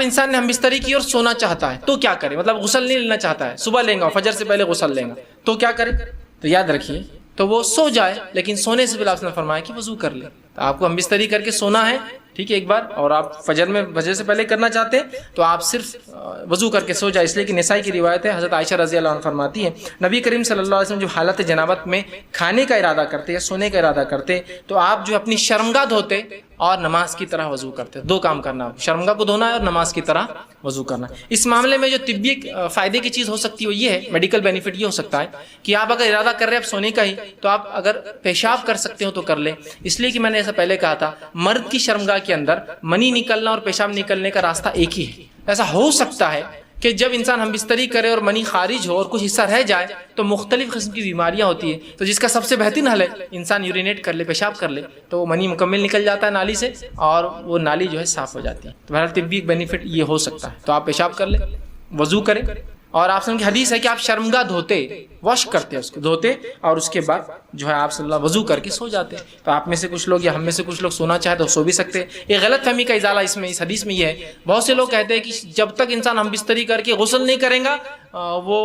انسان نے ہم بستری کی اور سونا چاہتا ہے تو کیا کرے؟ مطلب غسل نہیں لینا چاہتا ہے، صبح لیں گا، فجر سے پہلے غسل لیں گا، تو کیا کرے؟ تو یاد رکھیے تو وہ سو جائے، لیکن سونے سے پہلے آپ نے فرمایا کہ وضو کر لے۔ تو آپ کو ہم بستری کر کے سونا ہے، ٹھیک ہے، ایک بار، اور آپ فجر سے پہلے کرنا چاہتے ہیں تو آپ صرف وضو کر کے سو جائے، اس لیے کہ نسائی کی روایت ہے، حضرت عائشہ رضی اللہ عنہ فرماتی ہیں نبی کریم صلی اللہ علیہ وسلم جو حالت جنابت میں کھانے کا ارادہ کرتے یا سونے کا ارادہ کرتے تو آپ جو اپنی شرمگاہ دھوتے اور نماز کی طرح وضو کرتے۔ دو کام کرنا، شرمگاہ کو دھونا ہے اور نماز کی طرح وضو کرنا۔ اس معاملے میں جو طبی فائدے کی چیز ہو سکتی ہے وہ یہ ہے، میڈیکل بینیفٹ یہ ہو سکتا ہے کہ آپ اگر ارادہ کر رہے ہیں آپ سونے کا ہی، تو آپ اگر پیشاب کر سکتے ہو تو کر لیں، اس لیے کہ میں نے ایسا پہلے کہا تھا مرد کی شرمگاہ کے اندر منی نکلنا اور پیشاب نکلنے کا راستہ ایک ہی ہے۔ ایسا ہو سکتا ہے کہ جب انسان ہم بستری کرے اور منی خارج ہو اور کچھ حصہ رہ جائے تو مختلف قسم کی بیماریاں ہوتی ہیں، تو جس کا سب سے بہترین حل ہے انسان یورینیٹ کر لے، پیشاب کر لے، تو وہ منی مکمل نکل جاتا ہے نالی سے اور وہ نالی جو ہے صاف ہو جاتی ہے۔ تو بہرحال طبی بینیفٹ یہ ہو سکتا ہے، تو آپ پیشاب کر لیں، وضو کریں، اور آپ کی حدیث ہے کہ آپ شرمگاہ دھوتے، واش کرتے، اس کو دھوتے اور اس کے بعد جو ہے آپ صلی اللہ وضو کر کے سو جاتے۔ تو آپ میں سے کچھ لوگ یا ہم میں سے کچھ لوگ سونا چاہے تو سو بھی سکتے۔ یہ غلط فہمی کا ازالہ اس حدیث میں یہ ہے، بہت سے لوگ کہتے ہیں کہ جب تک انسان ہم بستری کر کے غسل نہیں کرے گا وہ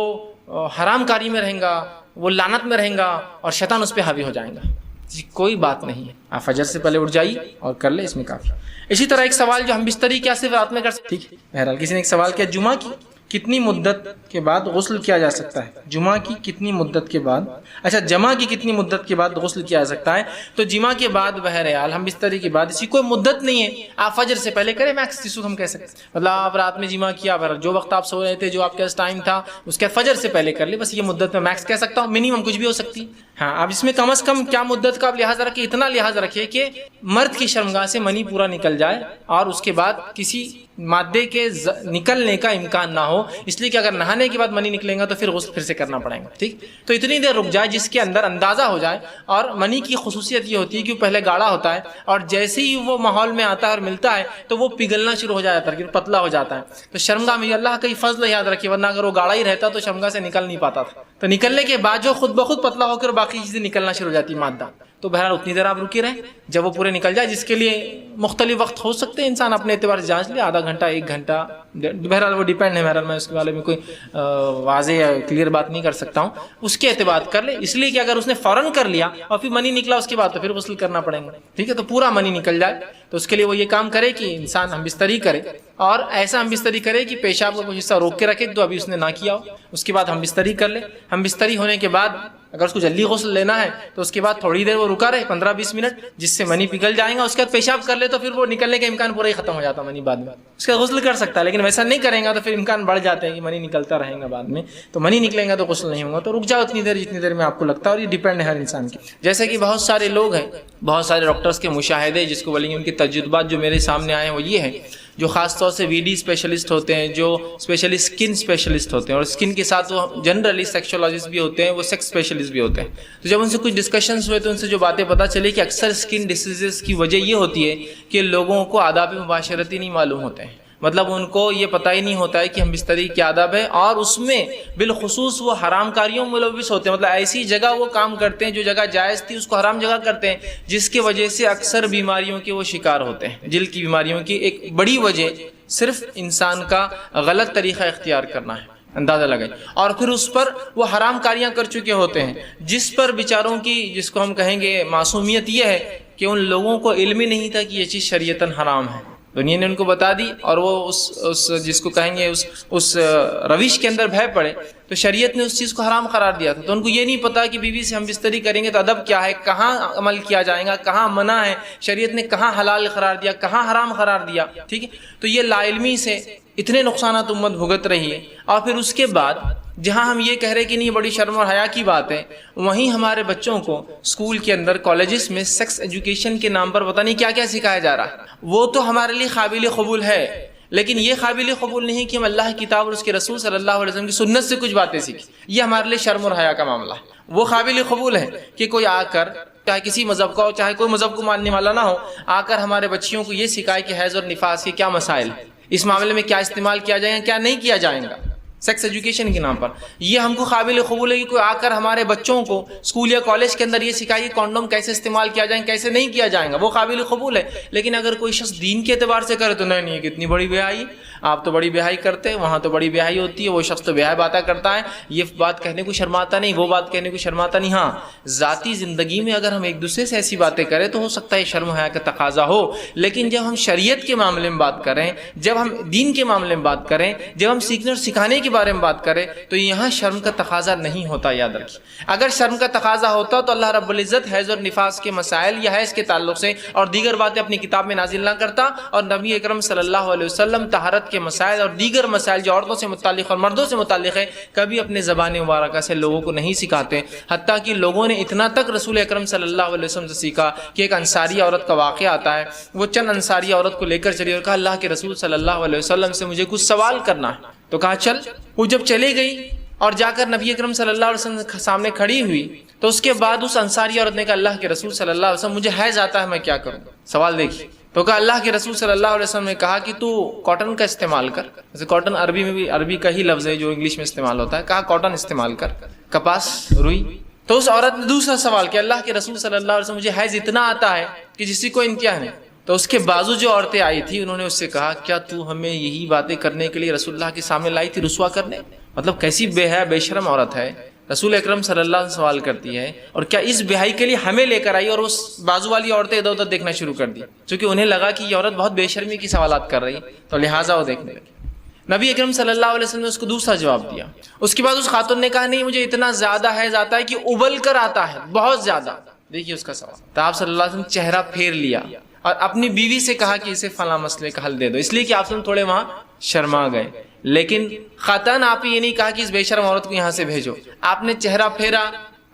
حرام کاری میں رہیں گا، وہ لعنت میں رہیں گا اور شیطان اس پہ حاوی ہو جائے گا۔ کوئی بات نہیں ہے، آپ فجر سے پہلے اٹھ جائیے اور کر لیں، اس میں کافی۔ اسی طرح ایک سوال جو ہم بستری کیا صرف رات میں کر سکتے، ٹھیک ہے، بہرحال کسی نے ایک سوال کیا جمعہ کی کتنی مدت کے بعد غسل کیا جا سکتا ہے؟ جمعہ کی کتنی مدت کے بعد، اچھا جمعہ کی کتنی مدت کے بعد غسل کیا جا سکتا ہے؟ تو جمعہ کے بعد بہرحال ہم بستری کے بعد، اسی کوئی مدت نہیں ہے، آپ فجر سے پہلے کریں میکس، جس کو ہم کہہ سکتے ہیں، مطلب آپ رات میں جمعہ کیا، جو وقت آپ سو رہے تھے، جو آپ کے پاس ٹائم تھا اس کے فجر سے پہلے کر لیں، بس یہ مدت میں میکس کہہ سکتا ہوں، منیمم کچھ بھی ہو سکتی۔ ہاں اب اس میں کم از کم کیا مدت کا آپ لحاظ رکھیں؟ اتنا لحاظ رکھیں کہ مرد کی شرمگاہ سے منی پورا نکل جائے اور اس کے بعد کسی مادے کے نکلنے کا امکان نہ ہو، اس لیے کہ اگر نہانے کے بعد منی نکلے گا تو پھر غسل پھر سے کرنا پڑے گا، ٹھیک؟ تو اتنی دیر رک جائے جس کے اندر اندازہ ہو جائے، اور منی کی خصوصیت یہ ہوتی ہے کہ وہ پہلے گاڑھا ہوتا ہے اور جیسے ہی وہ ماحول میں آتا ہے اور ملتا ہے تو وہ پگھلنا شروع ہو جاتا ہے، پتلا ہو جاتا ہے۔ تو شرمگاہ میں اللہ کا ہی فضل یاد رکھیے، ورنہ اگر وہ گاڑھا ہی رہتا تو شرمگاہ سے نکل نہیں پاتا تھا، تو نکلنے کے بعد جو خود بخود پتلا ہو کر باقی چیزیں نکلنا شروع ہو جاتی مادہ، تو بہرحال اتنی دیر آپ رکے رہیں جب وہ پورے نکل جائے، جس کے لیے مختلف وقت ہو سکتے ہیں، انسان اپنے اعتبار سے جانچ لے، آدھا گھنٹہ، ایک گھنٹہ، بہرحال وہ ڈیپینڈ ہے، بہرحال میں اس کے بارے میں کوئی واضح یا کلیئر بات نہیں کر سکتا ہوں، اس کے اعتبار کر لے، اس لیے کہ اگر اس نے فوراً کر لیا اور پھر منی نکلا اس کے بعد تو پھر غسل کرنا پڑے گا، ٹھیک ہے؟ تو پورا منی نکل جائے تو اس کے لیے وہ یہ کام کرے کہ انسان ہم بستری کرے، اور ایسا ہم بستری کرے کہ پیشاب کا کوئی حصہ روک کے رکھے تو ابھی اس نے نہ کیا ہو، اس کے بعد ہم بستری کر لے۔ ہم بستری ہونے کے بعد اگر اس کو جلدی غسل لینا ہے تو اس کے بعد تھوڑی دیر وہ رکا رہے، 15-20 منٹ، جس سے منی پگھل جائے گا، اس کے بعد پیشاب کر لے تو پھر وہ نکلنے کا امکان پورا ہی ختم ہو جاتا ہے، منی بعد میں اس کا غسل کر سکتا ہے، لیکن ویسا نہیں کریں گا تو پھر امکان بڑھ جاتے ہیں کہ منی نکلتا رہے گا بعد میں، تو منی نکلیں گا تو غسل نہیں ہوگا، تو رک جاؤ اتنی دیر جتنی دیر میں آپ کو لگتا ہے، اور یہ ڈیپینڈ ہے ہر انسان کی۔ جیسے کہ بہت سارے لوگ ہیں، بہت سارے ڈاکٹرز کے مشاہدے جس کو بولیں گے، ان کے تجربات جو میرے سامنے آئے ہیں وہ یہ ہیں، جو خاص طور سے وی ڈی اسپیشلسٹ ہوتے ہیں، جو اسپیشلی اسکن اسپیشلسٹ ہوتے ہیں، اور اسکن کے ساتھ وہ جنرلی سیکسولوجسٹ بھی ہوتے ہیں، وہ سیکس اسپیشلسٹ بھی ہوتے ہیں، تو جب ان سے کچھ ڈسکشنز ہوئے تو ان سے جو باتیں پتہ چلی کہ اکثر اسکن ڈیزیزز کی وجہ یہ ہوتی ہے کہ لوگوں کو آداب مباشرت ہی نہیں معلوم ہوتے ہیں، مطلب ان کو یہ پتہ ہی نہیں ہوتا ہے کہ ہم بستری کیا آداب ہے، اور اس میں بالخصوص وہ حرام کاریوں میں ملوث ہوتے ہیں، مطلب ایسی جگہ وہ کام کرتے ہیں جو جگہ جائز تھی اس کو حرام جگہ کرتے ہیں، جس کی وجہ سے اکثر بیماریوں کے وہ شکار ہوتے ہیں۔ جلد کی بیماریوں کی ایک بڑی وجہ صرف انسان کا غلط طریقہ اختیار کرنا ہے، اندازہ لگائیں، اور پھر اس پر وہ حرام کاریاں کر چکے ہوتے ہیں، جس پر بیچاروں کی، جس کو ہم کہیں گے معصومیت یہ ہے کہ ان لوگوں کو علم ہی نہیں تھا کہ یہ چیز شریعتاً حرام ہے، دنیا نے ان کو بتا دی، اور وہ اس جس کو کہیں گے اس روش کے اندر بہہ پڑے، تو شریعت نے اس چیز کو حرام قرار دیا تھا، تو ان کو یہ نہیں پتا کہ بیوی سے ہم بستری کریں گے تو ادب کیا ہے، کہاں عمل کیا جائے گا، کہاں منع ہے، شریعت نے کہاں حلال قرار دیا، کہاں حرام قرار دیا، ٹھیک ہے؟ تو یہ لا علمی سے اتنے نقصانات امت بھگت رہی ہے، اور پھر اس کے بعد جہاں ہم یہ کہہ رہے کہ نہیں بڑی شرم اور حیا کی بات ہے، وہیں ہمارے بچوں کو اسکول کے اندر، کالجز میں سیکس ایجوکیشن کے نام پر پتہ نہیں کیا کیا سکھایا جا رہا ہے۔ وہ تو ہمارے لیے قابل قبول ہے، لیکن یہ قابل قبول نہیں کہ ہم اللہ کی کتاب اور اس کے رسول صلی اللہ علیہ وسلم کی سنت سے کچھ باتیں سیکھیں، یہ ہمارے لیے شرم اور حیا کا معاملہ ہے۔ وہ قابل قبول ہے کہ کوئی آ کر، چاہے کسی مذہب کا ہو، چاہے کوئی مذہب کو ماننے والا نہ ہو، آ کر ہمارے بچیوں کو یہ سکھائے کہ حیض اور نفاس کے کیا مسائل ہیں، اس معاملے میں کیا استعمال کیا جائے گا، کیا نہیں کیا جائے گا، سیکس ایجوکیشن کے نام پر۔ یہ ہم کو قابل قبول ہے کہ کوئی آ کر ہمارے بچوں کو اسکول یا کالج کے اندر یہ سکھائے کہ کانڈوم کیسے استعمال کیا جائے، کیسے نہیں کیا جائے گا، وہ قابل قبول ہے۔ لیکن اگر کوئی شخص دین کے اعتبار سے کرے تو نہیں، کتنی بڑی بے حیائی، آپ تو بڑی بیاہی کرتے ہیں، وہاں تو بڑی بیاہی ہوتی ہے، وہ شخص تو بیاہی باتیں کرتا ہے، یہ بات کہنے کو شرماتا نہیں، وہ بات کہنے کو شرماتا نہیں۔ ہاں ذاتی زندگی میں اگر ہم ایک دوسرے سے ایسی باتیں کریں تو ہو سکتا ہے شرم حیا کا تقاضا ہو، لیکن جب ہم شریعت کے معاملے میں بات کریں، جب ہم دین کے معاملے میں بات کریں، جب ہم سیکھنے اور سکھانے کے بارے میں بات کریں تو یہاں شرم کا تقاضا نہیں ہوتا، یاد رکھیے۔ اگر شرم کا تقاضا ہوتا تو اللہ رب العزت حیض اور نفاس کے مسائل یا حیض کے تعلق سے اور دیگر باتیں اپنی کتاب میں نازل نہ کرتا، اور نبی اکرم صلی اللہ علیہ وسلم طہارت کے مسائل اور دیگر مسائل جو عورتوں سے متعلق اور مردوں سے متعلق ہے کبھی اپنے زبان مبارکہ سے لوگوں کو نہیں سکھاتے، حتیٰ کہ لوگوں نے اتنا تک رسول اکرم صلی اللہ علیہ وسلم سے سیکھا کہ ایک انصاری عورت کا واقعہ آتا ہے، وہ چند انصاری عورت کو لے کر چلی اور کہا اللہ کے رسول صلی اللہ علیہ وسلم سے مجھے کچھ سوال کرنا ہے، تو کہا چل۔ وہ جب چلی گئی اور جا کر نبی اکرم صلی اللہ علیہ وسلم کے سامنے کھڑی ہوئی تو اس کے بعد اس انصاری عورت نے کہا اللہ کے رسول صلی اللہ علیہ وسلم مجھے حیض آتا ہے، میں کیا کروں؟ سوال دیکھیے، تو کہا اللہ کے رسول صلی اللہ علیہ وسلم نے کہا کہ تو کاٹن کا استعمال کر، جیسے کاٹن عربی میں بھی عربی کا ہی لفظ ہے جو انگلش میں استعمال ہوتا ہے، کہا کاٹن استعمال کر، کپاس، روئی۔ تو اس عورت نے دوسرا سوال کیا اللہ کے رسول صلی اللہ علیہ وسلم مجھے حیض اتنا آتا ہے کہ جس کی کوئی انتہا نہیں۔ تو اس کے بازو جو عورتیں آئی تھی انہوں نے اس سے کہا کیا تو ہمیں یہی باتیں کرنے کے لیے رسول اللہ کے سامنے لائی تھی رسوا کرنے؟ مطلب کیسی بے حیا بے شرم عورت ہے، رسول اکرم صلی اللہ علیہ وسلم سوال کرتی ہے، اور کیا اس بے حیائی کے لیے ہمیں لے کر آئی اور اس بازو والی عورتیں ادھر ادھر دیکھنا شروع کر دی، چونکہ انہیں لگا کہ یہ عورت بہت بے شرمی کی سوالات کر رہی تو لہٰذا وہ دیکھنے لگی۔ نبی اکرم صلی اللہ علیہ وسلم نے اس کو دوسرا جواب دیا۔ اس کے بعد اس خاتون نے کہا نہیں مجھے اتنا زیادہ حیض آتا ہے کہ ابل کر آتا ہے، بہت زیادہ۔ دیکھیے اس کا سوال، تو آپ صلی اللہ علیہ وسلم چہرہ پھیر لیا اور اپنی بیوی سے کہا کہ اسے فلاں مسئلے کا حل دے دو، اس لیے کہ آپ صلی اللہ علیہ وسلم تھوڑے وہاں شرما گئے، لیکن خاتون آپ یہ نہیں کہا کہ اس بے شرم عورت کو یہاں سے بھیجو، آپ نے چہرہ پھیرا،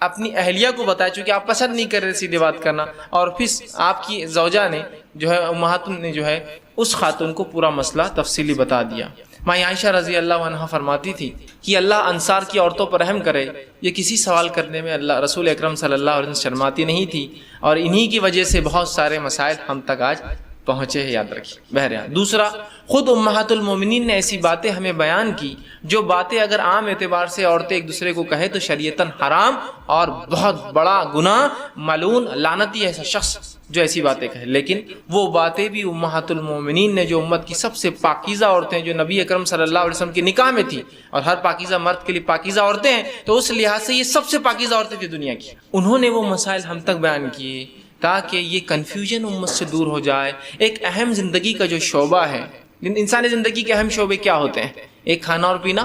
اپنی اہلیہ کو بتایا، چونکہ آپ پسند نہیں کر رہے سیدھے بات کرنا، اور پھر آپ کی زوجہ نے جو ہے امہات نے جو ہے اس خاتون کو پورا مسئلہ تفصیلی بتا دیا۔ ماں عائشہ رضی اللہ عنہا فرماتی تھی کہ اللہ انصار کی عورتوں پر رحم کرے، یہ کسی سوال کرنے میں اللہ رسول اکرم صلی اللہ علیہ وسلم شرماتی نہیں تھی، اور انہی کی وجہ سے بہت سارے مسائل ہم تک آج پہنچے ہیں، یاد رکھیے۔ بہرحال دوسرا، خود امہات المومنین نے ایسی باتیں ہمیں بیان کی جو باتیں اگر عام اعتبار سے عورتیں ایک دوسرے کو کہیں تو شریعتاً حرام اور بہت بڑا گناہ، ملعون لعنتی ایسا شخص جو ایسی باتیں کہے، لیکن وہ باتیں بھی امہات المومنین نے جو امت کی سب سے پاکیزہ عورتیں جو نبی اکرم صلی اللہ علیہ وسلم کے نکاح میں تھی، اور ہر پاکیزہ مرد کے لیے پاکیزہ عورتیں ہیں، تو اس لحاظ سے یہ سب سے پاکیزہ عورتیں تھی دنیا کی، انہوں نے وہ مسائل ہم تک بیان کیے تاکہ یہ کنفیوژن امت سے دور ہو جائے۔ ایک اہم زندگی کا جو شعبہ ہے، انسانی زندگی کے اہم شعبے کیا ہوتے ہیں؟ ایک کھانا اور پینا۔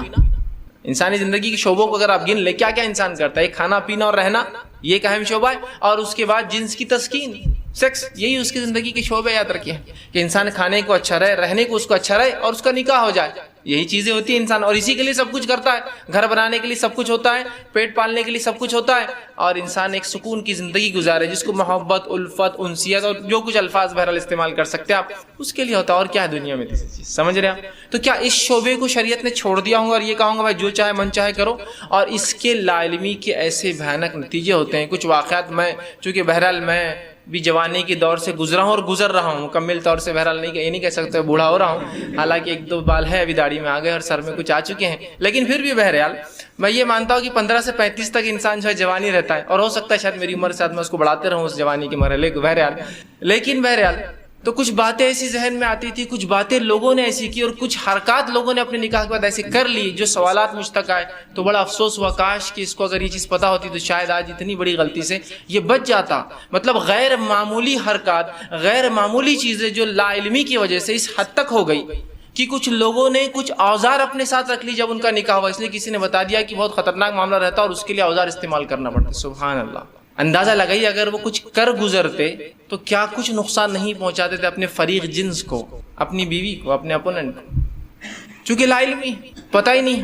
انسانی زندگی کے شعبوں کو اگر آپ گن لیں کیا کیا انسان کرتا ہے، ایک کھانا پینا اور رہنا، یہ ایک اہم شعبہ ہے، اور اس کے بعد جنس کی تسکین، سیکس، یہی اس کی زندگی کے شعبے، یاد رکھیے کہ انسان کھانے کو اچھا رہے، رہنے کو اس کو اچھا رہے، اور اس کا نکاح ہو جائے، یہی چیزیں ہوتی ہیں انسان، اور اسی کے لیے سب کچھ کرتا ہے، گھر بنانے کے لیے سب کچھ ہوتا ہے، پیٹ پالنے کے لیے سب کچھ ہوتا ہے، اور انسان ایک سکون کی زندگی گزارے جس کو محبت، الفت، انسیت اور جو کچھ الفاظ بہرحال استعمال کر سکتے ہیں آپ، اس کے لیے ہوتا ہے۔ اور کیا ہے دنیا میں تیسری چیز، سمجھ رہے ہیں؟ تو کیا اس شعبے کو شریعت نے چھوڑ دیا ہوں گا اور یہ کہوں گا بھائی جو چاہے من چاہے کرو؟ اور اس کے لا علمی کے ایسے بھیانک نتیجے ہوتے ہیں۔ کچھ واقعات میں چونکہ بہرحال میں بھی جوانی کے دور سے گزرا ہوں اور گزر رہا ہوں، مکمل طور سے بہرحال یہ نہیں کہہ سکتے بوڑھا ہو رہا ہوں، حالانکہ ایک دو بال ہے ابھی داڑھی میں آ گئے اور سر میں کچھ آ چکے ہیں، لیکن پھر بھی بہرحال میں یہ مانتا ہوں کہ 15 سے 35 تک انسان جو ہے جوانی رہتا ہے، اور ہو سکتا ہے شاید میری عمر کے ساتھ میں اس کو بڑھاتے رہوں اس جوانی کے مرحلے کو، بہرحال تو کچھ باتیں ایسی ذہن میں آتی تھی، کچھ باتیں لوگوں نے ایسی کی اور کچھ حرکات لوگوں نے اپنے نکاح کے بعد ایسے کر لی جو سوالات مجھ تک آئے، تو بڑا افسوس ہوا، کاش کہ اس کو اگر یہ چیز پتہ ہوتی تو شاید آج اتنی بڑی غلطی سے یہ بچ جاتا۔ مطلب غیر معمولی حرکات، غیر معمولی چیزیں جو لا علمی کی وجہ سے اس حد تک ہو گئی کہ کچھ لوگوں نے کچھ اوزار اپنے ساتھ رکھ لی جب ان کا نکاح ہوا، اس لیے کسی نے بتا دیا کہ بہت خطرناک معاملہ رہتا اور اس کے لیے اوزار استعمال کرنا پڑتا۔ سبحان اللہ، اندازہ لگائیے اگر وہ کچھ کر گزرتے تو کیا کچھ نقصان نہیں پہنچاتے تھے اپنے فریق جنس کو، اپنی بیوی کو، اپنے اپوننٹ کو، چونکہ لا علمی پتہ ہی نہیں۔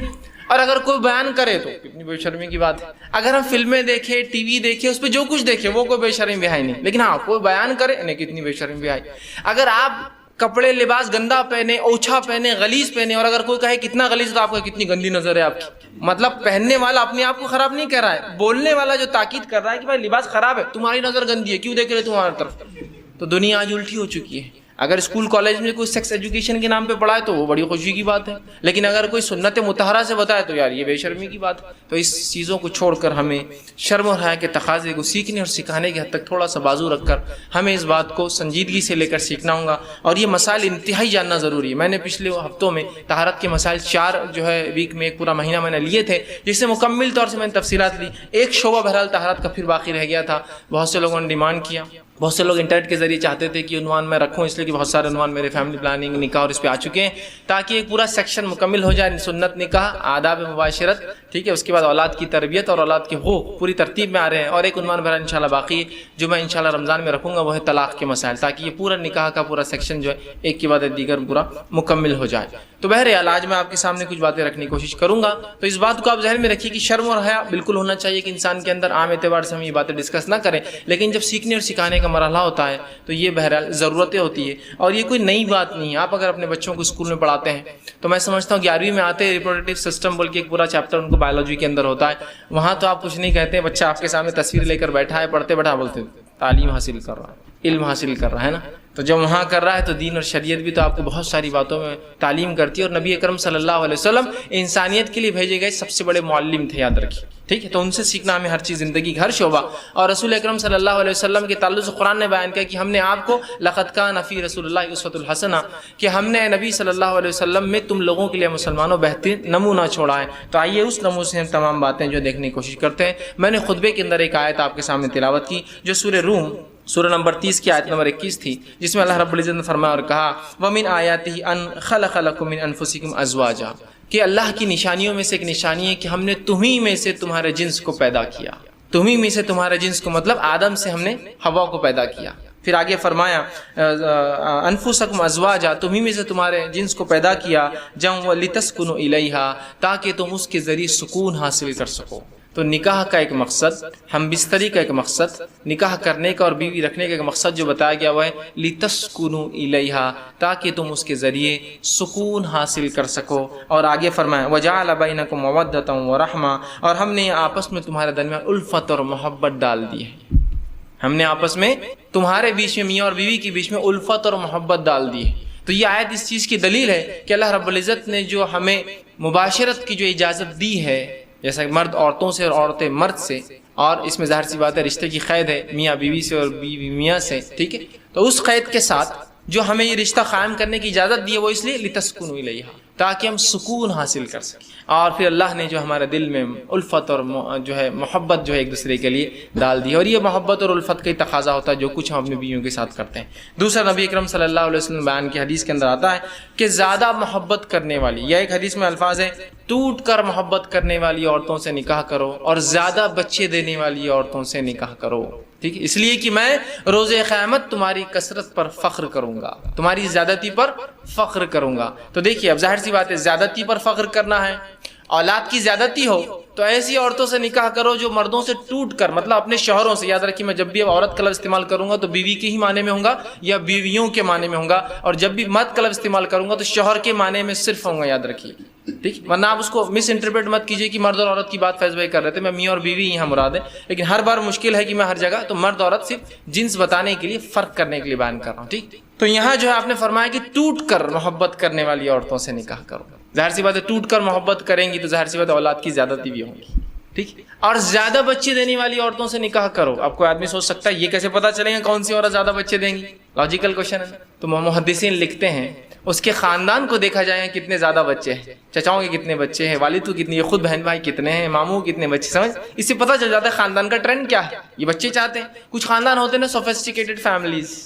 اور اگر کوئی بیان کرے تو کتنی بے شرمی کی بات ہے، اگر ہم فلمیں دیکھیں، ٹی وی دیکھیں، اس پہ جو کچھ دیکھیں وہ کوئی بے شرمی بیائی نہیں، لیکن ہاں کوئی بیان کرے نہیں، کتنی بے شرمی بیائی۔ اگر آپ کپڑے لباس گندا پہنے، اوچھا پہنے، غلیظ پہنے، اور اگر کوئی کہے کتنا غلیظ تو آپ کو کتنی گندی نظر ہے آپ کی، مطلب پہننے والا اپنے آپ کو خراب نہیں کر رہا ہے، بولنے والا جو تاکید کر رہا ہے کہ بھائی لباس خراب ہے، تمہاری نظر گندی ہے، کیوں دیکھ رہے تمہاری طرف؟ تو دنیا آج الٹی ہو چکی ہے۔ اگر اسکول کالج میں کوئی سیکس ایجوکیشن کے نام پہ پڑھائے تو وہ بڑی خوشی کی بات ہے، لیکن اگر کوئی سنت مطہرہ سے بتائے تو یار یہ بے شرمی کی بات ہے۔ تو اس چیزوں کو چھوڑ کر ہمیں شرم و حیا کے تقاضے کو سیکھنے اور سکھانے کی حد تک تھوڑا سا بازو رکھ کر ہمیں اس بات کو سنجیدگی سے لے کر سیکھنا ہوگا، اور یہ مسائل انتہائی جاننا ضروری ہے۔ میں نے پچھلے ہفتوں میں طہارت کے مسائل 4 جو ہے ویک میں ایک پورا مہینہ میں نے لیے تھے، جس سے مکمل طور سے میں نے تفصیلات لی۔ ایک شعبہ بہرحال طہارت کا پھر باقی رہ گیا تھا، بہت سے لوگوں نے ڈیمانڈ کیا، بہت سے لوگ انٹرنیٹ کے ذریعے چاہتے تھے کہ عنوان میں رکھوں، اس لیے کہ بہت سارے عنوان میرے فیملی پلاننگ، نکاح اور اس پہ آ چکے ہیں، تاکہ ایک پورا سیکشن مکمل ہو جائے، سنت نکاح، آداب مباشرت، ٹھیک ہے، اس کے بعد اولاد کی تربیت اور اولاد کے حقوق پوری ترتیب میں آ رہے ہیں، اور ایک عنوان بہرحال انشاءاللہ باقی ہے جو میں انشاءاللہ رمضان میں رکھوں گا، وہ ہے طلاق کے مسائل، تاکہ یہ پورا نکاح کا پورا سیکشن جو ہے ایک کے بعد دیگر پورا مکمل ہو جائے۔ تو بہرحال آج میں آپ کے سامنے کچھ باتیں رکھنے کی کوشش کروں گا، تو اس بات کو آپ ذہن میں رکھیے کہ شرم اور حیا بالکل ہونا چاہیے کہ انسان کے اندر، عام اعتبار سے ہم یہ باتیں ڈسکس نہ کریں، لیکن جب سیکھنے اور سکھانے کا مرحلہ ہوتا ہے تو یہ بہرحال ضرورتیں ہوتی ہے، اور یہ کوئی نئی بات نہیں ہے۔ آپ اگر اپنے بچوں کو اسکول میں پڑھاتے ہیں تو میں سمجھتا ہوں 11ویں میں آتے ریپروڈکٹیو سسٹم بول کے ایک پورا چیپٹر ان کو بایولوجی کے اندر ہوتا ہے، وہاں تو آپ کچھ نہیں کہتے ہیں، بچہ آپ کے سامنے تصویر لے کر بیٹھا ہے، پڑھتے بیٹھا بولتے تعلیم حاصل کر رہا ہے، علم حاصل کر رہا ہے نا، تو جب وہاں کر رہا ہے تو دین اور شریعت بھی تو آپ کو بہت ساری باتوں میں تعلیم کرتی ہے، اور نبی اکرم صلی اللہ علیہ وسلم انسانیت کے لیے بھیجے گئے سب سے بڑے معلم تھے، یاد رکھیے، ٹھیک ہے، تو ان سے سیکھنا ہمیں ہر چیز، زندگی کا ہر شعبہ۔ اور رسول اکرم صلی اللہ علیہ وسلم کے تعلق سے قرآن نے بیان کیا کہ ہم نے آپ کو لقد کان فی رسول اللہ اسوۃ الحسنہ، کہ ہم نے نبی صلی اللہ علیہ وسلم میں تم لوگوں کے لیے مسلمانوں بہترین نمونہ چھوڑا ہے۔ تو آئیے اس نمونے سے ہم تمام باتیں جو دیکھنے کی کوشش کرتے ہیں۔ میں نے خطبے کے اندر ایک آیت آپ کے سامنے تلاوت کی جو سورہ روم سورہ نمبر 30 کی آیت نمبر 21 تھی، جس میں اللہ رب العزت نے فرمایا اور کہا وَمِنْ آیَاتِهِ أَنْ خَلَقَ لَكُم مِّنْ أَنفُسِكُمْ أَزْوَاجًا، کہ اللہ کی نشانیوں میں سے ایک نشانی ہے کہ ہم نے تمہیں میں سے تمہارے جنس کو پیدا کیا، تمہیں میں سے تمہارے جنس کو مطلب آدم سے ہم نے حوا کو پیدا کیا۔ پھر آگے فرمایا انفسکم ازواجا، تمہیں میں سے تمہارے جنس کو پیدا کیا، لتسکنوا الیہا، تاکہ تم اس کے ذریعے سکون حاصل کر سکو۔ تو نکاح کا ایک مقصد، ہم بستری کا ایک مقصد، نکاح کرنے کا اور بیوی رکھنے کا ایک مقصد جو بتایا گیا وہ ہے لتسکنوا الیہا، تاکہ تم اس کے ذریعے سکون حاصل کر سکو۔ اور آگے فرمایا وجعل بینکم مودۃ ورحمہ، اور ہم نے آپس میں تمہارے درمیان الفت اور محبت ڈال دی ہے، ہم نے آپس میں تمہارے بیچ میں، میاں اور بیوی کے بیچ میں الفت اور محبت ڈال دی ہے۔ تو یہ آیت اس چیز کی دلیل ہے کہ اللہ رب العزت نے جو ہمیں مباشرت کی جو اجازت دی ہے، جیسا مرد عورتوں سے اور عورتیں مرد سے، اور اس میں ظاہر سی بات ہے رشتے کی قید ہے میاں بیوی سے اور بیوی میاں سے، ٹھیک ہے، تو اس قید کے ساتھ جو ہمیں یہ رشتہ قائم کرنے کی اجازت دی ہے وہ اس لیے لتسکنوا الیہا، تاکہ ہم سکون حاصل کر سکیں۔ اور پھر اللہ نے جو ہمارے دل میں الفت اور جو ہے محبت جو ہے ایک دوسرے کے لیے ڈال دی، اور یہ محبت اور الفت کا ہی تقاضا ہوتا ہے جو کچھ ہم اپنی بیویوں کے ساتھ کرتے ہیں۔ دوسرا نبی اکرم صلی اللہ علیہ وسلم بیان کی حدیث کے اندر آتا ہے کہ زیادہ محبت کرنے والی، یا ایک حدیث میں الفاظ ہے ٹوٹ کر محبت کرنے والی عورتوں سے نکاح کرو اور زیادہ بچے دینے والی عورتوں سے نکاح کرو، ٹھیک ہے، اس لیے کہ میں روز قیامت تمہاری کثرت پر فخر کروں گا، تمہاری زیادتی پر فخر کروں گا۔ تو دیکھیے اب ظاہر سی بات ہے زیادتی پر فخر کرنا ہے، اولاد کی زیادتی ہو تو ایسی عورتوں سے نکاح کرو جو مردوں سے ٹوٹ کر، مطلب اپنے شوہروں سے، یاد رکھیے میں جب بھی عورت کا لفظ استعمال کروں گا تو بیوی کے ہی معنی میں ہوں گا یا بیویوں کے معنی میں ہوں گا، اور جب بھی مرد کا لفظ استعمال کروں گا تو شوہر کے معنی میں صرف ہوں گا، یاد رکھیے، ٹھیک، ورنہ آپ اس کو مس انٹرپریٹ مت کیجیے کہ مرد اور عورت کی بات فیض بھائی کر رہے تھے، میں میاں اور بیوی یہاں مراد ہے، لیکن ہر بار مشکل ہے کہ میں ہر جگہ تو مرد عورت صرف جنس بتانے کے لیے، فرق کرنے کے لیے بیان کر رہا ہوں، ٹھیک۔ تو یہاں جو ہے آپ نے فرمایا کہ ٹوٹ کر محبت کرنے والی عورتوں سے نکاح کرو، ظاہر سی بات ہے ٹوٹ کر محبت کریں گی تو ظاہر سی بات ہے اولاد کی زیادتی بھی ہوں گی، ٹھیک، اور زیادہ بچے دینے والی عورتوں سے نکاح کرو۔ اب کوئی آدمی سوچ سکتا ہے یہ کیسے پتا چلے گا کون سی عورت زیادہ بچے دیں گی، لاجیکل کوشچن ہے۔ تو محدثین لکھتے ہیں اس کے خاندان کو دیکھا جائے کتنے زیادہ بچے ہیں، چچاؤں کے کتنے بچے ہیں، والد کو کتنی، خود بہن بھائی کتنے ہیں، ماموں کتنے بچے، سمجھ، اس سے پتہ چل جاتا ہے خاندان کا ٹرینڈ کیا ہے، یہ بچے چاہتے ہیں۔ کچھ خاندان ہوتے ہیں نا سوفسٹیکیٹڈ فیملیز،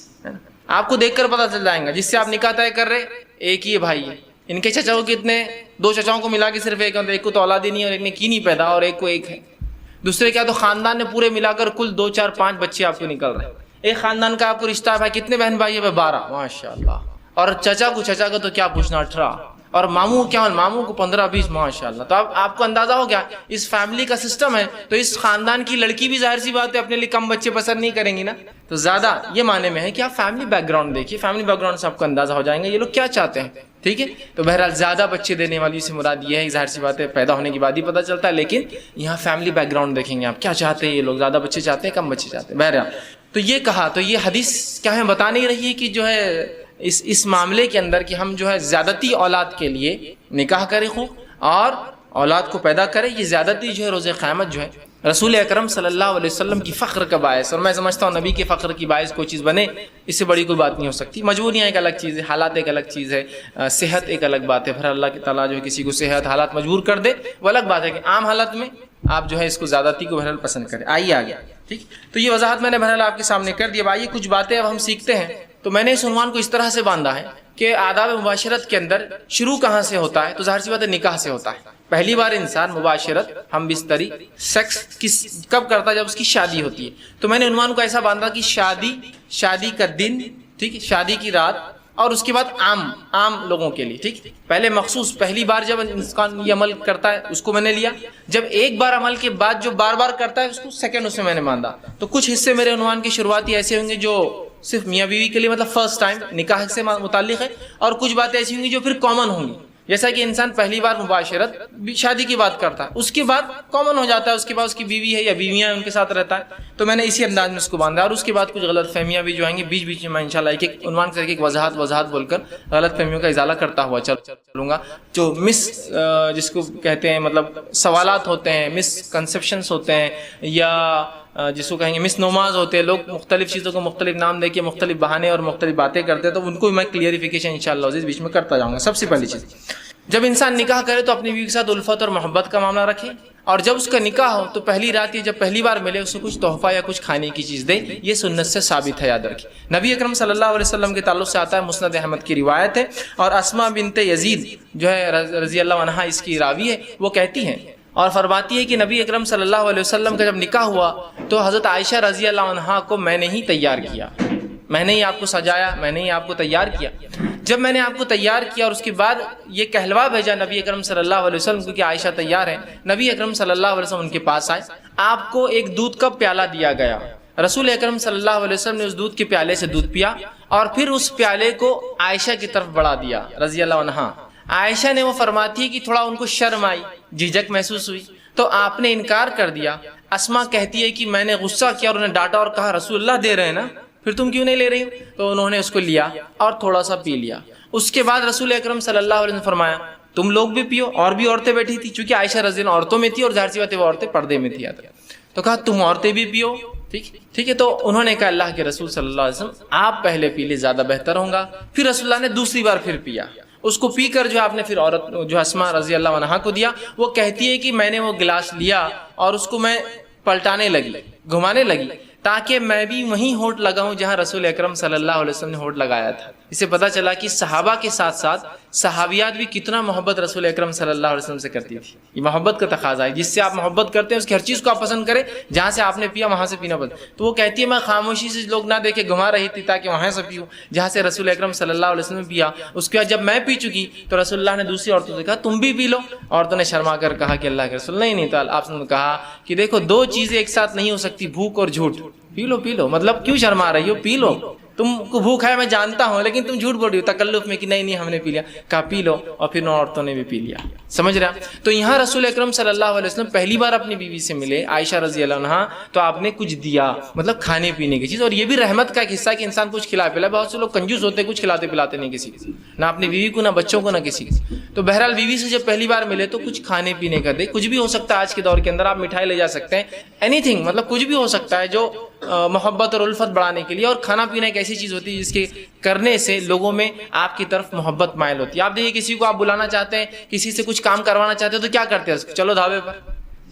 آپ کو دیکھ کر پتہ چل جائے گا، جس سے آپ نکاح طے کر رہے ایک ہی بھائی ہے، ان کے چچاؤں کتنے، 2 چچاؤں کو ملا کے صرف ایک کو تو اولاد ہی نہیں اور ایک نے کی نہیں پیدا اور ایک کو ایک ہے، دوسرے کیا تو خاندان نے پورے ملا کر کل 2 4 5 بچے آپ کو نکل رہے ہیں۔ ایک خاندان کا آپ کو رشتہ ہے بھائی کتنے بہن بھائی ہے، 12 ماشاءاللہ، اور چچا کا تو کیا پوچھنا 18، اور ماموں کیا، ماموں کو 15 20 ماشاءاللہ۔ تو اب آپ کو اندازہ ہو گیا اس فیملی کا سسٹم ہے، تو اس خاندان کی لڑکی بھی ظاہر سی بات ہے اپنے لیے کم بچے پسند نہیں کریں گی نا، تو زیادہ یہ معنی میں ہے کہ آپ فیملی بیک گراؤنڈ دیکھیے، فیملی بیک گراؤنڈ سے آپ کو اندازہ ہو جائیں گے یہ لوگ کیا چاہتے ہیں، ٹھیک ہے۔ تو بہرحال زیادہ بچے دینے والی سے مراد یہ ہے، ظاہر سی بات ہے پیدا ہونے کے بعد ہی پتہ چلتا ہے، لیکن یہاں فیملی بیک گراؤنڈ دیکھیں گے آپ کیا چاہتے ہیں یہ لوگ، زیادہ بچے چاہتے ہیں کم بچے چاہتے ہیں۔ بہرحال تو یہ کہا، تو یہ حدیث کیا ہے بتا نہیں رہی ہے کہ جو ہے اس معاملے کے اندر کہ ہم جو ہے زیادتی اولاد کے لیے نکاح کریں خوب اور اولاد کو پیدا کریں، یہ زیادتی جو ہے روز قیامت جو ہے رسول اکرم صلی اللہ علیہ وسلم کی فخر کا باعث، اور میں سمجھتا ہوں نبی کے فخر کی باعث کوئی چیز بنے اس سے بڑی کوئی بات نہیں ہو سکتی۔ مجبوریاں ایک الگ چیز ہے، حالات ایک الگ چیز ہے، صحت ایک الگ بات ہے، پھر اللہ کی تعالیٰ جو ہے کسی کو صحت حالات مجبور کر دے وہ الگ بات ہے کہ عام حالت میں آپ جو ہے اس کو زیادتی کو بہرحال پسند کریں۔ آئیے آگے، ٹھیک، تو یہ وضاحت میں نے بہرحال آپ کے سامنے کر دی۔ اب آئیے کچھ باتیں اب ہم سیکھتے ہیں۔ تو میں نے اس عنوان کو اس طرح سے باندھا ہے کہ آداب مباشرت کے اندر شروع کہاں سے ہوتا ہے؟ تو ظاہر سی بات ہے نکاح سے ہوتا ہے۔ پہلی بار انسان مباشرت، ہم بستری، سیکس کب کرتا ہے؟ جب اس کی شادی ہوتی ہے۔ تو میں نے عنوان کو ایسا باندھا کہ شادی کا دن، ٹھیک، شادی کی رات، اور اس کے بعد عام لوگوں کے لیے، ٹھیک، پہلے مخصوص پہلی بار جب انسان یہ عمل کرتا ہے اس کو میں نے لیا، جب ایک بار عمل کے بعد جو بار بار کرتا ہے اس کو سیکنڈ اس میں نے باندھا۔ تو کچھ حصے میرے عنوان کے شروعاتی ایسے ہوں گے جو صرف میاں بیوی کے لیے مطلب فرسٹ ٹائم نکاح سے متعلق ہے، اور کچھ باتیں ایسی ہوں گی جو پھر کامن ہوں گی، جیسا کہ انسان پہلی بار مباشرت شادی کی بات کرتا ہے، اس کے بعد کامن ہو جاتا ہے، اس کے بعد اس کی بیوی ہے یا بیویاں ہیں ان کے ساتھ رہتا ہے۔ تو میں نے اسی انداز میں اس کو باندھا، اور اس کے بعد کچھ غلط فہمیاں بھی جو آئیں گی بیچ بیچ میں انشاءاللہ ایک ایک عنوان سے ایک وضاحت بول کر غلط فہمیوں کا ازالہ کرتا ہوا چلوں گا۔ جو جس کو کہتے ہیں مطلب سوالات ہوتے ہیں، مس کنسیپشنس ہوتے ہیں، یا جس کو کہیں گے مس نماز ہوتے ہیں، لوگ مختلف چیزوں کو مختلف نام دے کے مختلف بہانے اور مختلف باتیں کرتے ہیں، تو ان کو میں کلیئریفیکیشن انشاءاللہ عزیز بیچ میں کرتا جاؤں گا۔ سب سے پہلی چیز، جب انسان نکاح کرے تو اپنی بیوی کے ساتھ الفت اور محبت کا معاملہ رکھے، اور جب اس کا نکاح ہو تو پہلی رات یا جب پہلی بار ملے اسے کچھ تحفہ یا کچھ کھانے کی چیز دے، یہ سنت سے ثابت ہے، یاد رکھیں۔ نبی اکرم صلی اللہ علیہ وسلم کے تعلق سے آتا ہے، مسند احمد کی روایت ہے، اور اسماء بنت یزید جو ہے رضی اللہ عنہا اس کی راوی ہے، وہ کہتی ہیں اور فرماتی ہے کہ نبی اکرم صلی اللہ علیہ وسلم کا جب نکاح ہوا تو حضرت عائشہ رضی اللہ عنہا کو میں نے ہی تیار کیا، میں نے ہی آپ کو سجایا، میں نے ہی آپ کو تیار کیا۔ جب میں نے آپ کو تیار کیا اور اس کے بعد یہ کہلوا بھیجا نبی اکرم صلی اللہ علیہ وسلم کو کہ عائشہ تیار ہے، نبی اکرم صلی اللہ علیہ وسلم ان کے پاس آئے، آپ کو ایک دودھ کا پیالہ دیا گیا، رسول اکرم صلی اللہ علیہ وسلم نے اس دودھ کے پیالے سے دودھ پیا اور پھر اس پیالے کو عائشہ کی طرف بڑھا دیا رضی اللہ عنہا۔ عائشہ نے وہ فرماتی ہے کہ تھوڑا ان کو شرم آئی، جھجک محسوس ہوئی، تو آپ نے انکار کر دیا۔ اسماء کہتی ہے کہ میں نے غصہ کیا اور انہیں ڈانٹا اور کہا رسول اللہ دے رہے ہیں نا، پھر تم کیوں نہیں لے رہی ہو؟ تو انہوں نے اس کو لیا اور تھوڑا سا پی لیا۔ اس کے بعد رسول اکرم صلی اللہ علیہ وسلم نے فرمایا تم لوگ بھی پیو، اور بھی عورتیں بیٹھی تھی، چونکہ عائشہ رضی اللہ عنہا عورتوں میں تھی اور ظاہر سی بات ہے وہ عورتیں پردے میں تھی، تو کہا تم عورتیں بھی پیو، ٹھیک ہے۔ تو انہوں نے کہا اللہ کے رسول صلی اللہ علیہ وسلم آپ پہلے پی لے زیادہ بہتر ہوگا۔ پھر رسول اللہ نے دوسری بار پھر پیا، اس کو پی کر جو آپ نے پھر عورت جو اسماء رضی اللہ عنہا کو دیا، وہ کہتی ہے کہ میں نے وہ گلاس لیا اور اس کو میں پلٹانے لگی، گھمانے لگی، تاکہ میں بھی وہیں ہونٹ لگاؤں جہاں رسول اکرم صلی اللہ علیہ وسلم نے ہونٹ لگایا تھا۔ اس سے پتہ چلا کہ صحابہ کے ساتھ ساتھ صحابیات بھی کتنا محبت رسول اکرم صلی اللہ علیہ وسلم سے کرتی تھی۔ یہ محبت کا تقاضا ہے، جس سے آپ محبت کرتے ہیں اس کی ہر چیز کو آپ پسند کریں، جہاں سے آپ نے پیا وہاں سے پینا پسند۔ تو وہ کہتی ہے میں خاموشی سے لوگ نہ دیکھے گھما رہی تھی تاکہ وہاں سے پیوں جہاں سے رسول اکرم صلی اللہ علیہ وسلم نے پیا۔ اس کے بعد جب میں پی چکی تو رسول اللہ نے دوسری عورتوں سے کہا تم بھی پی لو۔ عورتوں نے شرما کر کہا کہ اللہ کے رسول نہیں تعالیٰ، آپ نے کہا کہ دیکھو دو چیزیں ایک ساتھ نہیں ہو سکتی، بھوک اور جھوٹ، پی لو، مطلب کیوں شرما رہی ہو، پی لو، تم کو بھوک ہے میں جانتا ہوں لیکن تم جھوٹ بول رہی ہو تکلف میں کہ نہیں ہم نے پی لیا، کہا پی لو، اور پھر عورتوں نے بھی پی لیا۔ سمجھ رہے ہیں؟ تو یہاں رسول اکرم صلی اللہ علیہ وسلم پہلی بار اپنی بیوی سے ملے عائشہ رضی اللہ عنہا، تو آپ نے کچھ دیا، مطلب کھانے پینے کی چیز، اور یہ بھی رحمت کا ایک حصہ ہے کہ انسان کچھ کھلا پلا۔ بہت سے لوگ کنجوس ہوتے ہیں، کچھ کھلاتے پلاتے نہیں کسی کو، نہ اپنی بیوی کو، نہ بچوں کو، نہ کسی کو۔ تو بہرحال بیوی سے جب پہلی بار ملے تو کچھ کھانے پینے کا دے، کچھ بھی ہو سکتا ہے آج کے دور کے اندر، آپ مٹھائی لے جا سکتے ہیں، اینی تھنگ، مطلب کچھ بھی ہو سکتا ہے جو محبت اور الفت بڑھانے کے لیے۔ اور کھانا پینا ایک ایسی چیز ہوتی ہے جس کے کرنے سے لوگوں میں آپ کی طرف محبت مائل ہوتی ہے۔ آپ دیکھیے کسی کو آپ بلانا چاہتے ہیں، کسی سے کچھ کام کروانا چاہتے ہیں تو کیا کرتے ہیں؟ چلو ڈھابے پر،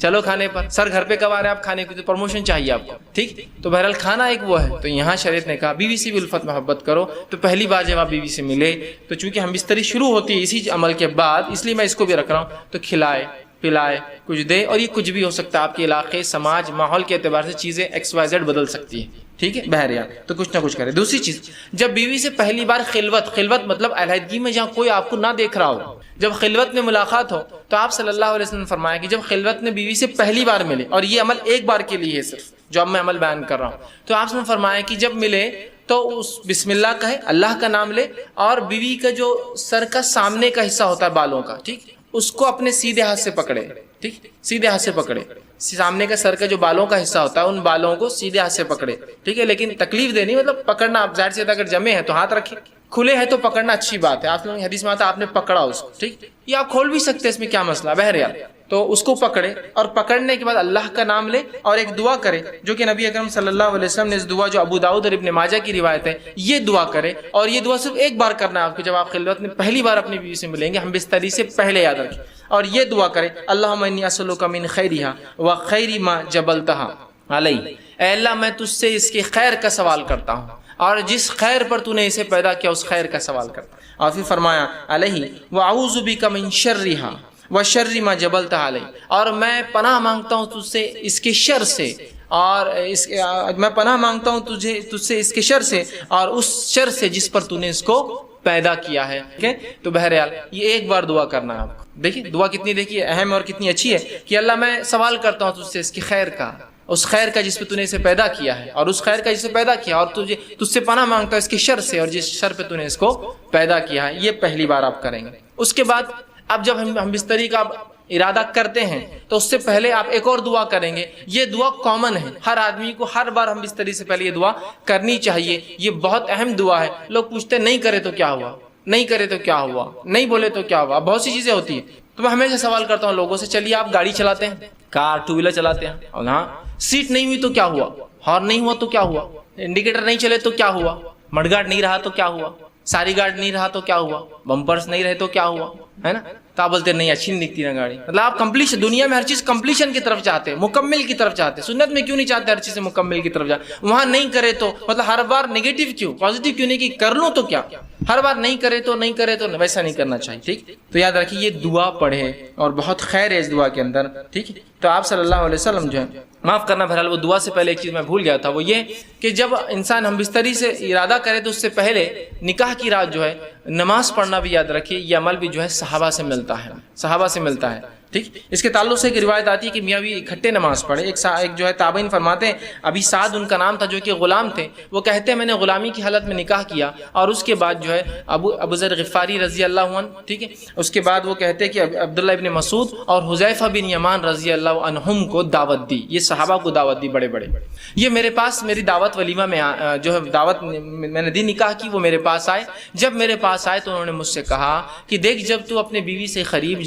چلو کھانے پر، سر گھر پہ کب آ رہے ہیں آپ کھانے کو، تو پروموشن چاہیے آپ کو، ٹھیک۔ تو بہرحال کھانا ایک وہ ہے۔ تو یہاں شریعت نے کہا بیوی سے بھی الفت محبت کرو۔ تو پہلی بار جب آپ بیوی سے ملے تو چونکہ ہم بستری شروع ہوتی ہے اسی عمل کے بعد، اس لیے میں اس کو بھی رکھ رہا ہوں، تو کھلائے پلائے، کچھ دے، اور یہ کچھ بھی ہو سکتا ہے، آپ کے علاقے، سماج، ماحول کے اعتبار سے چیزیں XYZ بدل سکتی ہیں، ٹھیک ہے، بہرحال تو کچھ نہ کچھ کرے۔ دوسری چیز، جب بیوی سے پہلی بار خلوت مطلب علیحدگی میں جہاں کوئی آپ کو نہ دیکھ رہا ہو، جب خلوت میں ملاقات ہو، تو آپ صلی اللہ علیہ وسلم نے فرمایا کہ جب خلوت میں بیوی سے پہلی بار ملے، اور یہ عمل ایک بار کے لیے ہے صرف جو اب میں عمل بیان کر رہا ہوں، تو آپ نے فرمایا کہ جب ملے تو اس بسم اللہ کہے، اللہ کا نام لے، اور بیوی کا جو سر کا سامنے کا حصہ ہوتا ہے بالوں کا، ٹھیک، اس کو اپنے سیدھے ہاتھ سے پکڑے، ٹھیک، سیدھے ہاتھ سے پکڑے، سامنے کا سر کا جو بالوں کا حصہ ہوتا ہے ان بالوں کو سیدھے ہاتھ سے پکڑے، ٹھیک ہے، لیکن تکلیف دینی، مطلب پکڑنا، آپ ظاہر سے اگر جمے ہیں تو ہاتھ رکھے، کھلے ہیں تو پکڑنا اچھی بات ہے، آپ لوگوں کی حدیث میں آتا ہے آپ نے پکڑا اس کو، ٹھیک، یہ آپ کھول بھی سکتے ہیں، اس میں کیا مسئلہ، بہرحال تو اس کو پکڑے اور پکڑنے کے بعد اللہ کا نام لے اور ایک دعا کرے جو کہ نبی اکرم صلی اللہ علیہ وسلم نے اس دعا جو ابو داؤد اور ابن ماجہ کی روایت ہے یہ دعا کرے، اور یہ دعا صرف ایک بار کرنا ہے آپ کو جب آپ خلوت میں پہلی بار اپنی بیوی سے ملیں گے، ہم بستری سے پہلے یاد رکھیں، اور یہ دعا کرے اللہم انی اسألک من خیرہا وخیر ما جبلتہا علی، اے اللہ میں تجھ سے اس کے خیر کا سوال کرتا ہوں اور جس خیر پر تو نے اسے پیدا کیا اس خیر کا سوال کرتا ہوں، اور پھر فرمایا علیہ واعوذ بک من شرہا وشر ما جبلتہا علی، اور میں پناہ مانگتا ہوں تجھ سے اس کے شر سے، اور میں پناہ مانگتا ہوں تجھ سے اس کے شر سے اور اس شر سے جس پر تو نے اس کو پیدا کیا ہے، ٹھیک ہے؟ تو بہرحال یہ ایک بار دعا کرنا ہے آپ کو، دیکھیے دعا کتنی دیکھیے اہم اور کتنی اچھی ہے کہ اللہ میں سوال کرتا ہوں تجھ سے اس کی خیر کا، اس خیر کا جس پہ تو نے اسے پیدا کیا ہے، اور اس خیر کا جسے پیدا کیا، اور تجھ سے پناہ مانگتا ہوں اس کے شر سے اور جس شر پہ تو نے اس کو پیدا کیا ہے۔ یہ پہلی بار آپ کریں گے۔ اس کے بعد اب جب ہم بستری کا ارادہ کرتے ہیں تو اس سے پہلے آپ ایک اور دعا کریں گے، یہ دعا کامن ہے، ہر آدمی کو ہر بار ہم بستری سے پہلے یہ دعا کرنی چاہیے، یہ بہت اہم دعا ہے۔ لوگ پوچھتے نہیں کرے تو کیا ہوا، نہیں کرے تو کیا ہوا، نہیں بولے تو کیا ہوا، بہت سی چیزیں ہوتی ہیں۔ تو میں ہمیشہ سوال کرتا ہوں لوگوں سے، چلیے آپ گاڑی چلاتے ہیں، کار ٹو ویلر چلاتے ہیں، اور ہاں سیٹ نہیں ہوئی تو کیا ہوا، ہارن نہیں ہوا تو کیا ہوا، انڈیکیٹر نہیں چلے تو کیا ہوا، مڈ گارڈ نہیں رہا تو کیا ہوا، ساری گارڈ نہیں رہا تو کیا ہوا، بمپرس نہیں رہے تو کیا ہوا، ہے نا؟ تو آپ بولتے نہیں اچھی نہیں دکھتی نا گاڑی، مطلب آپ کمپلیشن، دنیا میں ہر چیز کمپلیشن کی طرف چاہتے ہیں، مکمل کی طرف چاہتے ہیں، سنت میں کیوں نہیں چاہتے ہر چیز مکمل کی طرف جاتے؟ وہاں نہیں کرے تو مطلب ہر بار نیگیٹو کیوں، پازیٹیو کیوں نہیں کہ کر لوں تو کیا، ہر بار نہیں کرے تو نہیں کرے تو ویسا نہیں کرنا چاہیے، ٹھیک؟ تو یاد رکھیے یہ دعا پڑھے اور بہت خیر ہے اس دعا کے اندر، ٹھیک ہے؟ تو آپ صلی اللہ علیہ وسلم جو ہے، معاف کرنا بہرحال وہ دعا سے پہلے ایک چیز میں بھول گیا تھا، وہ یہ کہ جب انسان ہم بستری سے ارادہ کرے تو اس سے پہلے نکاح کی رات جو ہے نماز پڑھنا بھی یاد رکھیے، یہ عمل بھی جو ہے صحابہ سے ملتا ہے، صحابہ سے ملتا ہے، ٹھیک؟ اس کے تعلق سے ایک روایت آتی ہے کہ میاں بھی اکٹھے نماز پڑھے، ایک جو ہے تابعین فرماتے ہیں ابھی سعد ان کا نام تھا جو کہ غلام تھے، وہ کہتے ہیں میں نے غلامی کی حالت میں نکاح کیا اور اس کے بعد جو ہے ابو ذر غفاری رضی اللہ عنہ، ٹھیک ہے، اس کے بعد وہ کہتے ہیں کہ عبداللہ ابن مسعود اور حذیفہ بن یمان رضی اللہ عنہم کو دعوت دی، یہ صحابہ کو دعوت دی بڑے بڑے، یہ میرے پاس میری دعوت ولیمہ میں جو ہے دعوت میں نے دی نکاح کی، وہ میرے پاس آئے، جب میرے پاس آئے تو انہوں نے مجھ سے کہا کہ دیکھ جب تو اپنے بیوی سے قریب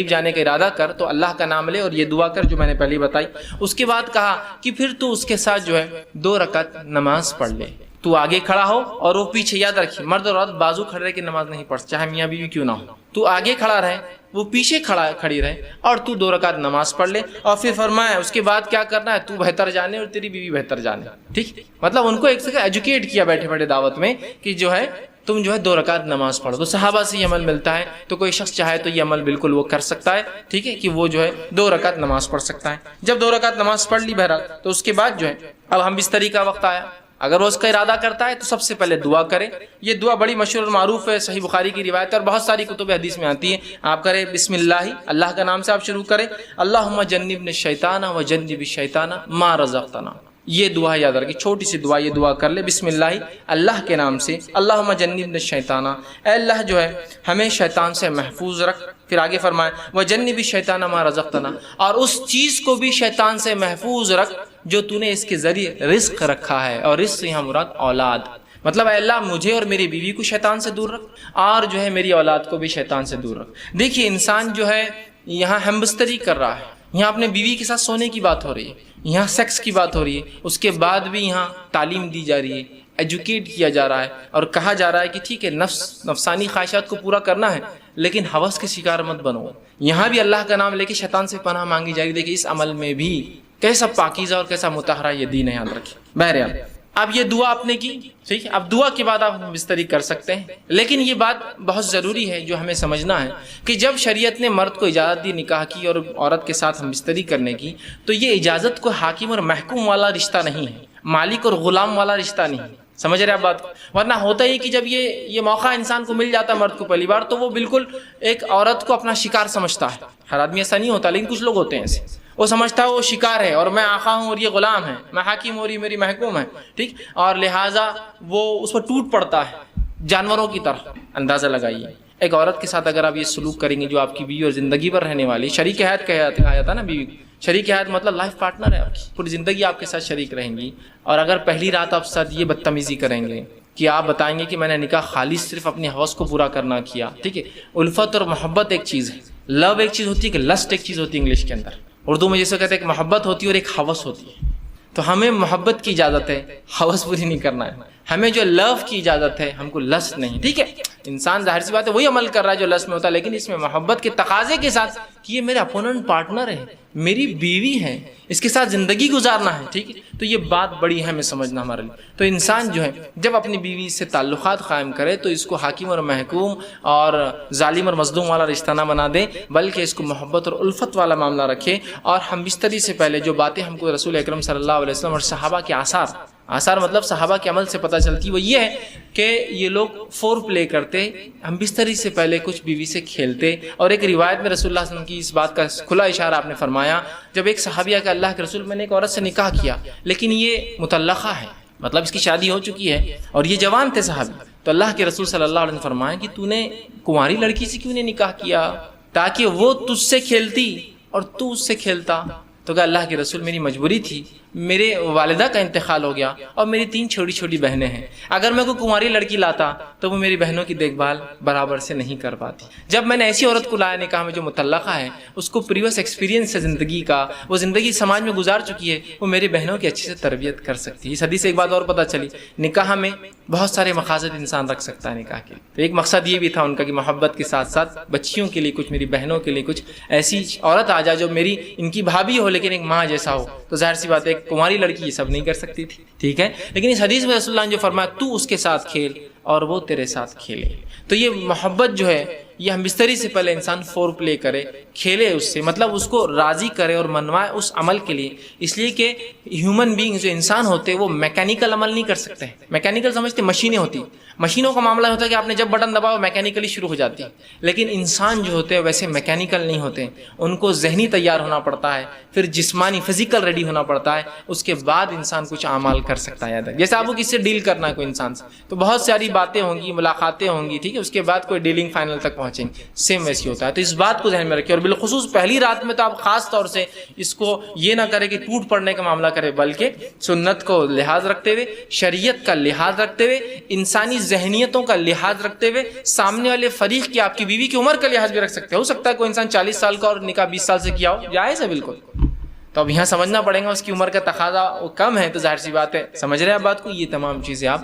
جانے کا ارادہ کر تو اللہ کا نام لے اور یہ دعا کر جو میں نے پہلے بتائی، اس کے بعد کہا کہ پھر تو اس کے ساتھ جو ہے 2 رکعت نماز پڑھ لے، تو آگے کھڑا ہو اور وہ پیچھے، یاد رکھیے مرد اور عورت بازو کھڑے رہ کے نماز نہیں پڑھ، چاہے میاں بیوی کیوں نہ ہو، تو آگے کھڑا رہے وہ پیچھے کھڑی رہے اور تو 2 رکعت نماز پڑھ لے، اور پھر فرمایا اس کے بعد کیا کرنا ہے، تو بہتر جانے اور تیری بیوی بہتر جانے، ٹھیک؟ مطلب ان کو ایک سے ایجوکیٹ کیا بیٹھے بیٹھے دعوت میں کہ جو ہے تم جو ہے 2 رکعت نماز پڑھو، تو صحابہ سے یہ عمل ملتا ہے، تو کوئی شخص چاہے تو یہ عمل بالکل وہ کر سکتا ہے، ٹھیک ہے، کہ وہ جو ہے 2 رکعت نماز پڑھ سکتا ہے۔ جب 2 رکعت نماز پڑھ لی بہرحال تو اس کے بعد جو ہے اب ہم بستری کا وقت آیا، اگر وہ اس کا ارادہ کرتا ہے تو سب سے پہلے دعا کرے، یہ دعا بڑی مشہور اور معروف ہے، صحیح بخاری کی روایت ہے اور بہت ساری کتب حدیث میں آتی ہے، آپ کرے بسم اللہ کا نام سے آپ شروع کریں، اللہم جنبنا الشیطان وجنب الشیطان ما رزقتنا، یہ دعا یاد رکھیں، چھوٹی سی دعا، یہ دعا کر لے بسم اللہ کے نام سے، اللہم جنبنا الشیطان، اے اللہ جو ہے ہمیں شیطان سے محفوظ رکھ، پھر آگے فرمائے وجنب الشیطان ما رزقتنا، اور اس چیز کو بھی شیطان سے محفوظ رکھ جو تو نے اس کے ذریعے رزق رکھا ہے، اور رزق سے یہاں مراد اولاد، مطلب اے اللہ مجھے اور میری بیوی کو شیطان سے دور رکھ اور جو ہے میری اولاد کو بھی شیطان سے دور رکھ۔ دیکھیے انسان جو ہے یہاں ہمبستری کر رہا ہے، یہاں اپنے بیوی کے ساتھ سونے کی بات ہو رہی ہے، یہاں سیکس کی بات ہو رہی ہے، اس کے بعد بھی یہاں تعلیم دی جا رہی ہے، ایجوکیٹ کیا جا رہا ہے اور کہا جا رہا ہے کہ ٹھیک ہے نفسانی خواہشات کو پورا کرنا ہے لیکن ہوس کے شکار مت بنو، یہاں بھی اللہ کا نام لے کے شیطان سے پناہ مانگی جا رہی ہے۔ دیکھیے اس عمل میں بھی کیسا پاکیزہ اور کیسا مطہرہ یہ دین ہے، یاد رکھیں۔ بہرحال اب یہ دعا آپ نے کی، ٹھیک ہے، اب دعا کے بعد آپ بستری کر سکتے ہیں، لیکن یہ بات بہت ضروری ہے جو ہمیں سمجھنا ہے کہ جب شریعت نے مرد کو اجازت دی نکاح کی اور عورت کے ساتھ ہم بستری کرنے کی، تو یہ اجازت کو حاکم اور محکوم والا رشتہ نہیں ہے، مالک اور غلام والا رشتہ نہیں ہے، سمجھ رہے آپ بات؟ ورنہ ہوتا ہی کہ جب یہ موقع انسان کو مل جاتا ہے مرد کو پہلی بار، تو وہ بالکل ایک عورت کو اپنا شکار سمجھتا ہے۔ ہر آدمی ایسا نہیں ہوتا لیکن کچھ لوگ ہوتے ہیں ایسے، وہ سمجھتا ہے وہ شکار ہے اور میں آقا ہوں اور یہ غلام ہے، میں حاکم اور یہ میری محکوم ہے، ٹھیک، اور لہٰذا وہ اس پر ٹوٹ پڑتا ہے جانوروں کی طرح۔ اندازہ لگائیے ایک عورت کے ساتھ اگر آپ یہ سلوک کریں گے جو آپ کی بیوی اور زندگی پر رہنے والی شریک حیات کہا جاتا نا، بیوی شریک حیات مطلب لائف پارٹنر ہے آپ کی، پوری زندگی آپ کے ساتھ شریک رہیں گی، اور اگر پہلی رات آپ ساتھ یہ بدتمیزی کریں گے، کہ آپ بتائیں گے کہ میں نے نکاح خالص صرف اپنی حوث کو پورا کرنا کیا. ٹھیک ہے, الفت اور محبت ایک چیز ہے, لو ایک چیز ہوتی ہے, کہ لسٹ ایک چیز ہوتی ہے انگلش کے اندر. اردو میں جیسے کہتے ہیں کہ محبت ہوتی ہے اور ایک حوث ہوتی ہے. تو ہمیں محبت کی اجازت ہے, حوث پوری نہیں کرنا ہے. ہمیں جو لو کی اجازت ہے, ہم کو لسٹ نہیں. ٹھیک ہے, انسان ظاہر سی بات ہے وہی عمل کر رہا ہے جو لسٹ میں ہوتا ہے, لیکن اس میں محبت کے تقاضے کے ساتھ کہ یہ میرے اپوننٹ پارٹنر ہے, میری بیوی ہے, اس کے ساتھ زندگی گزارنا ہے. ٹھیک ہے, تو یہ بات بڑی ہے میں سمجھنا ہمارے لیے. تو انسان جو ہے جب اپنی بیوی سے تعلقات قائم کرے تو اس کو حاکم اور محکوم اور ظالم اور مظلوم والا رشتہ نہ بنا دے, بلکہ اس کو محبت اور الفت والا معاملہ رکھے. اور ہم بستری سے پہلے جو باتیں ہم کو رسول اکرم صلی اللہ علیہ وسلم اور صحابہ کے آثار مطلب صحابہ کے عمل سے پتہ چلتی, وہ یہ ہے کہ یہ لوگ فور پلے کرتے, ہم بستری سے پہلے کچھ بیوی سے کھیلتے. اور ایک روایت میں رسول اللہ صلی اللہ علیہ وسلم کی اس بات کا کھلا اشارہ آپ نے فرمایا, جب ایک صحابیہ کہ اللہ کے رسول میں نے ایک عورت سے نکاح کیا لیکن یہ مطلقہ ہے, مطلب اس کی شادی ہو چکی ہے اور یہ جوان تھے صحابی. تو اللہ کے رسول صلی اللہ علیہ وسلم فرمایا کہ تو نے کنواری لڑکی سے کیوں نہیں نکاح کیا تاکہ وہ تجھ سے کھیلتی اور تو اس سے کھیلتا. تو کہا اللہ کے رسول میری مجبوری تھی, میرے والدہ کا انتقال ہو گیا اور میری 3 چھوٹی چھوٹی بہنیں ہیں, اگر میں کوئی کنواری لڑکی لاتا تو وہ میری بہنوں کی دیکھ بھال برابر سے نہیں کر پاتی. جب میں نے ایسی عورت کو لایا نکاح میں جو مطلقہ ہے, اس کو پریویس ایکسپیرینس ہے زندگی کا, وہ زندگی سماج میں گزار چکی ہے, وہ میری بہنوں کی اچھے سے تربیت کر سکتی ہے. اس حدیث سے ایک بات اور پتہ چلی, نکاح میں بہت سارے مقاصد انسان رکھ سکتا ہے نکاح کے لیے. تو ایک مقصد یہ بھی تھا ان کا کہ محبت کے ساتھ ساتھ بچیوں کے لیے کچھ, میری بہنوں کے لیے کچھ ایسی عورت آ جائے جو میری ان کی بھابھی ہو لیکن ایک ماں جیسا ہو. تو ظاہر سی بات ہے ایک کنواری لڑکی یہ سب نہیں کر سکتی تھی. ٹھیک ہے, لیکن اس حدیث میں رسول اللہ نے جو فرمایا تو اس کے ساتھ کھیل اور وہ تیرے ساتھ کھیلے, تو یہ محبت جو ہے یہ ہم بستری سے پہلے انسان فور پلے کرے, کھیلے اس سے, مطلب اس کو راضی کرے اور منوائے اس عمل کے لیے. اس لیے کہ ہیومن بینگ جو انسان ہوتے ہیں وہ میکینیکل عمل نہیں کر سکتے. میکینیکل سمجھتے مشینیں ہوتی, مشینوں کا معاملہ ہوتا ہے کہ آپ نے جب بٹن دباؤ میکینیکلی شروع ہو جاتی ہے, لیکن انسان جو ہوتے ہیں ویسے میکینیکل نہیں ہوتے. ان کو ذہنی تیار ہونا پڑتا ہے, پھر جسمانی فزیکل ریڈی ہونا پڑتا ہے, اس کے بعد انسان کچھ اعمال کر سکتا ہے. جیسے آپ کو کس سے ڈیل کرنا ہے کوئی انسان سے, تو بہت ساری باتیں ہوں گی, ملاقاتیں ہوں گی, ٹھیک ہے, اس کے بعد کوئی ڈیلنگ فائنل تک پہنچیں گے. سیم ویسی ہوتا ہے. تو اس بات کو ذہن میں رکھیں, اور بالخصوص پہلی رات میں تو آپ خاص طور سے اس کو یہ نہ کریں کہ ٹوٹ پڑنے کا معاملہ کرے, بلکہ سنت کو لحاظ رکھتے ہوئے, شریعت کا لحاظ رکھتے ہوئے, انسانی ذہنیتوں کا لحاظ رکھتے ہوئے, سامنے والے فریق کی آپ کی بیوی کی عمر کا لحاظ بھی رکھ سکتے. ہو سکتا ہے کوئی انسان 40 سال کا اور نکاح 20 سال سے کیا ہو, جائز ہے بالکل. تو اب یہاں سمجھنا پڑے گا اس کی عمر کا تقاضا کم ہے, تو ظاہر سی بات ہے سمجھ رہے ہیں آپ بات کو. یہ تمام چیزیں آپ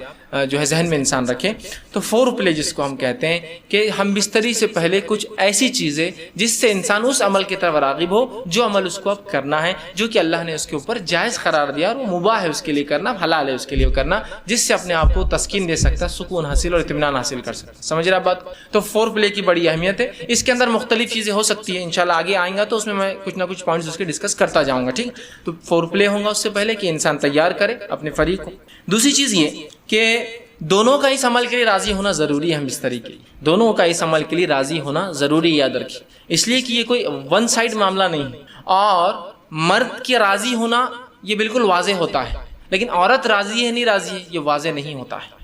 جو ہے ذہن میں انسان رکھیں. تو فور پلے جس کو ہم کہتے ہیں کہ ہم بستری سے پہلے کچھ ایسی چیزیں جس سے انسان اس عمل کی طرف راغب ہو جو عمل اس کو اب کرنا ہے, جو کہ اللہ نے اس کے اوپر جائز قرار دیا اور وہ مباح ہے اس کے لیے کرنا, حلال ہے اس کے لیے کرنا, جس سے اپنے آپ کو تسکین دے سکتا, سکون حاصل اور اطمینان حاصل کر سکتا. سمجھ رہے آپ بات. تو فور پلے کی بڑی اہمیت ہے. اس کے اندر مختلف چیزیں ہو سکتی ہیں, انشاءاللہ آگے آئیں گا تو اس میں کچھ نہ کچھ پوائنٹس اس کے ڈسکس کرتا جاؤں گا. ٹھیک, تو فور پلے ہوگا اس سے پہلے کہ انسان تیار کرے اپنے فریق کو. دوسری چیز یہ کہ دونوں کا اس عمل کے لیے راضی ہونا ضروری ہے. ہم بستری کے لیے دونوں کا اس عمل کے لیے راضی ہونا ضروری, یاد رکھیے, اس لیے کہ یہ کوئی ون سائڈ معاملہ نہیں ہے. اور مرد کے راضی ہونا یہ بالکل واضح ہوتا ہے, لیکن عورت راضی ہے نہیں راضی ہے یہ واضح نہیں ہوتا ہے.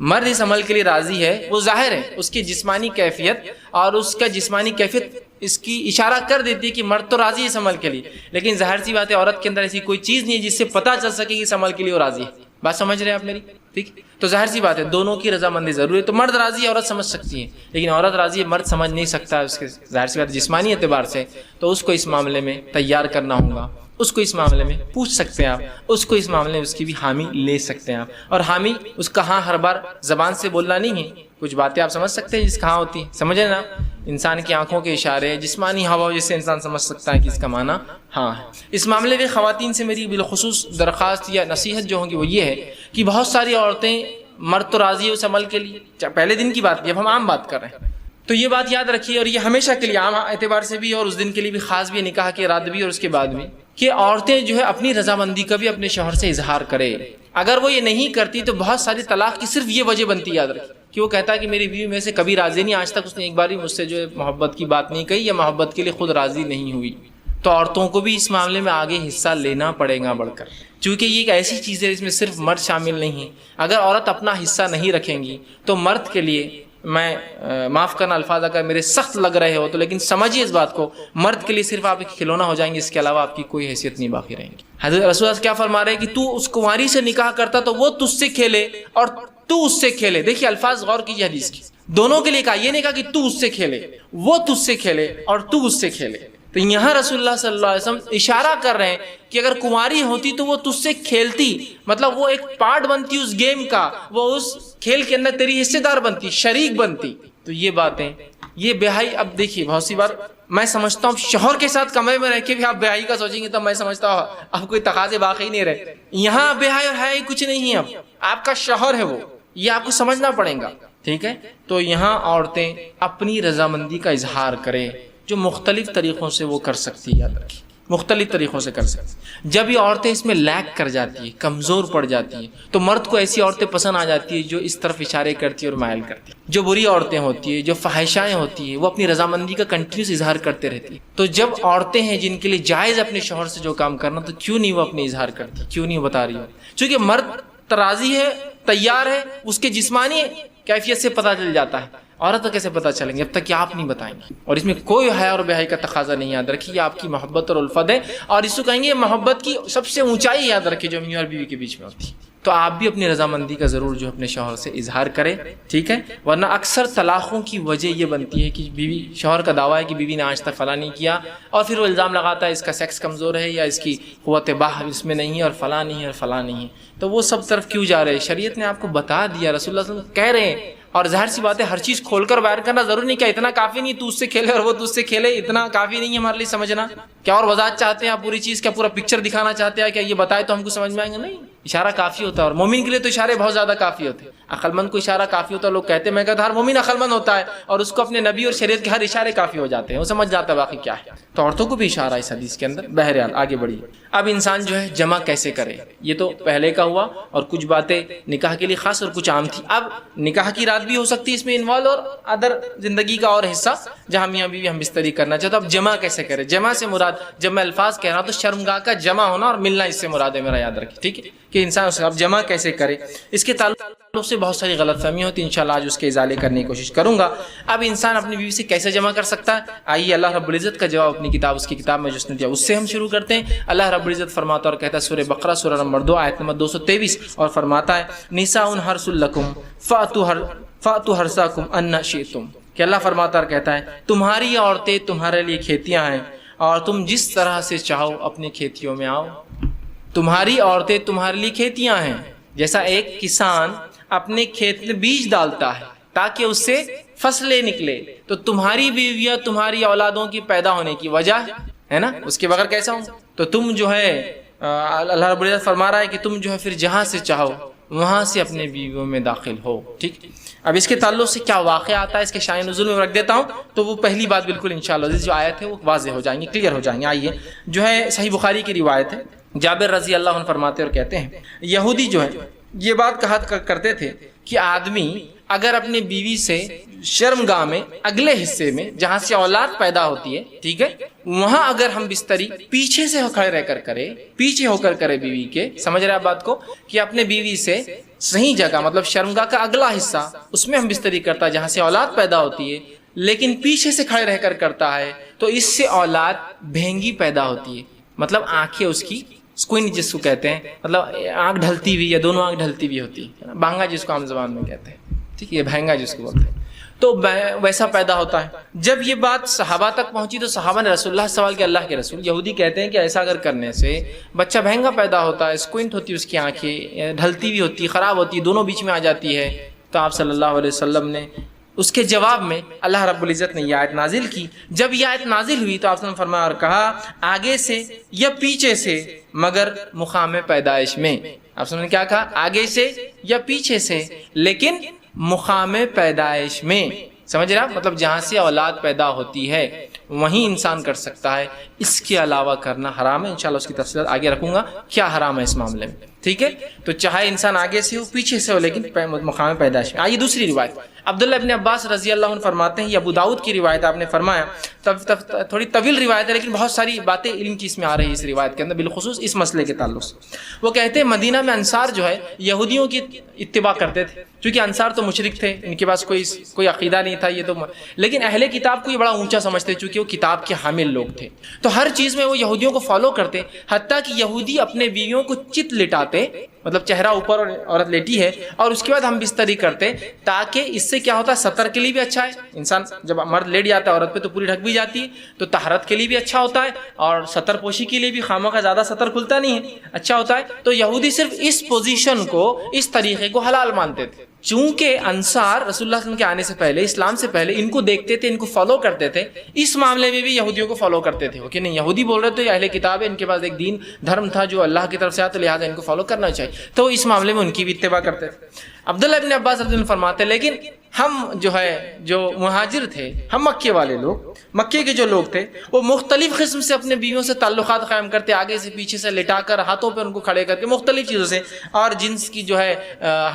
مرد اس عمل کے لیے راضی ہے, وہ ظاہر ہے, اس کی جسمانی کیفیت اور اس کا جسمانی کیفیت اس کی اشارہ کر دیتی ہے کہ مرد تو راضی ہے اس عمل کے لیے, لیکن ظاہر سی بات ہے عورت کے اندر ایسی کوئی چیز نہیں ہے جس سے پتہ چل سکے کہ اس عمل کے لیے وہ راضی ہے. بات سمجھ رہے ہیں آپ میری؟ ٹھیک, تو ظاہر سی بات ہے دونوں کی رضامندی ضروری ہے. تو مرد راضی ہے عورت سمجھ سکتی ہے, لیکن عورت راضی ہے مرد سمجھ نہیں سکتا اس کے ظاہر سی بات جسمانی اعتبار سے. تو اس کو اس معاملے میں تیار کرنا ہوگا, اس کو اس معاملے میں پوچھ سکتے ہیں آپ, اس کو اس معاملے میں اس کی بھی حامی لے سکتے ہیں آپ. اور حامی اس کا ہاں ہر بار زبان سے بولنا نہیں ہے, کچھ باتیں آپ سمجھ سکتے ہیں جس کا ہاں ہوتی ہے, سمجھے نا, انسان کی آنکھوں کے اشارے, جسمانی ہوا جس سے انسان سمجھ سکتا ہے کہ اس کا معنی ہاں ہے. اس معاملے میں خواتین سے میری بالخصوص درخواست یا نصیحت جو ہوگی وہ یہ ہے کہ بہت ساری عورتیں, مرد تو راضی ہے اس عمل کے لیے, پہلے دن کی بات, جب ہم عام بات کر رہے ہیں تو یہ بات یاد رکھیے, اور یہ ہمیشہ کے لیے عام اعتبار سے بھی اور اس دن کے لیے بھی خاص بھی, نکاح کے رات بھی اور اس کے بعد بھی, کہ عورتیں جو ہے اپنی رضامندی کا بھی اپنے شوہر سے اظہار کرے. اگر وہ یہ نہیں کرتی تو بہت ساری طلاق کی صرف یہ وجہ بنتی, یاد رکھیں, کہ وہ کہتا ہے کہ میری بیوی میں سے کبھی راضی نہیں, آج تک اس نے ایک بار بھی مجھ سے جو ہے محبت کی بات نہیں کہی یا محبت کے لیے خود راضی نہیں ہوئی. تو عورتوں کو بھی اس معاملے میں آگے حصہ لینا پڑے گا بڑھ کر, چونکہ یہ ایک ایسی چیز ہے اس میں صرف مرد شامل نہیں ہے. اگر عورت اپنا حصہ نہیں رکھیں گی تو مرد کے لیے, میں معاف کرنا الفاظ اگر میرے سخت لگ رہے ہو تو, لیکن سمجھیے اس بات کو, مرد کے لیے صرف آپ ایک کھلونا ہو جائیں گے, اس کے علاوہ آپ کی کوئی حیثیت نہیں باقی رہیں گی. حضرت رسول اللہ کیا فرما رہے ہیں کہ تو اس کنواری سے نکاح کرتا تو وہ تجھ سے کھیلے اور تو اس سے کھیلے. دیکھیے الفاظ غور کیجیے حدیث کی, دونوں کے لیے کہا, یہ نہیں کہا کہ تو اس سے کھیلے, وہ تجھ سے کھیلے اور تو اس سے کھیلے. تو یہاں رسول اللہ صلی اللہ علیہ وسلم اشارہ کر رہے ہیں کہ اگر کنواری ہوتی تو وہ تجھ سے کھیلتی, مطلب وہ ایک پارٹ بنتی اس گیم کا, وہ اس کھیل کے اندر تیری حصے دار بنتی, شریک بنتی. تو یہ باتیں, یہ بیاہی, اب دیکھیے بہت سی بار میں سمجھتا ہوں شوہر کے ساتھ کمرے میں رہ کے بھی آپ بیاہی کا سوچیں گے تو میں سمجھتا ہوں اب کوئی تقاضے باقی نہیں رہے. یہاں بیاہی اور حیا کچھ نہیں ہے, اب آپ کا شوہر ہے وہ, یہ آپ کو سمجھنا پڑے گا. ٹھیک ہے, تو یہاں عورتیں اپنی رضامندی کا اظہار کریں جو مختلف طریقوں سے وہ کر سکتی ہے. یاد رکھیے مختلف طریقوں سے کر سکتی. جب یہ عورتیں اس میں لیک کر جاتی ہیں, کمزور پڑ جاتی ہیں, تو مرد کو ایسی عورتیں پسند آ جاتی ہیں جو اس طرف اشارے کرتی ہیں اور مائل کرتی ہیں. جو بری عورتیں ہوتی ہیں, جو فحشائیں ہوتی ہیں, وہ اپنی رضامندی کا کنٹینیوس اظہار کرتے رہتی ہیں. تو جب عورتیں ہیں جن کے لیے جائز اپنے شوہر سے جو کام کرنا, تو کیوں نہیں وہ اپنے اظہار کرتی, کیوں نہیں بتا رہی ہو؟ چونکہ مرد ترازی ہے, تیار ہے, اس کے جسمانی کیفیت سے پتہ چل جاتا ہے. عورت کو کیسے پتہ چلیں گے جب تک کہ آپ نہیں بتائیں گے. اور اس میں کوئی حیا اور بے حیائی کا تقاضا نہیں. یاد رکھیے یہ آپ کی محبت اور الفت ہے, اور اس کو کہیں گے محبت کی سب سے اونچائی. یاد رکھیے جو میاں اور بیوی کے بیچ میں ہوتی ہے. تو آپ بھی اپنی رضامندی کا ضرور جو اپنے شوہر سے اظہار کریں. ٹھیک ہے, ورنہ اکثر طلاقوں کی وجہ یہ بنتی ہے کہ بیوی, شوہر کا دعویٰ ہے کہ بیوی نے آج تک فلاں نہیں کیا, اور پھر وہ الزام لگاتا ہے اس کا سیکس کمزور ہے, یا اس کی قوت باہ اس میں نہیں ہے, اور فلاں نہیں ہے, اور فلاں نہیں ہے. تو وہ سب طرف کیوں جا رہے ہیں؟ شریعت نے آپ کو بتا دیا, رسول اللہ صلی اللہ علیہ وسلم کہہ رہے ہیں. اور ظاہر سی بات ہے ہر چیز کھول کر بیان کرنا ضروری نہیں, کیا اتنا کافی نہیں تو اس سے کھیلے اور وہ تو اس سے کھیلے, اتنا کافی نہیں ہے ہمارے لیے سمجھنا؟ کیا اور وضاحت چاہتے ہیں آپ پوری چیز, کیا پورا پکچر دکھانا چاہتے ہیں, کیا یہ بتائے تو ہم کو سمجھ میں آئیں گے؟ نہیں, اشارہ کافی ہوتا ہے. اور مومن کے لیے تو اشارے بہت زیادہ کافی ہوتے ہیں. عقل مند کو اشارہ کافی ہوتا ہے. لوگ کہتے ہیں, میں کہتا ہر مومن عقل مند ہوتا ہے, اور اس کو اپنے نبی اور شریعت کے ہر اشارے کافی ہو جاتے ہیں, وہ سمجھ جاتا ہے باقی کیا ہے. تو عورتوں کو بھی اشارہ ہے اس حدیث کے اندر. بہرحال آگے بڑھیے. اب انسان جو ہے جمع کیسے کرے, یہ تو پہلے کا ہوا, اور کچھ باتیں نکاح کے لیے خاص اور کچھ عام تھی. اب نکاح کی رات بھی ہو سکتی ہے اس میں انوالو, اور ادر زندگی کا اور حصہ جہاں میاں بیوی ہم بستری کرنا چاہتے. اب جمع کیسے کرے؟ جمع سے مراد, جب میں الفاظ کہہ رہا ہوں تو شرمگاہ کا جمع ہونا اور ملنا اس سے مراد ہے میرا. یاد رکھیے ٹھیک ہے, کہ انسان اب جمع کیسے کرے. اس کے تعلق سے بہت ساری غلط فہمی ہوتی ہے, انشاءاللہ آج اس کے ازالے کرنے کی کوشش کروں گا. اب انسان اپنی بیوی سے کیسے جمع کر سکتا ہے؟ آئیے اللہ رب العزت کا جواب اپنی کتاب, اس کی کتاب میں جو اس نے دیا, اس سے ہم شروع کرتے ہیں. اللہ رب العزت فرماتا اور کہتا ہے سورہ بقرہ سورہ نمبر 2 آیت نمبر 223, اور فرماتا ہے نساء حرث لکم فأتوا حرثکم ان شئتم. کہ اللہ فرماتا اور کہتا ہے تمہاری عورتیں تمہارے لیے کھیتیاں ہیں, اور تم جس طرح سے چاہو اپنی کھیتیوں میں آؤ. تمہاری عورتیں تمہارے لیے کھیتیاں ہیں, جیسا ایک کسان اپنے کھیت میں بیج ڈالتا ہے تاکہ اس سے فصلیں نکلے, تو تمہاری بیویاں تمہاری اولادوں کی پیدا ہونے کی وجہ ہے نا, اس کے بغیر کیسا ہوں. تو تم جو ہے اللہ رب العزت فرما رہا ہے کہ تم جو ہے پھر جہاں سے چاہو وہاں سے اپنے بیویوں میں داخل ہو. ٹھیک, اب اس کے تعلق سے کیا واقعہ آتا ہے اس کے شان نزول میں رکھ دیتا ہوں, تو وہ پہلی بات بالکل انشاءاللہ جو آیت ہے وہ واضح ہو جائیں گے, کلیئر ہو جائیں گے. آئیے جو ہے صحیح بخاری کی روایت ہے, جابر رضی اللہ عنہ فرماتے اور کہتے ہیں یہودی جو ہے یہ بات کہا کرتے تھے کہ آدمی اگر اپنی بیوی سے شرمگاہ میں اگلے حصے میں جہاں سے اولاد پیدا ہوتی ہے, ٹھیک ہے, وہاں اگر ہم بستری پیچھے سے کھڑے رہ کر کرے, پیچھے ہو کر کرے بیوی کے, سمجھ رہے آپ بات کو, کہ اپنے بیوی سے صحیح جگہ مطلب شرمگاہ کا اگلا حصہ اس میں ہم بستری کرتا ہے جہاں سے اولاد پیدا ہوتی ہے, لیکن پیچھے سے کھڑے رہ کر کرتا ہے, تو اس سے اولاد بھینگی پیدا ہوتی ہے. مطلب آنکھیں اس کی سکوئن جس کو کہتے ہیں, مطلب آنکھ ڈھلتی ہوئی یا دونوں آنکھ ڈھلتی ہوئی ہوتی ہے, بھانگا جس کو عام زبان میں کہتے ہیں, ٹھیک ہے, یہ بھینگا جس کو بولتے ہیں, تو ویسا پیدا ہوتا ہے. جب یہ بات صحابہ تک پہنچی تو صحابہ نے رسول اللہ سوال کیا, اللہ کے رسول, یہودی کہتے ہیں کہ ایسا اگر کرنے سے بچہ بھینگا پیدا ہوتا ہے, سکوئنٹ ہوتی ہے اس کی آنکھیں, ڈھلتی ہوئی ہوتی ہے, خراب ہوتی ہے, دونوں بیچ میں آ جاتی ہے. تو آپ صلی اللہ علیہ وسلم نے اس کے جواب میں اللہ رب العزت نے یہ آیت نازل کی. جب یہ آیت نازل ہوئی تو آپ نے فرمایا اور کہا آگے سے یا پیچھے سے مگر مقام پیدائش میں. آپ نے کیا کہا, آگے سے یا پیچھے سے لیکن مقام پیدائش میں. سمجھ رہے آپ, مطلب جہاں سے اولاد پیدا ہوتی ہے وہیں انسان کر سکتا ہے, اس کے علاوہ کرنا حرام ہے. انشاءاللہ اس کی تفصیلات آگے رکھوں گا کیا حرام ہے اس معاملے میں. ٹھیک ہے, تو چاہے انسان آگے سے ہو پیچھے سے ہو لیکن مقام پیدائش میں. آئیے دوسری روایت, عبداللہ ابن عباس رضی اللہ عنہ فرماتے ہیں، یہ ابو داؤد کی روایت آپ نے فرمایا، تھوڑی طویل روایت ہے لیکن بہت ساری باتیں علم کی اس میں آ رہی ہے اس روایت کے اندر، بالخصوص اس مسئلے کے تعلق سے۔ وہ کہتے ہیں مدینہ میں انصار جو ہے یہودیوں کی اتباع کرتے تھے، چونکہ انصار تو مشرک تھے، ان کے پاس کوئی عقیدہ نہیں تھا، یہ تو لیکن اہل کتاب کو یہ بڑا اونچا سمجھتے چونکہ وہ کتاب کے حامل لوگ تھے، تو ہر چیز میں وہ یہودیوں کو فالو کرتے، حتیٰ کہ یہودی اپنے بیویوں کو چت لٹاتے، مطلب چہرہ اوپر اور عورت لیٹی ہے، اور اس کے بعد ہم بستری کرتے، تاکہ اس سے کیا ہوتا ہے، سطر کے لیے بھی اچھا ہے، انسان جب مرد لیٹ جاتا ہے عورت پہ تو پوری ڈھک بھی جاتی ہے، تو طہارت کے لیے بھی اچھا ہوتا ہے، اور سطر پوشی کے لیے بھی خامہ کا زیادہ سطر کھلتا نہیں ہے، اچھا ہوتا ہے۔ تو یہودی صرف اس پوزیشن کو، اس طریقے کو حلال مانتے تھے، چونکہ انصار رسول اللہ صلی اللہ علیہ وسلم کے آنے سے پہلے، اسلام سے پہلے ان کو دیکھتے تھے، ان کو فالو کرتے تھے، اس معاملے میں بھی یہودیوں کو فالو کرتے تھے کہ نہیں یہودی بول رہے تھے یہ اہل کتاب ہے، ان کے پاس ایک دین دھرم تھا جو اللہ کی طرف سے آیا، تو لہٰذا ان کو فالو کرنا چاہیے، تو اس معاملے میں ان کی بھی اتباع کرتے تھے۔ عبداللہ ابن عباس رضی اللہ عنہ فرماتے ہیں لیکن ہم جو مہاجر تھے، ہم مکے والے لوگ، مکے کے جو لوگ تھے، وہ مختلف قسم سے اپنے بیویوں سے تعلقات قائم کرتے، آگے سے پیچھے سے لٹا کر، ہاتھوں پہ ان کو کھڑے کر کے، مختلف چیزوں سے، اور جنس کی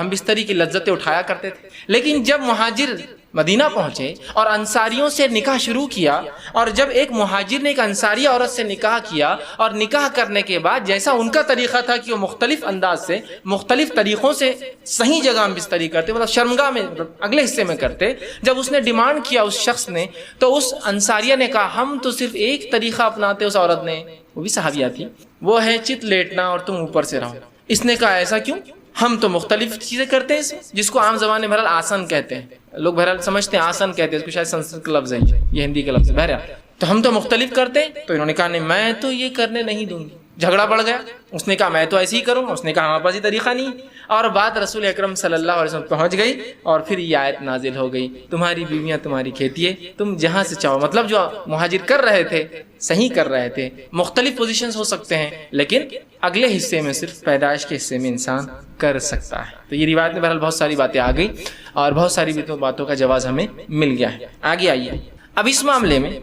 ہم بستری کی لذتیں اٹھایا کرتے تھے۔ لیکن جب مہاجر مدینہ پہنچے اور انصاریوں سے نکاح شروع کیا، اور جب ایک مہاجر نے ایک انصاری عورت سے نکاح کیا، اور نکاح کرنے کے بعد جیسا ان کا طریقہ تھا کہ وہ مختلف انداز سے، مختلف طریقوں سے صحیح جگہ میں بستری کرتے، مطلب شرمگاہ میں، اگلے حصے میں کرتے، جب اس نے ڈیمانڈ کیا اس شخص نے، تو اس انصاریہ نے کہا ہم تو صرف ایک طریقہ اپناتے، اس عورت نے، وہ بھی صحابیہ تھی، وہ ہے چت لیٹنا اور تم اوپر سے رہو۔ اس نے کہا ایسا کیوں؟ ہم تو مختلف چیزیں کرتے ہیں، جس کو عام زبان میں بہرحال آسن کہتے ہیں، لوگ بہرحال سمجھتے ہیں آسن کہتے ہیں، اس کو شاید سنسکرت کا لفظ ہے، یہ ہندی کا لفظ ہے، بہرحال تو ہم تو مختلف کرتے ہیں۔ تو انہوں نے کہا نہیں میں تو یہ کرنے نہیں دوں گی، جھگڑا بڑھ گیا، اس نے کہا میں تو ایسے ہی کروں گا، اس نے کہا ہمارے پاس یہ طریقہ نہیں، اور بات رسول اکرم صلی اللہ علیہ وسلم پہنچ گئی، اور پھر یہ آیت نازل ہو گئی، تمہاری بیویاں تمہاری کھیتی ہے، تم جہاں سے چاہو، مطلب جو مہاجر کر رہے تھے صحیح کر رہے تھے، مختلف پوزیشنز ہو سکتے ہیں لیکن اگلے حصے میں صرف پیدائش کے حصے میں انسان کر سکتا ہے۔ تو یہ روایت میں بہرحال بہت ساری باتیں آ گئی، اور بہت ساری باتوں کا جواز ہمیں مل گیا ہے۔ آگے آئیے، اب اس معاملے میں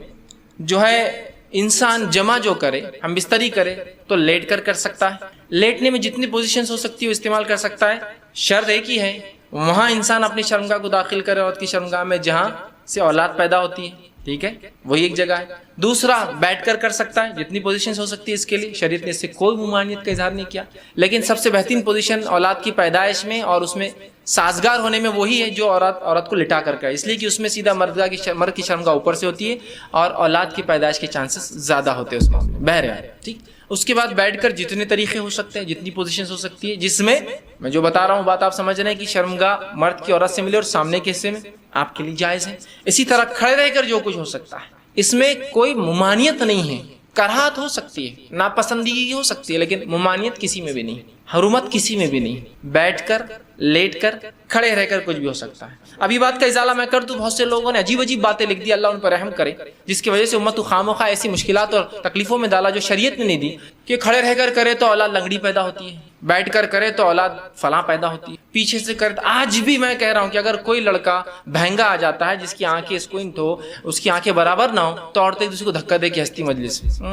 انسان جمع جو کرے، ہم بستری کرے تو لیٹ کر سکتا ہے، لیٹنے میں جتنی پوزیشنز ہو سکتی ہے وہ استعمال کر سکتا ہے، شرط ایک ہی ہے وہاں انسان اپنی شرمگاہ کو داخل کرے، عورت کی شرمگاہ میں جہاں سے اولاد پیدا ہوتی ہے، ٹھیک ہے، وہی ایک جگہ ہے۔ دوسرا بیٹھ کر سکتا ہے، جتنی پوزیشنز ہو سکتی ہے اس کے لیے، شریعت نے اس سے کوئی ممانعت کا اظہار نہیں کیا، لیکن سب سے بہترین پوزیشن اولاد کی پیدائش میں اور اس میں سازگار ہونے میں وہی ہے جو عورت کو لٹا کر کرے، اس لیے کہ اس میں سیدھا مرد کی شرمگاہ اوپر سے ہوتی ہے اور اولاد کی پیدائش کے چانسز زیادہ ہوتے ہیں اس معاملے میں، بہرحال ٹھیک۔ اس کے بعد بیٹھ کر جتنے طریقے ہو سکتے ہیں، جتنی پوزیشنز ہو سکتی ہے، جس میں میں جو بتا رہا ہوں بات آپ سمجھ رہے ہیں کہ شرمگاہ مرد کی عورت سے ملے اور سامنے کے حصے میں آپ کے لیے جائز ہے۔ اسی طرح کھڑے رہ کر جو کچھ ہو سکتا ہے، اس میں کوئی ممانعت نہیں ہے، کراہت ہو سکتی ہے، ناپسندگی ہو سکتی ہے، لیکن ممانعت کسی میں بھی نہیں، حرمت کسی میں بھی نہیں، بیٹھ کر، لیٹ کر، کھڑے رہ کر کچھ بھی ہو سکتا ہے۔ ابھی بات کا ازالہ میں کر دوں، بہت سے لوگوں نے عجیب عجیب باتیں لکھ دی، اللہ ان پر رحم کرے، جس کی وجہ سے امت کو خامخواہ ایسی مشکلات اور تکلیفوں میں ڈالا جو شریعت نے نہیں دی، کہ کھڑے رہ کر کرے تو اولاد لنگڑی پیدا ہوتی ہے، بیٹھ کر کرے تو اولاد فلاں پیدا ہوتی ہے، پیچھے سے کرے۔ آج بھی میں کہہ رہا ہوں کہ اگر کوئی لڑکا بہنگا آ جاتا ہے جس کی آنکھیں اسکوئنٹ ہو، اس کی آنکھیں برابر نہ ہو، تو عورتیں ایک دوسرے کو دھکا دے کے ہنستی مجلس میں،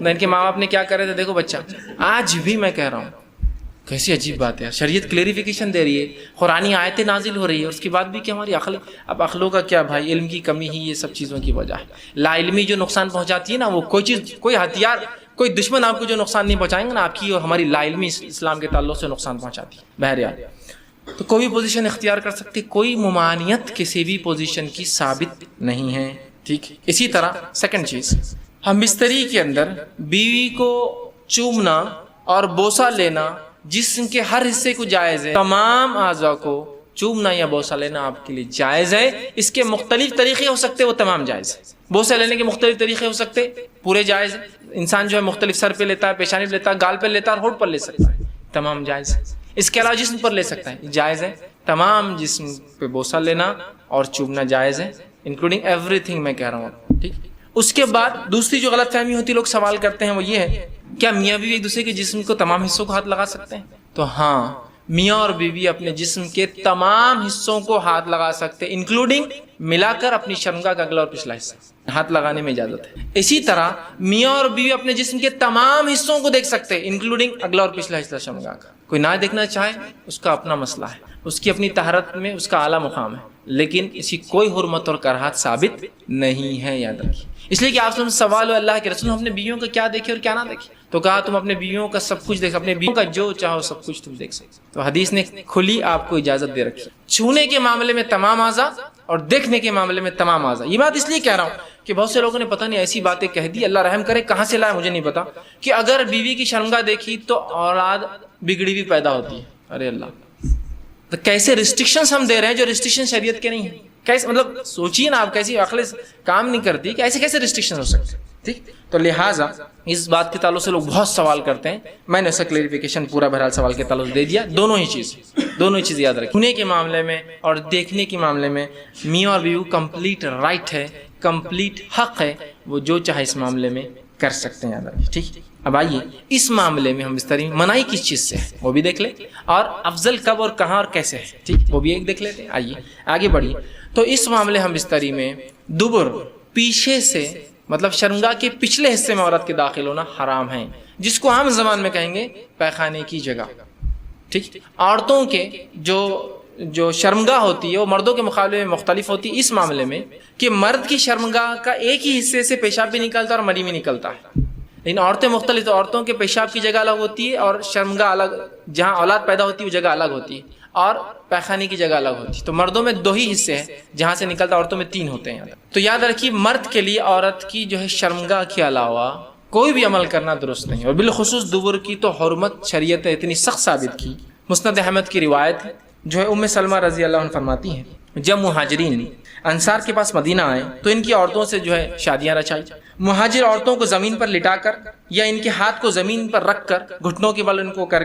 ان کے ماں باپ نے کیا کرے تھے دیکھو بچہ۔ آج بھی میں کہہ رہا ہوں کیسی عجیب بات ہے، شریعت کلیریفیکیشن دے رہی ہے، قرآنی آیتیں نازل ہو رہی ہے، اس کے بعد بھی کہ ہماری عقل، اب عقلوں کا کیا بھائی، علم کی کمی ہی یہ سب چیزوں کی وجہ ہے۔ لا علمی جو نقصان پہنچاتی ہے نا، وہ کوئی چیز، کوئی ہتھیار، کوئی دشمن آپ کو جو نقصان نہیں پہنچائیں گے نا، آپ کی اور ہماری لا علمی اسلام کے تعلق سے نقصان پہنچاتی ہے۔ بہرحال تو کوئی بھی پوزیشن اختیار کر سکتی، کوئی ممانعت کسی بھی پوزیشن کی ثابت نہیں ہے، ٹھیک۔ اسی طرح سیکنڈ چیز، ہم بستری کے اندر بیوی کو چومنا اور بوسہ لینا جسم کے ہر حصے کو جائز ہے، تمام اعضاء کو چومنا یا بوسہ لینا آپ کے لیے جائز ہے۔ اس کے مختلف طریقے ہو سکتے، وہ تمام جائز ہے۔ بوسہ لینے کے مختلف طریقے ہو سکتے، پورے جائز ہے۔ انسان مختلف سر پہ لیتا ہے، پیشانی پہ لیتا ہے، گال پہ لیتا ہے اور ہونٹ پر لے سکتا ہے، تمام جائز ہے۔ اس کے علاوہ جسم پر لے سکتا ہے، جائز ہے۔ تمام جسم پہ بوسہ لینا اور چومنا جائز ہے، انکلوڈنگ ایوری تھنگ میں کہہ رہا ہوں، ٹھیک۔ اس کے بعد دوسری جو غلط فہمی ہوتی ہے، لوگ سوال کرتے ہیں، وہ یہ ہے کیا میاں بیوی ایک دوسرے کے جسم کو تمام حصوں کو ہاتھ لگا سکتے ہیں؟ تو ہاں، میاں اور بیوی اپنے جسم کے تمام حصوں کو ہاتھ لگا سکتے، انکلوڈنگ ملا کر اپنی شرمگاہ کا اگلا اور پچھلا حصہ ہاتھ لگانے میں اجازت ہے۔ اسی طرح میاں اور بیوی اپنے جسم کے تمام حصوں کو دیکھ سکتے، انکلوڈنگ اگلا اور پچھلا حصہ شرمگاہ کا۔ کوئی نہ دیکھنا چاہے اس کا اپنا مسئلہ ہے، اس کی اپنی طہارت میں اس کا اعلیٰ مقام ہے، لیکن اس کی کوئی حرمت اور کراہت ثابت نہیں ہے، یاد رکھیے۔ اس لیے کہ آپ سے سوال ہو اللہ کے رسول ہم اپنے بیویوں کا کیا دیکھیں اور کیا نہ دیکھیں، تو کہا تم اپنے بیویوں کا سب کچھ دیکھ، اپنے بیویوں کا جو چاہو سب کچھ تم دیکھ سکتے، تو حدیث نے کھلی آپ کو اجازت دے رکھی، چھونے کے معاملے میں تمام اعضاء اور دیکھنے کے معاملے میں تمام اعضاء۔ یہ بات اس لیے کہہ رہا ہوں کہ بہت سے لوگوں نے پتہ نہیں ایسی باتیں کہہ دی، اللہ رحم کرے کہاں سے لایا مجھے نہیں پتا، کہ اگر بیوی کی شرمگاہ دیکھی تو اولاد بگڑی بھی پیدا ہوتی ہے۔ ارے اللہ، تو کیسے ریسٹرکشنز ہم دے رہے ہیں جو ریسٹرکشن شریعت کے نہیں ہیں، کیسے مطلب سوچیے نا آپ، کیسی عقل کام نہیں کرتی کہ ایسے کیسے ریسٹرکشن ہو سکتے ہیں، ٹھیک۔ تو لہٰذا اس بات کے تعلق سے لوگ بہت سوال کرتے ہیں، میں نے اس کا کلیریفیکیشن پورا بہرحال سوال کے تعلق سے دے دیا۔ دونوں ہی چیز یاد رکھیں، چھونے کے معاملے میں اور دیکھنے کے معاملے میں میاں اور بیوی کمپلیٹ رائٹ ہے، کمپلیٹ حق ہے، وہ جو چاہے اس معاملے میں کر سکتے ہیں، یاد رکھیں، ٹھیک۔ اب آئیے اس معاملے میں ہم بستری میں منائی کس چیز سے ہے وہ بھی دیکھ لیں، اور افضل کب اور کہاں اور کیسے ہے، ٹھیک، وہ بھی ایک دیکھ لیتے ہیں۔ آئیے آگے بڑھیے۔ تو اس معاملے ہم بستری میں دبر پیچھے سے مطلب شرمگاہ کے پچھلے حصے میں عورت کے داخل ہونا حرام ہے، جس کو عام زبان میں کہیں گے پیخانے کی جگہ، ٹھیک۔ عورتوں کے جو شرمگاہ ہوتی ہے وہ مردوں کے مقابلے میں مختلف ہوتی ہے اس معاملے میں کہ مرد کی شرمگاہ کا ایک ہی حصے سے پیشاب بھی نکلتا ہے اور منی بھی نکلتا ہے، لیکن عورتیں مختلف، تو عورتوں کے پیشاب کی جگہ الگ ہوتی ہے اور شرمگاہ الگ، جہاں اولاد پیدا ہوتی ہے وہ جگہ الگ ہوتی ہے، اور پیخانے کی جگہ الگ ہوتی ہے۔ تو مردوں میں 2 ہی حصے ہیں جہاں سے نکلتا، عورتوں میں 3 ہوتے ہیں۔ تو یاد رکھیے مرد کے لیے عورت کی جو ہے شرمگاہ کے علاوہ کوئی بھی عمل کرنا درست نہیں، اور بالخصوص دبر کی تو حرمت شریعت نے اتنی سخت ثابت کی۔ مسند احمد کی روایت ہے جو ہے ام سلمہ رضی اللہ عنہ فرماتی ہیں، جب مہاجرین انصار کے پاس مدینہ آئے تو ان کی عورتوں سے جو ہے شادیاں رچائی۔ مہاجر عورتوں کو زمین پر لٹا کر یا ان کے ہاتھ کو زمین پر رکھ کر گھٹنوں کے بل ان کو کر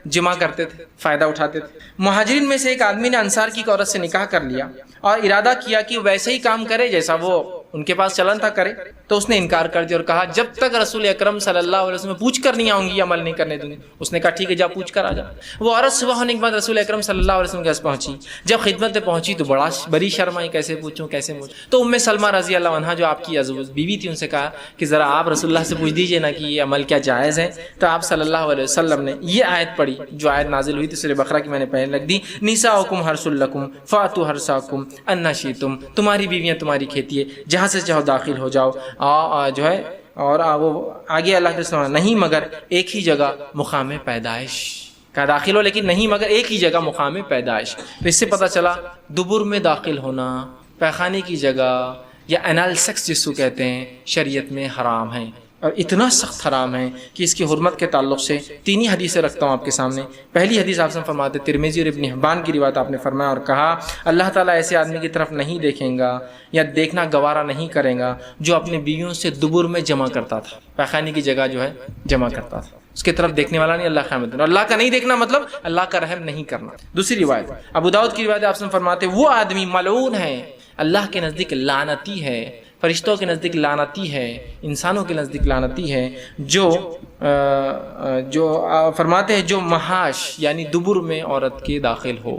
جمع کرتے تھے، فائدہ اٹھاتے تھے۔ مہاجرین میں سے ایک آدمی نے انصار کی عورت سے نکاح کر لیا اور ارادہ کیا کہ ویسے ہی کام کرے جیسا وہ ان کے پاس چلن تھا کرے، تو اس نے انکار کر دیا اور کہا جب تک رسول اکرم صلی اللہ علیہ وسلم پوچھ کر نہیں آؤں گی عمل نہیں کرنے دوں گی۔ اس نے کہا ٹھیک ہے جا پوچھ کر آ جا۔ وہ عورت صبح ہونے کے بعد رسول اکرم صلی اللہ علیہ وسلم کے پاس پہنچی، جب خدمت میں پہنچی تو بڑی شرم آئی، کیسے پوچھوں کیسے پوچھوں۔ تو ام سلمہ رضی اللہ عنہا جو آپ کی عزوج بیوی تھی ان سے کہا کہ ذرا آپ رسول اللہ سے پوچھ دیجئے نا کہ یہ عمل کیا جائز ہے۔ تو آپ صلی اللہ علیہ وسلم نے یہ آیت پڑھی جو آیت نازل ہوئی تھی سورہ بقرہ کی، میں نے پہلے لکھ دی، نساؤکم حرث لکم فاتوا حرثکم ان شئتم، تمہاری بیویاں تمہاری کھیتی ہے، جہاں سے چاہو داخل ہو جاؤ، جو ہے اور وہ آگے اللہ کے رسول نہیں مگر ایک ہی جگہ مقام پیدائش کا داخل ہو، لیکن نہیں مگر ایک ہی جگہ مقام پیدائش۔ تو اس سے پتہ چلا دبر میں داخل ہونا، پیخانے کی جگہ یا انال سیکس جس کو کہتے ہیں، شریعت میں حرام ہے، اور اتنا سخت حرام ہے کہ اس کی حرمت کے تعلق سے 3 ہی حدیثیں رکھتا ہوں آپ کے سامنے۔ پہلی حدیث آپ سے فرماتے ترمذی اور ابن حبان کی روایت، آپ نے فرمایا اور کہا اللہ تعالیٰ ایسے آدمی کی طرف نہیں دیکھیں گا یا دیکھنا گوارا نہیں کرے گا جو اپنی بیویوں سے دبر میں جمع کرتا تھا، پیخانے کی جگہ جو ہے جمع کرتا تھا، اس کی طرف دیکھنے والا نہیں، اللہ قیامت میں۔ اللہ کا نہیں دیکھنا مطلب اللہ کا رحم نہیں کرنا۔ دوسری روایت ابو داؤد کی روایت، آپ سے فرماتے وہ آدمی ملعون ہے، اللہ کے نزدیک لعنتی ہے، فرشتوں کے نزدیک لعنتی ہے، انسانوں کے نزدیک لعنتی ہے، جو فرماتے ہیں جو محاش یعنی دبر میں عورت کے داخل ہو۔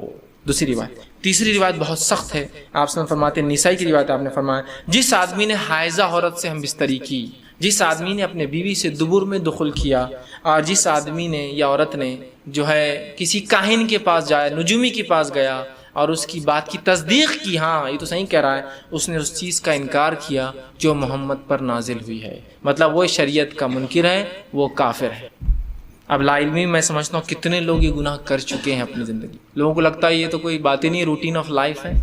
دوسری روایت۔ تیسری روایت بہت سخت ہے، آپ سے فرماتے ہیں نسائی کی روایت، آپ نے فرمایا جس آدمی نے حائضہ عورت سے ہم بستری کی، جس آدمی نے اپنے بیوی سے دبر میں دخل کیا، اور جس آدمی نے یا عورت نے جو ہے کسی کاہن کے پاس جایا، نجومی کے پاس گیا اور اس کی بات کی تصدیق کی، ہاں یہ تو صحیح کہہ رہا ہے، اس نے اس چیز کا انکار کیا جو محمد پر نازل ہوئی ہے، مطلب وہ شریعت کا منکر ہے، وہ کافر ہے۔ اب لا علمی میں سمجھتا ہوں کتنے لوگ یہ گناہ کر چکے ہیں اپنی زندگی، لوگوں کو لگتا ہے یہ تو کوئی بات ہی نہیں، روٹین آف لائف ہے،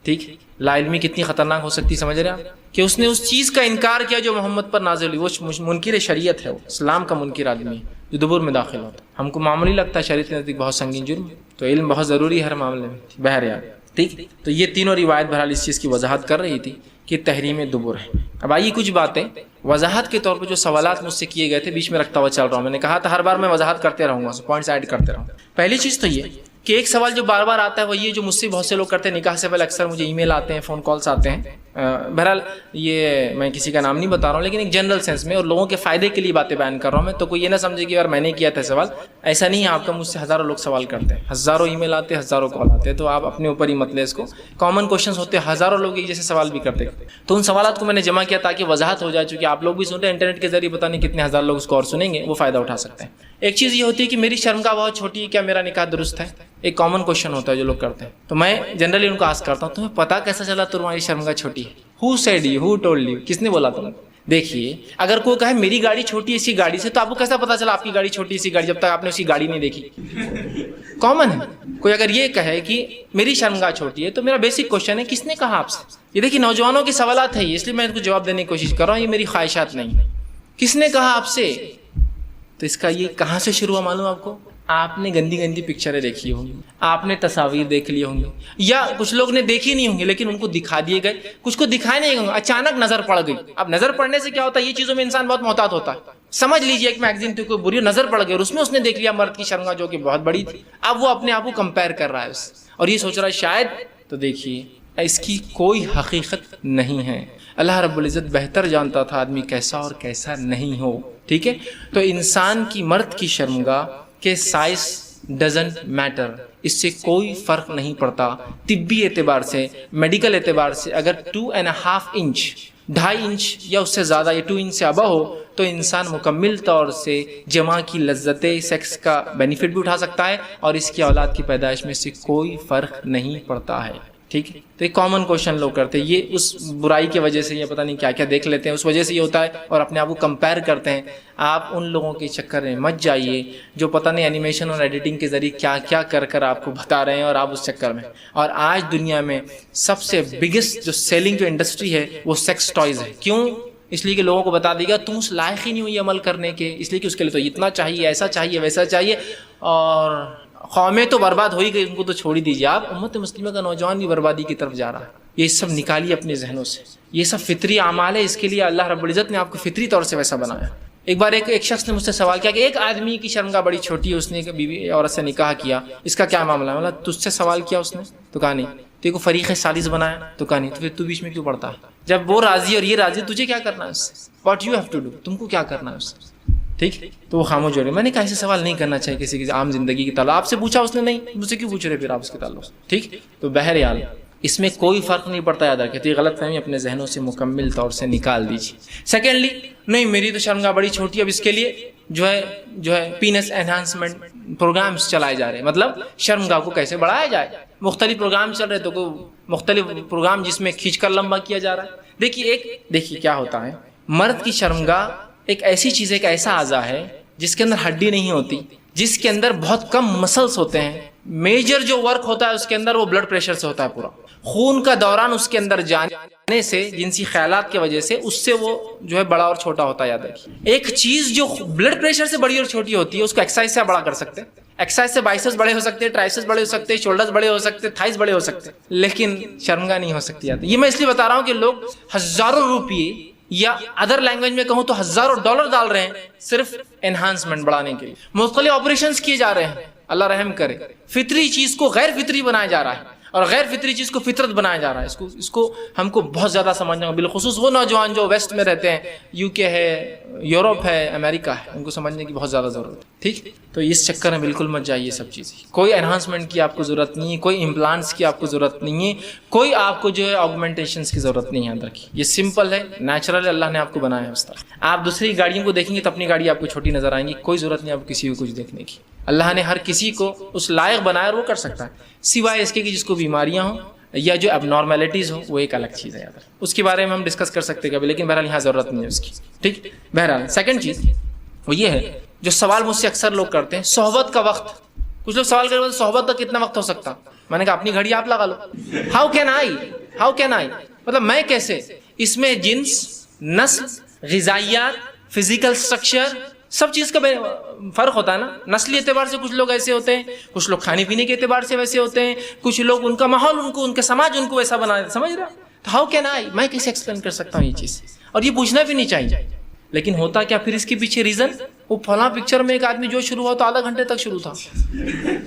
ٹھیک۔ لا علمی کتنی خطرناک ہو سکتی، سمجھ رہے آپ، کہ اس نے اس چیز کا انکار کیا جو محمد پر نازل ہوئی، وہ منکر شریعت ہے، وہ اسلام کا منکر آدمی جو دبر میں داخل ہوتا ہے۔ ہم کو معمولی لگتا ہے، شریعت کے نزدیک بہت سنگین جرم، تو علم بہت ضروری ہے ہر معاملے میں، بہرحال، ٹھیک۔ تو یہ تینوں روایت بہرحال اس چیز کی وضاحت کر رہی تھی کہ تحریم دبر ہے۔ اب آئیے کچھ باتیں وضاحت کے طور پہ جو سوالات مجھ سے کیے گئے تھے بیچ میں رکھتا ہوا چل رہا ہوں، میں نے کہا تھا ہر بار میں وضاحت کرتے رہوں گا، پوائنٹس ایڈ کرتے رہوں گا۔ پہلی چیز تو یہ کہ ایک سوال جو بار بار آتا ہے وہ یہ جو مجھ سے بہت سے لوگ کرتے ہیں، نکاح سے پہلے اکثر مجھے ای میل آتے ہیں، فون کالس آتے ہیں، بہرحال یہ میں کسی کا نام نہیں بتا رہا ہوں، لیکن ایک جنرل سینس میں اور لوگوں کے فائدے کے لیے باتیں بیان کر رہا ہوں میں. تو کوئی یہ نہ سمجھے کہ یار میں نے کیا تھا سوال، ایسا نہیں ہے. آپ کا مجھ سے ہزاروں لوگ سوال کرتے ہیں، ہزاروں ای میل آتے ہیں، ہزاروں کال آتے ہیں، تو آپ اپنے اوپر ہی مت لیں اس کو. کامن کوشچنس ہوتے ہیں، ہزاروں لوگ ایک جیسے سوال بھی کرتے ہیں. تو ان سوالات کو میں نے جمع کیا تاکہ وضاحت ہو جائے، چونکہ آپ لوگ بھی سنتے ہیں انٹرنیٹ کے ذریعے، پتہ نہیں کتنے ہزار لوگ اس کو اور سنیں گے، وہ فائدہ اٹھا سکتے ہیں. ایک چیز یہ ہوتی ہے کہ میری شرمگاہ بہت چھوٹی ہے، کیا میرا نکاح درست ہے؟ ایک کامن کوشچن ہوتا ہے جو لوگ کرتے ہیں. تو میں جنرلی ان کو آسک کرتا ہوں، تمہیں پتا کیسا چلا تمہاری شرمگاہ چھوٹی ہے؟ Who said you, who told you, کس نے بولا تم؟ دیکھیے اگر کوئی کہے میری گاڑی چھوٹی ہے اسی گاڑی سے، تو آپ کو کیسا پتا چلا آپ کی گاڑی چھوٹی ہے اسی گاڑی، جب تک آپ نے اسی گاڑی نہیں دیکھی؟ کامن ہے. کوئی اگر یہ کہے کہ میری شرمگاہ چھوٹی ہے، تو میرا بیسک کوشچن ہے کس نے کہا آپ سے؟ یہ دیکھیے نوجوانوں کے سوالات ہیں، اس لیے میں ان کو جواب دینے کی کوشش کر رہا ہوں، یہ میری خواہشات نہیں. کس نے کہا آپ سے؟ تو اس کا یہ کہاں سے شروع ہوا معلوم آپ کو؟ آپ نے گندی گندی پکچریں دیکھی ہوں گی، آپ نے تصاویر دیکھ لی ہوں گی، یا کچھ لوگ نے دیکھی نہیں ہوں گی لیکن ان کو دکھا دیے گئے، کچھ کو دکھائے نہیں ہوں گے، اچانک نظر پڑ گئی. اب نظر پڑنے سے کیا ہوتا ہے؟ یہ چیزوں میں انسان بہت محتاط ہوتا ہے. سمجھ لیجئے ایک میگزین تھی کوئی بری، نظر پڑ گئی اور اس میں اس نے دیکھ لیا مرد کی شرمگاہ جو کہ بہت بڑی تھی. اب وہ اپنے آپ کو کمپیئر کر رہا ہے اس اور یہ سوچ رہا ہے شاید. تو دیکھیے اس کی کوئی حقیقت نہیں ہے. اللہ رب العزت بہتر جانتا تھا آدمی کیسا اور کیسا نہیں ہو. ٹھیک ہے، تو انسان کی مرد کی شرمگاہ کے سائز ڈزنٹ میٹر، اس سے کوئی فرق نہیں پڑتا. طبی اعتبار سے، میڈیکل اعتبار سے اگر 2.5 انچ، 2.5 انچ یا اس سے زیادہ، یا 2 انچ سے ابا ہو، تو انسان مکمل طور سے جماع کی لذت سیکس کا بینیفٹ بھی اٹھا سکتا ہے اور اس کی اولاد کی پیدائش میں سے کوئی فرق نہیں پڑتا ہے. ٹھیک ہے، تو ایک کامن کوشچن لوگ کرتے ہیں، یہ اس برائی کی وجہ سے، یہ پتہ نہیں کیا کیا دیکھ لیتے ہیں، اس وجہ سے یہ ہوتا ہے اور اپنے آپ کو کمپیئر کرتے ہیں. آپ ان لوگوں کے چکر میں مت جائیے جو پتہ نہیں اینیمیشن اور ایڈیٹنگ کے ذریعے کیا کیا کر آپ کو بتا رہے ہیں اور آپ اس چکر میں. اور آج دنیا میں سب سے بگیسٹ جو سیلنگ جو انڈسٹری ہے وہ سیکس ٹوائز ہے. کیوں؟ اس لیے کہ لوگوں کو بتا دے گا تم اس لائق ہی نہیں ہو یہ عمل کرنے کے، اس لیے کہ اس کے لیے تو اتنا چاہیے، ایسا چاہیے، ویسا چاہیے. اور قومیں تو برباد ہو ہی گئی، ان کو تو چھوڑ ہی دیجیے. آپ امت مسلمہ کا نوجوان بھی بربادی کی طرف جا رہا ہے. یہ سب نکالیے اپنے ذہنوں سے، یہ سب فطری اعمال ہے. اس کے لیے اللہ رب العزت نے آپ کو فطری طور سے ویسا بنایا. ایک بار ایک شخص نے مجھ سے سوال کیا کہ ایک آدمی کی شرمگاہ بڑی چھوٹی ہے، اس نے بیوی عورت سے نکاح کیا، اس کا کیا معاملہ ہے؟ مطلب تجھ سے سوال کیا اس نے؟ تو کہا نہیں. تو کو فریق ثالث بنایا؟ تو کہا نہیں. تو پھر تو بیچ میں کیوں پڑتا ہے؟ جب وہ راضی اور یہ راضی، تجھے کیا کرنا ہے اس سے؟ What you have to do, تم کو کیا کرنا ہے اس سے؟ ٹھیک. تو وہ خاموش ہو رہے. میں نے کہا ایسے سوال نہیں کرنا چاہیے کسی کی عام زندگی کے تعلق. آپ سے پوچھا اس نے نہیں، مجھ سے کیوں پوچھ رہے پھر آپ اس کے تعلق؟ ٹھیک. تو بہرحال اس میں کوئی فرق نہیں پڑتا. یاد رکھیں، غلط فہمی اپنے ذہنوں سے مکمل طور سے نکال دیجیے. سیکنڈلی، نہیں میری تو شرمگاہ بڑی چھوٹی ہے، اب اس کے لیے جو ہے پینس انہانسمنٹ پروگرامز چلائے جا رہے ہیں. مطلب شرمگاہ کو کیسے بڑھایا جائے، مختلف پروگرام چل رہے. تو مختلف پروگرام جس میں کھینچ کر لمبا کیا جا رہا ہے. دیکھیے کیا ہوتا ہے، مرد کی شرمگاہ ایک ایسی چیز ہے، ایک ایسا اعضا ہے جس کے اندر ہڈی نہیں ہوتی، جس کے اندر بہت کم مسلس ہوتے ہیں. میجر جو ورک ہوتا ہے اس کے اندر وہ بلڈ پریشر سے ہوتا ہے. پورا خون کا دوران اس کے اندر جانے سے، جنسی خیالات کی وجہ سے، اس سے وہ جو ہے بڑا اور چھوٹا ہوتا ہے. یاد رکھیے، ایک چیز جو بلڈ پریشر سے بڑی اور چھوٹی ہوتی ہے اس کو ایکسرسائز سے بڑا کر سکتے ہیں. ایکسرسائز سے بائسپس بڑے ہو سکتے ہیں، ٹرائسپس بڑے ہو سکتے ہیں، شولڈرز بڑے ہو سکتے ہیں، تھائز بڑے ہو سکتے ہیں، لیکن شرمگاہ نہیں ہو سکتی. یہ میں اس لیے بتا رہا ہوں کہ لوگ ہزاروں روپیے یا ادر لینگویج میں کہوں تو ہزاروں ڈالر ڈال رہے ہیں صرف انہانسمنٹ بڑھانے کے لیے. مختلف آپریشنز کیے جا رہے ہیں. اللہ رحم کرے. فطری چیز کو غیر فطری بنایا جا رہا ہے اور غیر فطری چیز کو فطرت بنایا جا رہا ہے. اس کو ہم کو بہت زیادہ سمجھنا ہوگا، بالخصوص وہ نوجوان جو ویسٹ میں رہتے ہیں، یو کے ہے، یورپ ہے، امریکہ ہے، ان کو سمجھنے کی بہت زیادہ ضرورت ہے. ٹھیک. تو اس چکر میں بالکل مت جائیے. سب چیزیں، کوئی انہانسمنٹ کی آپ کو ضرورت نہیں ہے، کوئی امپلانٹس کی آپ کو ضرورت نہیں ہے، کوئی آپ کو جو ہے آگمنٹیشنس کی ضرورت نہیں ہے. یاد رکھیے یہ سمپل ہے، نیچرل اللہ نے آپ کو بنایا ہے اس طرح. آپ دوسری گاڑیوں کو دیکھیں گے تو اپنی گاڑی آپ کو چھوٹی نظر آئیں گی. کوئی ضرورت نہیں آپ کو کسی کو کچھ دیکھنے کی. اللہ نے ہر کسی کو اس لائق بنایا اور وہ کر سکتا ہے، سوائے اس کے کہ جس کو بیماریاں ہوں یا جو اب نارمیلٹیز ہوں، وہ ایک الگ چیز ہے. یاد اس کے بارے میں ہم ڈسکس کر سکتے کبھی، لیکن بہرحال یہاں ضرورت نہیں ہے اس کی. ٹھیک. بہرحال سیکنڈ چیز وہ یہ ہے جو سوال مجھ سے اکثر لوگ کرتے ہیں، صحبت کا وقت. کچھ لوگ سوال کرتے ہیں صحبت کا کتنا وقت ہو سکتا؟ میں نے کہا اپنی گھڑی آپ لگا لو. ہاؤ کین آئی مطلب میں کیسے؟ اس میں جنس، نسل، غذائیات، فزیکل سٹرکچر، سب چیز کا فرق ہوتا ہے نا. نسلی اعتبار سے کچھ لوگ ایسے ہوتے ہیں، کچھ لوگ کھانے پینے کے اعتبار سے ویسے ہوتے ہیں، کچھ لوگ ان کا ماحول، ان کے سماج ان کو ویسا بنا دیتا. سمجھ رہا؟ تو ہاؤ کین آئی، میں کیسے ایکسپلین کر سکتا ہوں یہ چیز؟ اور یہ پوچھنا بھی نہیں چاہیے. لیکن ہوتا کیا پھر اس کے پیچھے ریزن، وہ فلاں پکچر میں ایک آدمی جو شروع ہوا تو آدھا گھنٹے تک شروع تھا.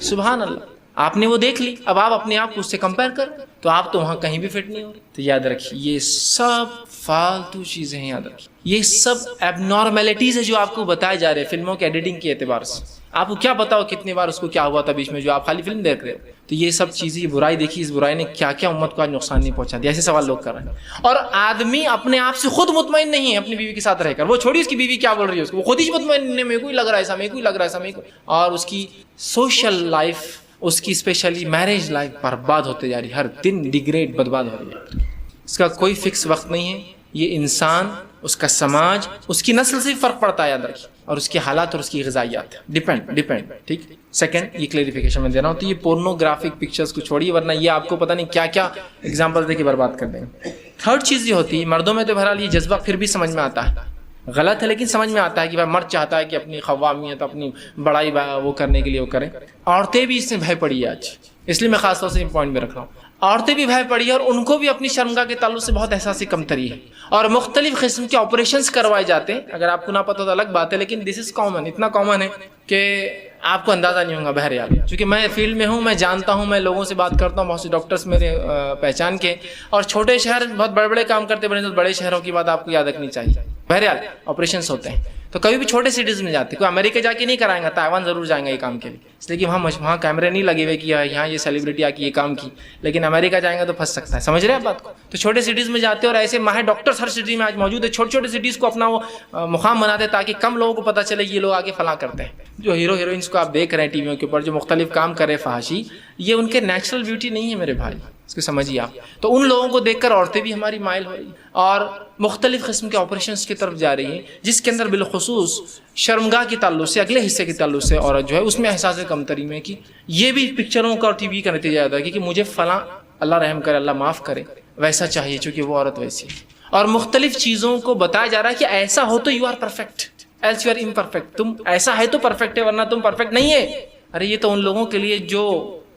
سبحان اللہ. آپ نے وہ دیکھ لی, اب آپ اپنے آپ کو اس سے کمپیئر کر, تو آپ تو وہاں کہیں بھی فٹ نہیں ہو رہے. تو یاد رکھیے یہ سب فالتو چیزیں ہیں, یاد رکھیے یہ سب ایب نارمیلٹیز ہے جو آپ کو بتائے جا رہے ہیں فلموں کے ایڈیٹنگ کے اعتبار سے. آپ کو کیا پتا ہو کتنی بار اس کو کیا ہوا تھا بیچ میں, جو آپ خالی فلم دیکھ رہے ہو. تو یہ سب چیزیں, یہ برائی دیکھی, اس برائی نے کیا کیا امت کو آج نقصان نہیں پہنچا دیا, ایسے سوال لوگ کر رہے ہیں. اور آدمی اپنے آپ سے خود مطمئن نہیں ہے اپنی بیوی کے ساتھ رہ کر, وہ چھوڑی اس کی بیوی کیا بول رہی ہے اس کو, وہ خود ہی مطمئن نہیں, میرے کو ہی لگ رہا ہے ایسا, میرے کو ہی لگ رہا ہے ایسا, میرے کو. اور اس کی سوشل لائف, اس کی اسپیشلی میرج لائف برباد ہوتے جا رہی ہے, ہر دن ڈیگریڈ برباد ہو رہی ہے. اس کا کوئی فکس وقت نہیں ہے. یہ انسان, اس کا سماج, اس کی نسل سے فرق پڑتا ہے, یاد رکھیے, اور اس کے حالات اور اس کی غذائیات ڈیپینڈ. ٹھیک. سیکنڈ, یہ کلیریفیکیشن میں دے رہا ہوں, تو یہ پورنوگرافک پکچرز کو چھوڑیے, ورنہ یہ آپ کو پتہ نہیں کیا کیا ایگزامپل دے کے برباد کر دیں گے. تھرڈ چیز یہ ہوتی ہے, مردوں میں تو بہرحال یہ جذبہ پھر بھی سمجھ میں آتا ہے, غلط ہے لیکن سمجھ میں آتا ہے کہ بھائی مرد چاہتا ہے کہ اپنی قوامیت, اپنی بڑائی وہ کرنے کے لیے وہ کریں. عورتیں بھی اس سے بھے پڑی ہے آج, اس لیے میں خاص طور سے پوائنٹ میں رکھ رہا ہوں. عورتیں بھی بھے پڑی ہے اور ان کو بھی اپنی شرمگاہ کے تعلق سے بہت احساسی کمتری ہے, اور مختلف قسم کے آپریشنز کروائے جاتے ہیں. اگر آپ کو نہ پتہ تو الگ بات ہے, لیکن دس از کامن, اتنا کامن ہے کہ آپ کو اندازہ نہیں ہوگا. بہرحال چونکہ میں فیلڈ میں ہوں, میں جانتا ہوں, میں لوگوں سے بات کرتا ہوں, بہت سے ڈاکٹرس میرے پہچان کے, اور چھوٹے شہر بہت بڑے بڑے کام کرتے بڑے, بڑے شہروں کی بات آپ کو یاد رکھنی چاہیے. بہرحال آپریشنس ہوتے ہیں, تو کبھی بھی چھوٹے سٹیز میں جاتے, کوئی امریکہ جا کے نہیں کرائیں گا, تائیوان ضرور جائیں گا یہ کام کے لیے, اس لیے کہ وہاں کیمرے نہیں لگے ہوئے کہ یہاں یہ سیلیبریٹی آ کے یہ کام کی, لیکن امریکہ جائیں گا تو پھنس سکتا ہے. سمجھ رہے ہیں بات کو؟ تو چھوٹے سٹیز میں جاتے ہیں, اور ایسے ماہر ڈاکٹرس ہر سٹی میں آج موجود ہے. چھوٹے چھوٹے سٹیز کو اپنا وہ مقام بناتے ہیں تاکہ کم لوگوں کو پتہ چلے یہ لوگ آگے فلاں کرتے ہیں. جو ہیرو ہیروئنس کو آپ دیکھ رہے ہیں ٹی ویوں کے اوپر, جو مختلف کام کرے فحاشی, یہ ان کے نیچرل بیوٹی نہیں ہے میرے بھائی, اس کو سمجھیے آپ. تو ان لوگوں کو دیکھ کر عورتیں بھی ہماری مائل ہو رہی ہیں اور مختلف قسم کے آپریشنس کی طرف جا رہی ہیں, جس کے اندر بالخصوص شرمگاہ کے تعلق سے, اگلے حصے کے تعلق سے عورت جو ہے اس میں احساس کمتری میں کہ یہ بھی پکچروں کا اور ٹی وی کا نتیجہ آتا ہے کہ مجھے فلاں, اللہ رحم کرے, اللہ معاف کرے, ویسا چاہیے چونکہ وہ عورت ویسی ہے. اور مختلف چیزوں کو بتایا جا رہا ہے کہ ایسا ہو تو you are perfect, else you are imperfect, تم ایسا ہے تو پرفیکٹ ہے ورنہ تم پرفیکٹ نہیں ہے. ارے یہ تو ان لوگوں کے لیے جو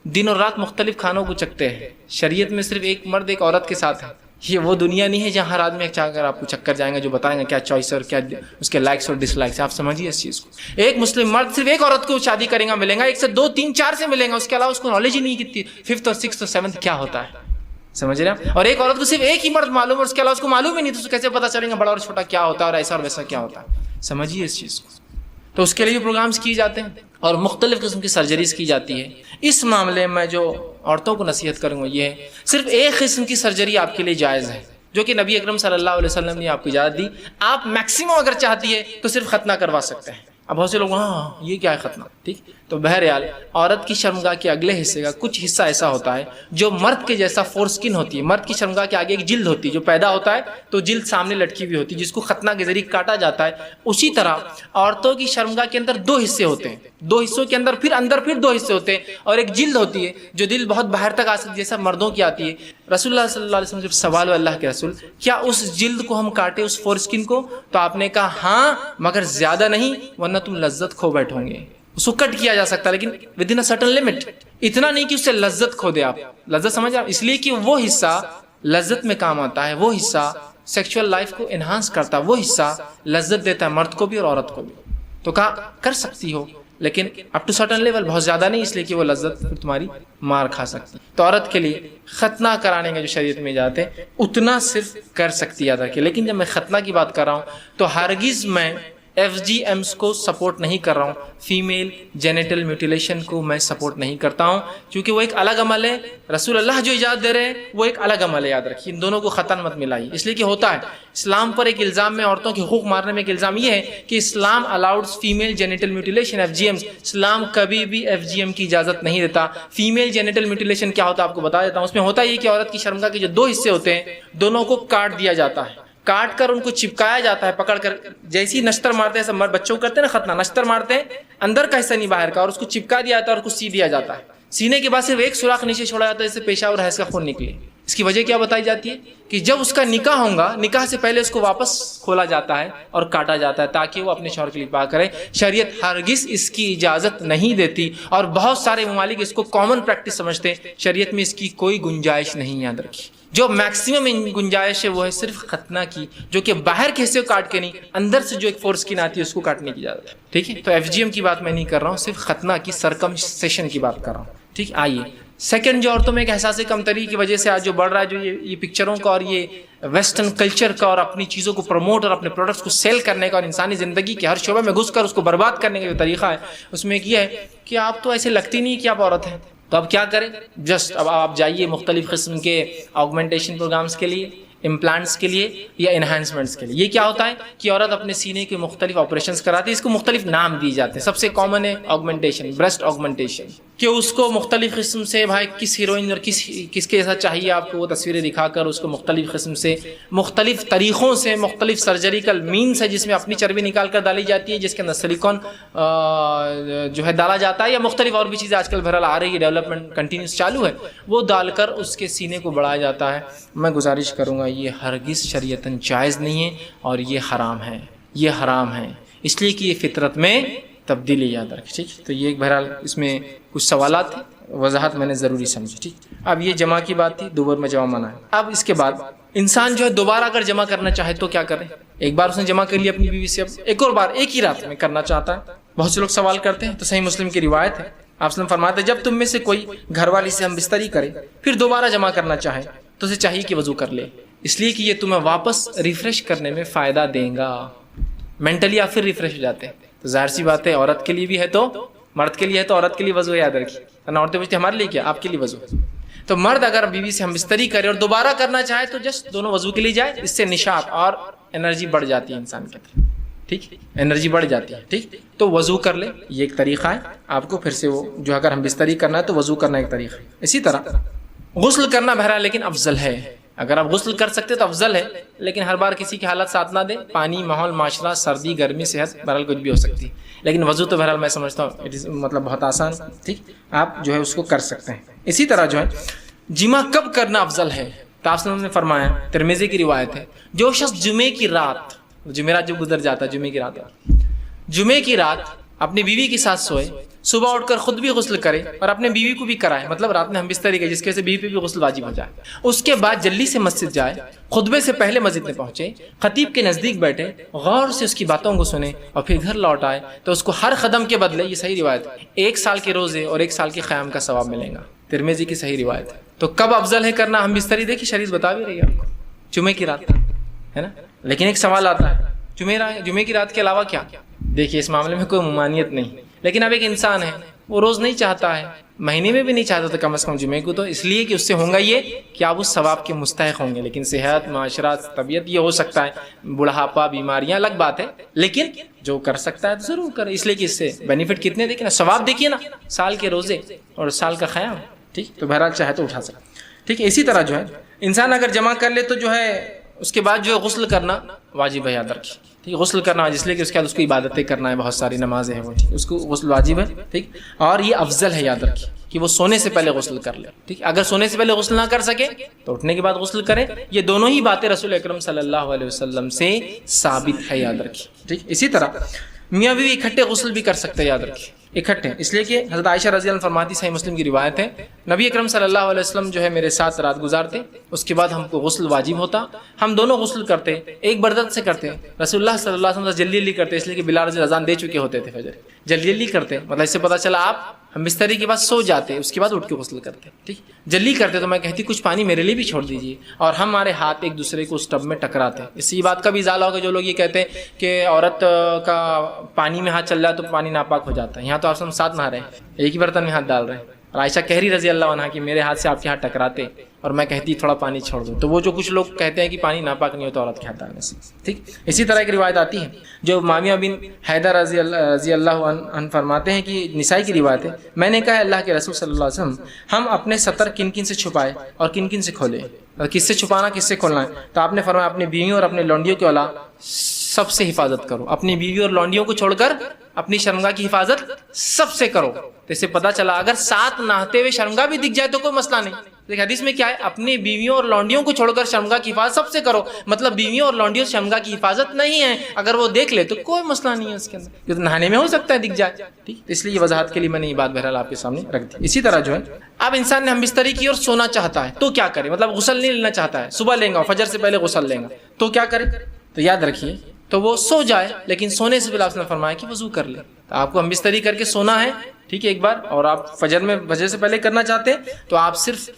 دن اور رات مختلف کھانوں کو چکتے ہیں. شریعت میں صرف ایک مرد ایک عورت کے ساتھ ہے. یہ وہ دنیا نہیں ہے جہاں ہر آدمی چاہ کر آپ کو چکر جائیں گا, جو بتائیں گا کیا چوائس اور کیا اس کے لائکس اور ڈس لائکس. آپ سمجھیے اس چیز کو. ایک مسلم مرد صرف ایک عورت کو شادی کرے گا, ملیں گا, ایک سے 2 3 4 سے ملیں گا, اس کے علاوہ اس کو نالج ہی نہیں کتنی 5th اور 6th اور 7th کیا ہوتا ہے. سمجھ رہے ہیں؟ اور ایک عورت کو صرف ایک ہی مرد معلوم اور اس کے علاوہ اس کو معلوم ہی نہیں, تو اس کو کیسے پتا چلے گا بڑا اور چھوٹا کیا ہوتا ہے اور ایسا اور ویسا کیا ہوتا ہے. سمجھیے اس چیز کو. تو اس کے لیے پروگرامز کیے جاتے ہیں اور مختلف قسم کی سرجریز کی جاتی ہے. اس معاملے میں جو عورتوں کو نصیحت کروں گا یہ ہے, صرف ایک قسم کی سرجری آپ کے لیے جائز ہے, جو کہ نبی اکرم صلی اللہ علیہ وسلم نے آپ کو اجازت دی. آپ میکسیمم اگر چاہتی ہے تو صرف ختنہ کروا سکتے ہیں. اب بہت سے لوگ ہاں یہ کیا ہے ختنہ, ٹھیک. تو بہرحال عورت کی شرمگاہ کے اگلے حصے کا کچھ حصہ ایسا ہوتا ہے جو مرد کے جیسا فور سکن ہوتی ہے. مرد کی شرمگاہ کے آگے ایک جلد ہوتی ہے, جو پیدا ہوتا ہے تو جلد سامنے لٹکی ہوئی ہوتی ہے, جس کو ختنہ کے ذریعے کاٹا جاتا ہے. اسی طرح عورتوں کی شرمگاہ کے اندر 2 حصے ہوتے ہیں, 2 حصوں کے اندر پھر اندر 2 حصے ہوتے ہیں, اور ایک جلد ہوتی ہے جو دل بہت باہر تک آ سکتی ہے, جیسا مردوں کی آتی ہے. رسول اللہ صلی اللہ علیہ وسلم جب سوال ہوا اللہ کے رسول, کیا اس جلد کو ہم کاٹے, اس فور سکن کو؟ تو آپ نے کہا ہاں, مگر زیادہ نہیں, ورنہ تم لذت کھو بیٹھو گے. اس کو کٹ کیا جا سکتا ہے لیکن ودن اے سرٹن لمٹ, اتنا نہیں کہ اس سے لذت کھو دے آپ. لذت سمجھ آپ, اس لیے کہ وہ حصہ لذت میں کام آتا ہے, وہ حصہ سیکشول لائف کو انہانس کرتا ہے, وہ حصہ لذت دیتا ہے مرد کو بھی اور عورت کو بھی. تو کہا کر سکتی ہو لیکن اپ ٹو سرٹن لیول, بہت زیادہ نہیں, اس لیے کہ وہ لذت پھر تمہاری مار کھا سکتی. تو عورت کے لیے ختنہ کرانے کا جو شریعت میں اجازت ہے اتنا صرف کر سکتی ہے. لیکن جب میں ختنہ کی بات کر رہا ہوں تو ہرگز میں FGMs کو سپورٹ نہیں کر رہا ہوں, فیمیل جینیٹل میوٹیلیشن کو میں سپورٹ نہیں کرتا ہوں, کیونکہ وہ ایک الگ عمل ہے. رسول اللہ جو اجازت دے رہے ہیں وہ ایک الگ عمل ہے, یاد رکھیے. ان دونوں کو ختن مت ملائیے. اس لیے کہ ہوتا ہے اسلام پر ایک الزام میں عورتوں کے حقوق مارنے میں ایک الزام یہ ہے کہ اسلام الاؤڈز فیمیل جینیٹل میوٹیلیشن FGMs. اسلام کبھی بھی FGM کی اجازت نہیں دیتا. فیمیل جینیٹل میوٹیلیشن کیا ہوتا ہے آپ کو بتا دیتا ہوں. اس میں ہوتا یہ کہ عورت کی شرمگاہ کے جو 2 حصے ہوتے ہیں دونوں کو کاٹ دیا جاتا ہے, کاٹ کر ان کو چپکایا جاتا ہے پکڑ کر, جیسی نشتر مارتے ہیں, سب بچوں کو کرتے ہیں نا ختنہ, نشتر مارتے ہیں اندر کا حصہ نہیں باہر کا, اور اس کو چپکا دیا جاتا ہے اور اس کو سی دیا جاتا ہے. سینے کے بعد صرف ایک سوراخ نیچے چھوڑا جاتا ہے جس سے پیشاب اور حیض کا خون نکلے. اس کی وجہ کیا بتائی جاتی ہے کہ جب اس کا نکاح ہوگا, نکاح سے پہلے اس کو واپس کھولا جاتا ہے اور کاٹا جاتا ہے تاکہ وہ اپنے شوہر کے لیے پاک کرے. شریعت ہرگز اس کی اجازت نہیں دیتی, اور بہت سارے ممالک اس کو کامن پریکٹس سمجھتے ہیں. شریعت میں اس کی کوئی گنجائش نہیں, یاد رکھیے. جو میکسیمم گنجائش ہے وہ ہے صرف ختنہ کی, جو کہ باہر کے حصے کو کاٹ کے نہیں, اندر سے جو ایک فور سکن آتی ہے اس کو کاٹنے کی اجازت ہے. ٹھیک ہے, تو FGM کی بات میں نہیں کر رہا ہوں, صرف ختنہ کی سرکمسیشن کی بات کر رہا ہوں. ٹھیک. آئیے سیکنڈ جو عورتوں میں ایک احساس کمتری کی وجہ سے آج جو بڑھ رہا ہے، جو یہ پکچروں کا اور یہ ویسٹرن کلچر کا اور اپنی چیزوں کو پروموٹ اور اپنے پروڈکٹس کو سیل کرنے کا اور انسانی زندگی کے ہر شعبے میں گھس کر اس کو برباد کرنے کا جو طریقہ ہے، اس میں ایک یہ ہے کہ آپ تو ایسے لگتی نہیں کہ آپ عورت ہیں. تو اب کیا کریں؟ جسٹ اب آپ جائیے مختلف قسم کے آگمنٹیشن پروگرامز کے لیے، امپلانٹس کے لیے یا انہانسمنٹس کے لیے. یہ کیا ہوتا ہے کہ عورت اپنے سینے کے مختلف آپریشنس کراتی ہے. اس کو مختلف نام دیے جاتے ہیں. سب سے کامن ہے آگمنٹیشن، بریسٹ آگمنٹیشن، کہ اس کو مختلف قسم سے بھائی کس ہیروئن اور کس کے جیسا چاہیے آپ کو، وہ تصویریں دکھا کر اس کو مختلف قسم سے، مختلف طریقوں سے، مختلف سرجریکل مینس ہے جس میں اپنی چربی نکال کر ڈالی جاتی ہے، جس کے اندر سلیکون جو ہے ڈالا جاتا ہے، یا مختلف اور بھی چیزیں آج کل بہرحال آ رہی ہے، ڈیولپمنٹ کنٹینیوس چالو ہے، وہ ڈال کر اس کے سینے کو بڑھایا جاتا ہے. میں گزارش کروں گا یہ ہرگز شریعتاً جائز نہیں ہے اور یہ حرام ہے. یہ حرام ہے اس لیے کہ یہ فطرت میں تبدیلی یاد رکھے. ٹھیک، تو یہ بہرحال اس میں کچھ سوالات تھے، وضاحت میں نے ضروری سمجھی. ٹھیک، اب یہ جمع کی بات تھی، دوبارہ میں جمع منع ہے. اب اس کے بعد انسان جو ہے دوبارہ اگر جمع کرنا چاہے تو کیا کرے؟ ایک بار اس نے جمع کر لیا اپنی بیوی سے، اب ایک اور بار ایک ہی رات میں کرنا چاہتا ہے. بہت سے لوگ سوال کرتے ہیں، تو صحیح مسلم کی روایت ہے، آپ وسلم فرماتے ہیں جب تم میں سے کوئی گھر والی سے ہم بستری کرے پھر دوبارہ جمع کرنا چاہے تو اسے چاہیے کہ وضو کر لے، اس لیے کہ یہ تمہیں واپس ریفریش کرنے میں فائدہ دے گا. مینٹلی آپ پھر ریفریش ہو جاتے ہیں. تو ظاہر سی بات ہے عورت کے لیے بھی ہے تو مرد کے لیے ہے، تو عورت کے لیے وضو یاد رکھیے. عورتیں پوچھتی ہمارے لیے کیا؟ آپ کے لیے وضو. تو مرد اگر بیوی سے ہم بستری کرے اور دوبارہ کرنا چاہے تو جسٹ دونوں وضو کے لیے جائے، اس سے نشاط اور انرجی بڑھ جاتی ہے انسان کے اندر. ٹھیک، انرجی بڑھ جاتی ہے. ٹھیک، تو وضو کر لے، یہ ایک طریقہ ہے آپ کو. پھر سے وہ جو اگر ہم بستری کرنا ہے تو وضو کرنا ایک طریقہ ہے. اسی طرح غسل کرنا بہرحال لیکن افضل ہے. اگر آپ غسل کر سکتے تو افضل ہے، لیکن ہر بار کسی کی حالت ساتھ نہ دے. پانی، ماحول، معاشرہ، سردی، گرمی، صحت، بہرحال کچھ بھی ہو سکتی ہے، لیکن وضو تو بہرحال میں سمجھتا ہوں مطلب بہت آسان. ٹھیک، آپ جو ہے اس کو کر سکتے ہیں. اسی طرح جو ہے جمع کب کرنا افضل ہے، تو آپ نے فرمایا، ترمذی کی روایت ہے، جو شخص جمعے کی رات، جمعرات جو گزر جاتا ہے، جمعے کی رات اپنی بیوی کے ساتھ سوئے، صبح اٹھ کر خود بھی غسل کرے اور اپنے بیوی کو بھی کرائے، مطلب رات میں ہم بستری گئے جس کی وجہ سے بیوی پہ بھی غسل واجب ہو جائے. اس کے بعد جلدی سے مسجد جائے، خطبے سے پہلے مسجد میں پہنچے، خطیب کے نزدیک بیٹھے، غور سے اس کی باتوں کو سنے اور پھر گھر لوٹ آئے تو اس کو ہر قدم کے بدلے، یہ صحیح روایت ہے، 1 سال کے روزے اور 1 سال کے قیام کا ثواب ملے گا. ترمذی کی صحیح روایت ہے. تو کب افضل ہے کرنا ہم بستری؟ دیکھیے شریعت بتا بھی رہی ہے آپ کو، جمعے کی رات ہے نا. لیکن ایک سوال آتا ہے، جمعے کی رات کے علاوہ کیا؟ دیکھیے اس معاملے میں کوئی ممانعت نہیں، لیکن اب ایک انسان ہے وہ روز نہیں چاہتا ہے، مہینے میں بھی نہیں چاہتا، تو کم از کم جمعے کو تو، اس لیے کہ اس سے ہوں گا یہ کہ آپ اس ثواب کے مستحق ہوں گے. لیکن صحت، معاشرہ، طبیعت، یہ ہو سکتا ہے، بڑھاپا، بیماریاں الگ بات ہے، لیکن جو کر سکتا ہے تو ضرور کرے. اس لیے کہ اس سے بینیفٹ کتنے دیکھیں نا، ثواب دیکھیے نا، سال کے روزے اور سال کا قیام. ٹھیک، تو بہرحال چاہے تو اٹھا سکتا. ٹھیک ہے، اسی طرح جو ہے انسان اگر جمع کر لے تو جو ہے اس کے بعد جو ہے غسل کرنا واجب ہے، یاد رکھیے. ٹھیک، غسل کرنا اس لیے کہ اس کے بعد اس کو عبادتیں کرنا ہے، بہت ساری نمازیں ہیں وہ، ٹھیک، اس کو غسل واجب ہے. ٹھیک، اور یہ افضل ہے، یاد رکھیے کہ وہ سونے سے پہلے غسل کر لے. ٹھیک، اگر سونے سے پہلے غسل نہ کر سکے تو اٹھنے کے بعد غسل کرے. یہ دونوں ہی باتیں رسول اکرم صلی اللہ علیہ وسلم سے ثابت ہے، یاد رکھیے. ٹھیک، اسی طرح میاں بیوی اکٹھے غسل بھی کر سکتے ہیں، یاد رکھیے، اکٹھے. اس لیے کہ حضرت عائشہ رضی اللہ عنہا فرماتی، صحیح مسلم کی روایت ہے، نبی اکرم صلی اللہ علیہ وسلم جو ہے میرے ساتھ رات گزارتے، اس کے بعد ہم کو غسل واجب ہوتا، ہم دونوں غسل کرتے، ایک بردت سے کرتے. رسول اللہ صلی اللہ علیہ وسلم جلدی جلدی کرتے، اس لیے کہ بلال رضی اللہ اذان دے چکے ہوتے تھے فجر، جلدی جلدی کرتے. مطلب اس سے پتہ چلا آپ ہم بستری کے بعد سو جاتے، اس کے بعد اٹھ کے غسل کرتے. ٹھیک، جلدی کرتے تو میں کہتی کچھ پانی میرے لیے بھی چھوڑ دیجیے، اور ہمارے ہاتھ ایک دوسرے کو اس ٹب میں ٹکراتے. اسی بات کا بھی ازالہ ہوگا جو لوگ یہ کہتے ہیں کہ عورت کا پانی میں ہاتھ چل رہا ہے تو پانی ناپاک ہو جاتا ہے. یہاں تو آپ ساتھ نہ رہے ہیں، ایک ہی برتن میں ہاتھ ڈال رہے ہیں، اور عائشہ کہہ رہی رضی اللہ عنہا کہ میرے ہاتھ سے آپ کے ہاتھ ٹکراتے اور میں کہتی تھوڑا پانی چھوڑ دو. تو وہ جو کچھ لوگ کہتے ہیں کہ پانی ناپاک نہیں ہوتا عورت کے ہاتھ ڈالنے سے. ٹھیک، اسی طرح ایک روایت آتی ہے جو معاویہ بن حیدر رضی اللہ عنہ فرماتے ہیں کہ نسائی کی روایت ہے، میں نے کہا اللہ کے رسول صلی اللہ علیہ وسلم ہم اپنے ستر کن کن سے چھپائے اور کن کن سے کھولے، اور کس سے چھپانا کس سے کھولنا ہے؟ تو آپ نے فرمایا اپنی بیویوں اور اپنے لونڈیوں کے علاوہ سب سے حفاظت کرو. اپنی بیوی اور لونڈیوں کو چھوڑ کر اپنی شرمگاہ کی حفاظت سب سے کرو. تو اس سے پتہ چلا اگر ساتھ نہاتے ہوئے شرمگاہ بھی دکھ جائے تو کوئی مسئلہ نہیں. دیکھ حدیث میں کیا ہے، اپنی بیویوں اور لونڈیوں کو چھوڑ کر شرمگاہ کی حفاظت سب سے کرو. مطلب بیویوں اور لونڈیوں شرمگاہ کی حفاظت نہیں ہے، اگر وہ دیکھ لے تو کوئی مسئلہ نہیں ہے اس کے اندر، یہ تو نہانے میں ہو سکتا ہے دکھ جائے. ٹھیک، اس لیے یہ وضاحت کے لیے میں نے یہ بات بہرحال آپ کے سامنے رکھ دی. اسی طرح جو ہے اب انسان نے ہم بستری کی اور سونا چاہتا ہے تو کیا کرے؟ مطلب غسل نہیں لینا چاہتا ہے، صبح لیں گا، فجر سے پہلے غسل لیں گا، تو کیا کرے؟ تو یاد رکھیے تو وہ سو جائے، لیکن سونے سے پہلے آپ نے فرمایا کہ وضو کر لے. تو آپ کو ہم بستری کر کے سونا ہے، ٹھیک ہے ایک بار، اور آپ فجر سے پہلے کرنا چاہتے ہیں تو آپ صرف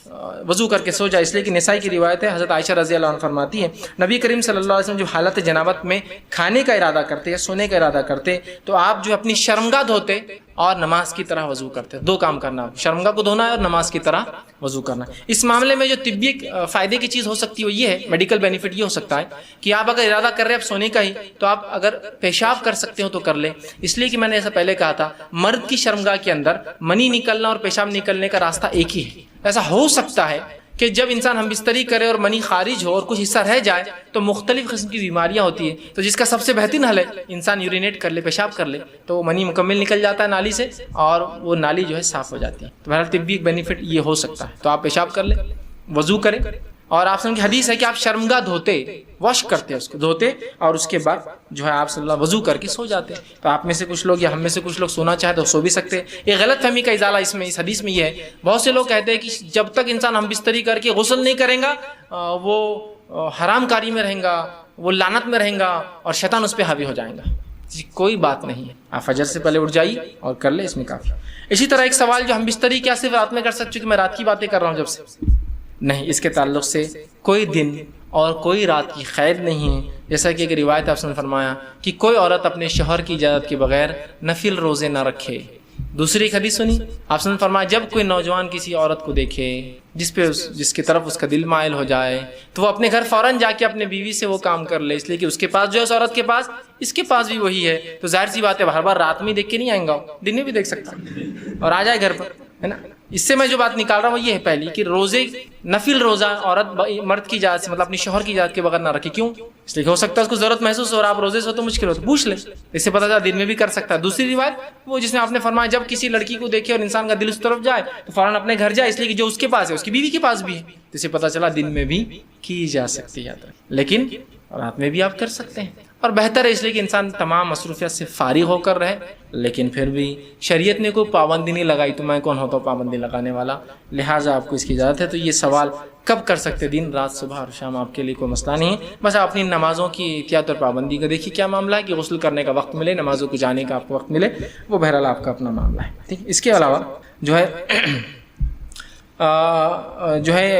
وضو کر کے سو جائے، اس لیے کہ نسائی کی روایت ہے، حضرت عائشہ رضی اللہ عنہ فرماتی ہیں نبی کریم صلی اللہ علیہ وسلم جو حالت جنابت میں کھانے کا ارادہ کرتے یا سونے کا ارادہ کرتے تو آپ جو اپنی شرمگاہ دھوتے اور نماز کی طرح وضو کرتے. دو کام کرنا، شرمگاہ کو دھونا ہے اور نماز کی طرح وضو کرنا. اس معاملے میں جو طبی فائدے کی چیز ہو سکتی ہے وہ یہ ہے، میڈیکل بینیفٹ یہ ہو سکتا ہے کہ آپ اگر ارادہ کر رہے ہیں آپ سونے کا ہی تو آپ اگر پیشاب کر سکتے ہو تو کر لیں، اس لیے کہ میں نے ایسا پہلے کہا تھا مرد کی شرمگاہ کے اندر منی نکلنا اور پیشاب نکلنے کا راستہ ایک ہی ہے. ایسا ہو سکتا ہے کہ جب انسان ہم بستری کرے اور منی خارج ہو اور کچھ حصہ رہ جائے تو مختلف قسم کی بیماریاں ہوتی ہیں، تو جس کا سب سے بہترین حل ہے انسان یورینیٹ کر لے، پیشاب کر لے، تو وہ منی مکمل نکل جاتا ہے نالی سے اور وہ نالی جو ہے صاف ہو جاتی ہے. تو بہرحال طبی بینیفٹ یہ ہو سکتا ہے. تو آپ پیشاب کر لیں، وضو کریں، اور آپ کی حدیث ہے کہ آپ شرمگاہ دھوتے، واش کرتے اس کو دھوتے اور اس کے بعد جو ہے آپ صلی اللہ وضو کر کے سو جاتے. تو آپ میں سے کچھ لوگ یا ہم میں سے کچھ لوگ سونا چاہے تو سو بھی سکتے. یہ غلط فہمی کا ازالہ اس حدیث میں یہ ہے. بہت سے لوگ کہتے ہیں کہ جب تک انسان ہم بستری کر کے غسل نہیں کرے گا وہ حرام کاری میں رہیں گا، وہ لعنت میں رہیں گا اور شیطان اس پہ حاوی ہو جائے گا. کوئی بات نہیں ہے، آپ فجر سے پہلے اٹھ جائیے اور کر لیں، اس میں کافی. اسی طرح ایک سوال جو ہم بستری کیا صرف رات میں کر سکتے، چونکہ میں رات کی باتیں کر رہا ہوں جب سے نہیں، اس کے تعلق سے کوئی دن اور کوئی رات کی قید نہیں ہے. جیسا کہ ایک روایت آپ نے فرمایا کہ کوئی عورت اپنے شوہر کی اجازت کے بغیر نفل روزے نہ رکھے. دوسری ایک حدیث سنی، آپ نے فرمایا جب کوئی نوجوان کسی عورت کو دیکھے جس کی طرف اس کا دل مائل ہو جائے تو وہ اپنے گھر فوراً جا کے اپنے بیوی سے وہ کام کر لے، اس لیے کہ اس کے پاس جو ہے اس عورت کے پاس اس کے پاس بھی وہی ہے. تو ظاہر سی بات ہے ہر بار رات میں دیکھ کے نہیں آئیں گا، دن میں بھی دیکھ سکتا اور آ جائے گھر پر، ہے نا. اس سے میں جو بات نکال رہا ہوں وہ یہ ہے پہلی کہ روزے نفل روزہ عورت مرد کی اجازت سے مطلب اپنی شوہر کی اجازت کے بغیر نہ رکھے. کیوں؟ اس لیے ہو سکتا ہے اس کو ضرورت محسوس ہو اور آپ روزے سے ہو تو مشکل ہو تو پوچھ لیں، اس سے پتہ چلا دن میں بھی کر سکتا ہے. دوسری روایت وہ جس میں آپ نے فرمایا جب کسی لڑکی کو دیکھے اور انسان کا دل اس طرف جائے تو فوراً اپنے گھر جائے، اس لیے کہ جو اس کے پاس ہے اس کی بیوی کے پاس بھی ہے. اس سے پتہ چلا دن میں بھی کی جا سکتی ہے، لیکن رات میں بھی آپ کر سکتے ہیں. اور بہتر ہے اس لیے کہ انسان تمام مصروفیات سے فارغ ہو کر رہے. لیکن پھر بھی شریعت نے کوئی پابندی نہیں لگائی تو میں کون ہوتا ہوں پابندی لگانے والا، لہٰذا آپ کو اس کی اجازت ہے. تو یہ سوال کب کر سکتے، دن رات صبح اور شام، آپ کے لیے کوئی مسئلہ نہیں ہے. بس آپ اپنی نمازوں کی احتیاط اور پابندی کا دیکھیے کیا معاملہ ہے کہ غسل کرنے کا وقت ملے، نمازوں کو جانے کا آپ کو وقت ملے، وہ بہرحال آپ کا اپنا معاملہ ہے. ٹھیک، اس کے علاوہ جو ہے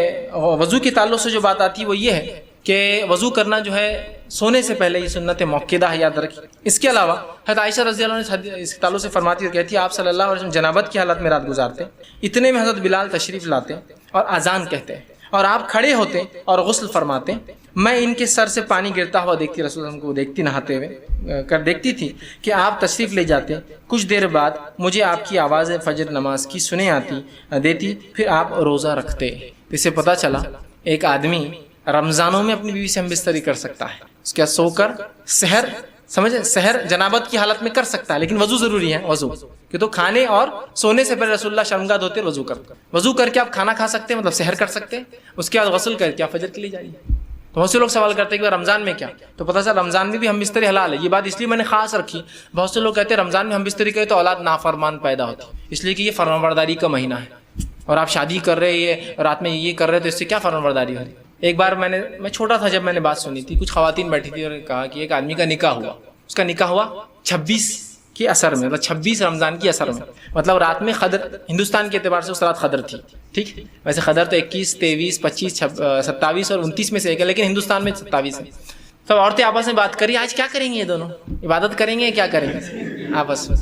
وضو کے تعلق سے جو بات آتی ہے وہ یہ ہے کہ وضو کرنا جو ہے سونے سے پہلے یہ سنت موقدہ ہے، یاد رکھیں. اس کے علاوہ حضرت عائشہ رضی اللہ عنہ اس کے تعلق سے فرماتی ہے، کہتی ہے آپ صلی اللہ علیہ وسلم جنابت کی حالت میں رات گزارتے، اتنے میں حضرت بلال تشریف لاتے اور اذان کہتے ہیں اور آپ کھڑے ہوتے اور غسل فرماتے. میں ان کے سر سے پانی گرتا ہوا دیکھتی، رسول اللہ کو دیکھتی نہاتے ہوئے دیکھتی تھی کہ آپ تشریف لے جاتے. کچھ دیر بعد مجھے آپ کی آواز فجر نماز کی سنے آتی دیتی، پھر آپ روزہ رکھتے. اس سے پتہ چلا ایک آدمی رمضانوں میں اپنی بیوی سے ہم بستری کر سکتا ہے، اس کے سو کر سحر سمجھے سحر جنابت کی حالت میں کر سکتا ہے، لیکن وضو ضروری ہے. وضو کہ تو کھانے اور سونے سے پہلے رسول اللہ شرمگاہ دھوتے وضو کر کے آپ کھانا کھا سکتے ہیں، مطلب سحر کر سکتے ہیں، اس کے بعد غسل کر کے آپ فجر کے لیے جائیے. تو بہت سے لوگ سوال کرتے ہیں کہ رمضان میں کیا، تو پتہ چلا رمضان میں بھی ہم بستری حلال ہے. یہ بات اس لیے میں نے خاص رکھی، بہت سے لوگ کہتے ہیں رمضان میں ہم بستری کریں تو اولاد نافرمان پیدا ہوتی، اس لیے کہ یہ فرمانبرداری کا مہینہ ہے اور آپ شادی کر رہے ہیں رات میں یہ کر رہے تو اس سے کیا فرمانبرداری ہو رہی. ایک بار میں چھوٹا تھا جب میں نے بات سنی تھی، کچھ خواتین بیٹھی تھی اور کہا کہ ایک آدمی کا نکاح ہوا، اس کا نکاح ہوا 26 کے اثر میں، مطلب 26 رمضان کی اثر میں، مطلب رات میں قدر ہندوستان کے اعتبار سے اس رات قدر تھی. ٹھیک، ویسے قدر تو 21 23 25 27 اور 29 میں سے ایک ہے، لیکن ہندوستان میں 27 ہے. سب عورتیں آپس میں بات کری آج کیا کریں گے، یہ دونوں عبادت کریں گے کیا کریں گے آپس میں.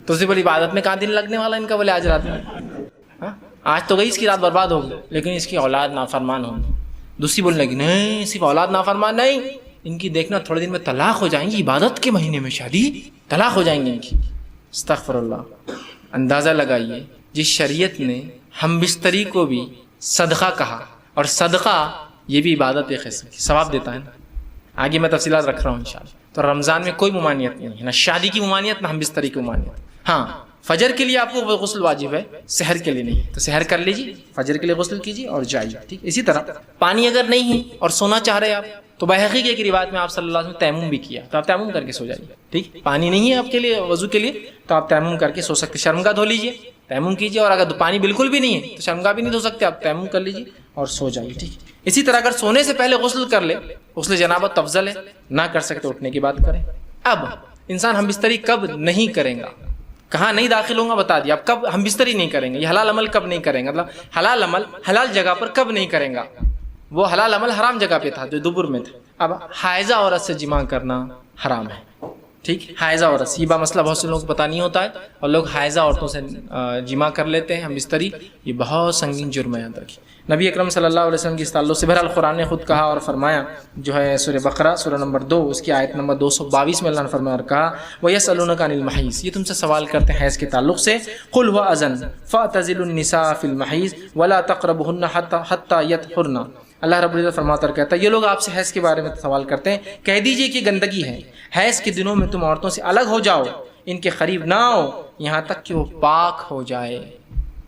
تو اسی بولی عبادت میں کہاں دن لگنے والا ان کا، بولے آج رات میں، آج تو گئی اس کی رات برباد ہوگی لیکن اس کی اولاد نافرمان ہوگی. دوسری بولنے لگی نہیں صرف اولاد نافرمان نہیں، ان کی دیکھنا تھوڑے دن میں طلاق ہو جائیں گی، عبادت کے مہینے میں شادی طلاق ہو جائیں گی ان کی. استغفر اللہ. اندازہ لگائیے جس شریعت نے ہم بستری کو بھی صدقہ کہا، اور صدقہ یہ بھی عبادت ایک قسم کی ثواب دیتا ہے نا. آگے میں تفصیلات رکھ رہا ہوں انشاءاللہ. تو رمضان میں کوئی ممانعت نہیں ہے، نہ شادی کی ممانعت نہ ہم بستری کی ممانعت. ہاں فجر کے لیے آپ کو غسل واجب ہے، سحر کے لیے نہیں، تو سحر کر لیجیے، فجر کے لیے غسل کیجیے اور جائیے. ٹھیک، اسی طرح پانی اگر نہیں ہے اور سونا چاہ رہے آپ تو بحقیقی کی ایک روایت میں آپ صلی اللہ علیہ وسلم تیمم بھی کیا، تو آپ تیمم کر کے سو جائیے. ٹھیک، پانی نہیں ہے آپ کے لیے وضو کے لیے تو آپ تیمم کر کے سو سکتے. شرمگاہ دھو لیجیے، تیمم کیجیے، اور اگر پانی بالکل بھی نہیں ہے تو شرمگاہ بھی نہیں دھو سکتے، آپ تیمم کر لیجیے اور سو جائیے. ٹھیک، اسی طرح اگر سونے سے پہلے غسل کر لے، غسل جنابت افضل ہے، نہ کر سکتے اٹھنے کی بات کریں. اب انسان ہم بستری کب نہیں کریں گا، کہاں نہیں داخل ہوں گا بتا دیا. اب کب ہم بستری نہیں کریں گے, یہ حلال عمل کب نہیں کریں گے, مطلب حلال عمل حلال جگہ پر کب نہیں کریں گا. وہ حلال عمل حرام جگہ پہ تھا جو دبر میں تھا. اب حائضہ عورت سے جماع کرنا حرام ہے. ٹھیک, حائضہ عورت سے, یہ مسئلہ بہت سے لوگوں کو پتہ نہیں ہوتا ہے, اور لوگ حائضہ عورتوں سے جماع کر لیتے ہیں ہم بستری. یہ بہت سنگین جرم ہے. یاد رکھیے نبی اکرم صلی اللہ علیہ وسلم کی اس تعلق سے بہرحال قرآن نے خود کہا اور فرمایا, جو ہے سورہ بقرہ سورہ نمبر 2 اس کی آیت نمبر 222 میں اللہ نے فرمایا اور کہا وَيَسْأَلُونَكَ عَنِ الْمَحِيضِ, یہ تم سے سوال کرتے ہیں حیض کے تعلق سے. قُلْ هُوَ أَذًى فَاعْتَزِلُوا النِّسَاءَ فِي الْمَحِيضِ وَلَا تَقْرَبُوهُنَّ حَتَّى يَطْهُرْنَ. اللہ رب العزت فرماتا اور کہتا ہے یہ لوگ آپ سے حیض کے بارے میں سوال کرتے ہیں, کہہ دیجئے کہ گندگی ہے, حیض کے دنوں میں تم عورتوں سے الگ ہو جاؤ, ان کے قریب نہ آؤ یہاں تک کہ وہ پاک ہو جائے.